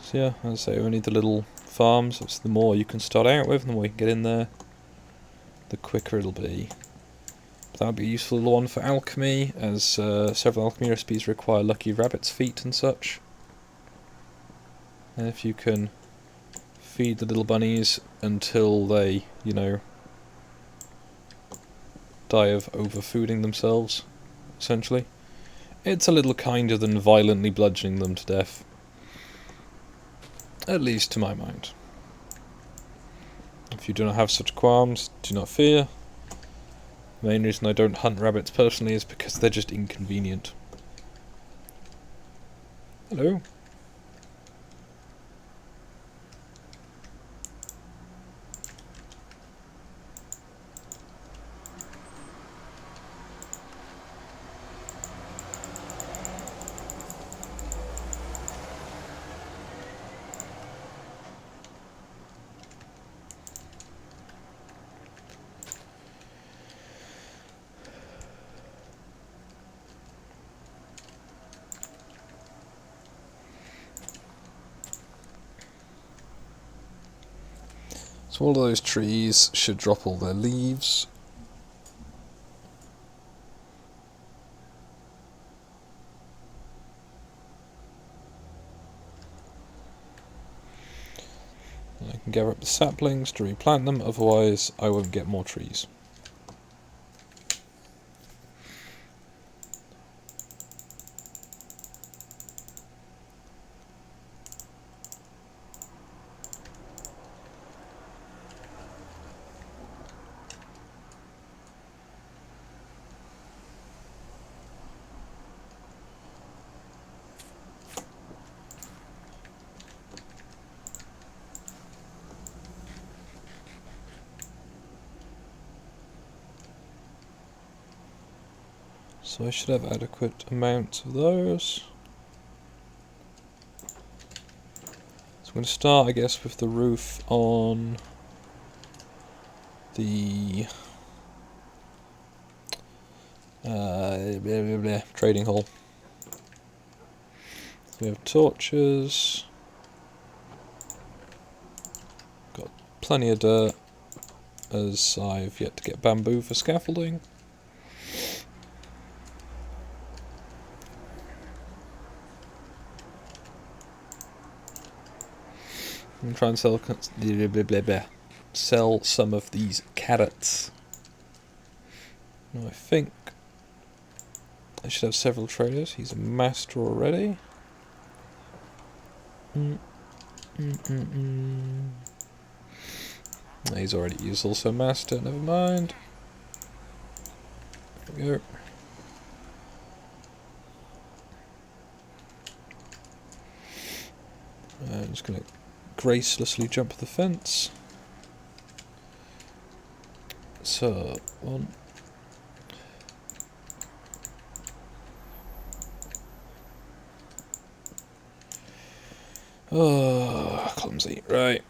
So yeah, as I say, we need the little farms. It's the more you can start out with, the more you can get in there, the quicker it'll be. That would be a useful one for alchemy, as several alchemy recipes require lucky rabbit's feet and such. And if you can feed the little bunnies until they, you know, die of overfooding themselves, essentially, it's a little kinder than violently bludgeoning them to death. At least to my mind. If you do not have such qualms, do not fear. The main reason I don't hunt rabbits personally is because they're just inconvenient. Hello. So all of those trees should drop all their leaves. And I can gather up the saplings to replant them, otherwise I won't get more trees. So I should have adequate amounts of those. So I'm going to start, I guess, with the roof on the trading hall. We have torches. Got plenty of dirt, as I've yet to get bamboo for scaffolding. And try and sell some of these carrots. Now I think I should have several traders. He's a master already. He's already also master. Never mind. There we go. I'm just gonna gracelessly jump the fence. So, one. Oh, clumsy. Right.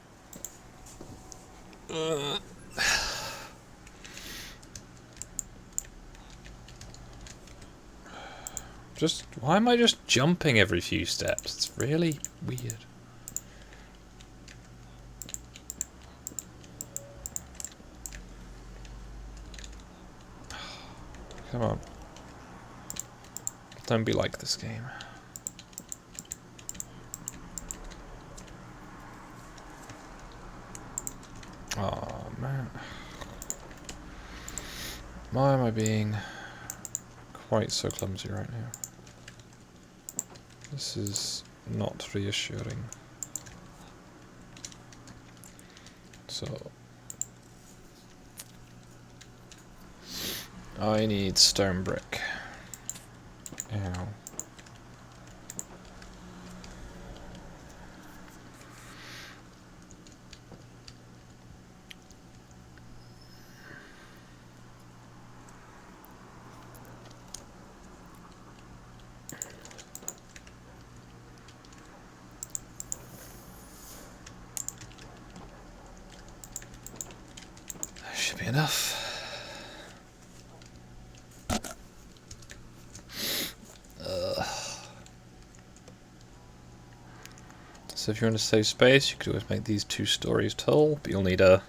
Why am I just jumping every few steps? It's really weird. Come on. Don't be like this game. Oh man. Why am I being quite so clumsy right now? This is not reassuring. So I need stone brick. Ow. That should be enough. So if you want to save space, you could always make these 2 stories tall, but you'll need a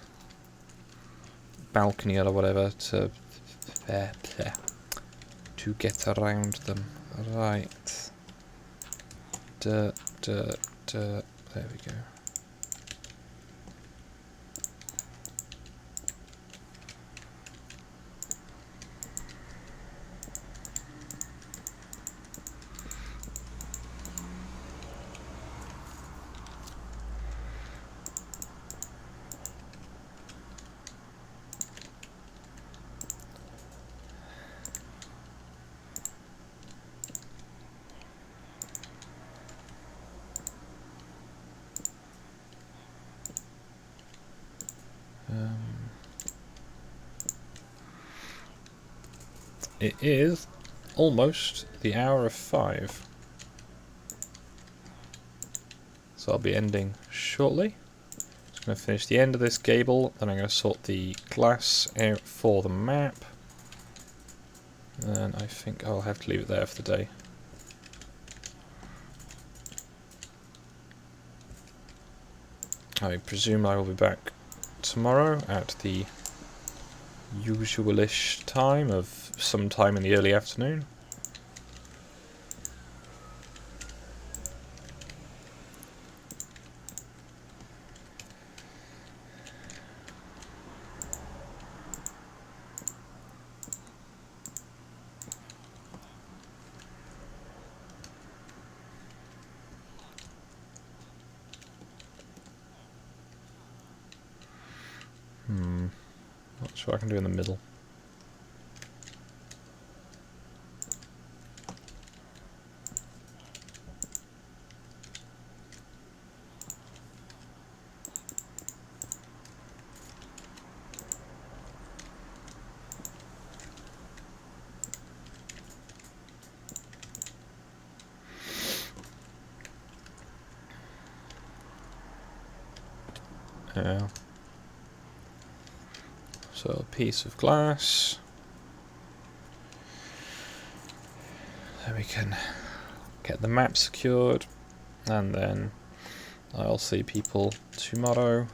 balcony or whatever to get around them. Right. Dirt, dirt, dirt. There we go. it is almost the hour of 5. So I'll be ending shortly. Just going to finish the end of this gable, then I'm going to sort the glass out for the map. And I think I'll have to leave it there for the day. I presume I will be back tomorrow at the usual-ish time of sometime in the early afternoon. Not sure I can do in the middle. Yeah. So a piece of glass. Then we can get the map secured, and then I'll see people tomorrow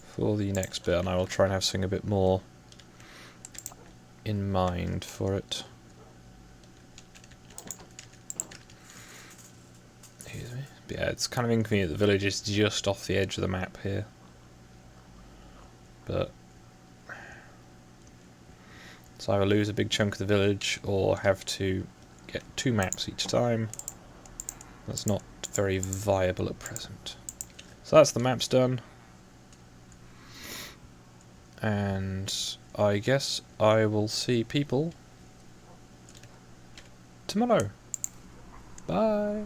for the next bit, and I will try and have something a bit more in mind for it. Excuse me. But yeah, it's kind of inconvenient. The village is just off the edge of the map here, but so either lose a big chunk of the village or have to get 2 maps each time. That's not very viable at present. So that's the maps done. And I guess I will see people tomorrow. Bye.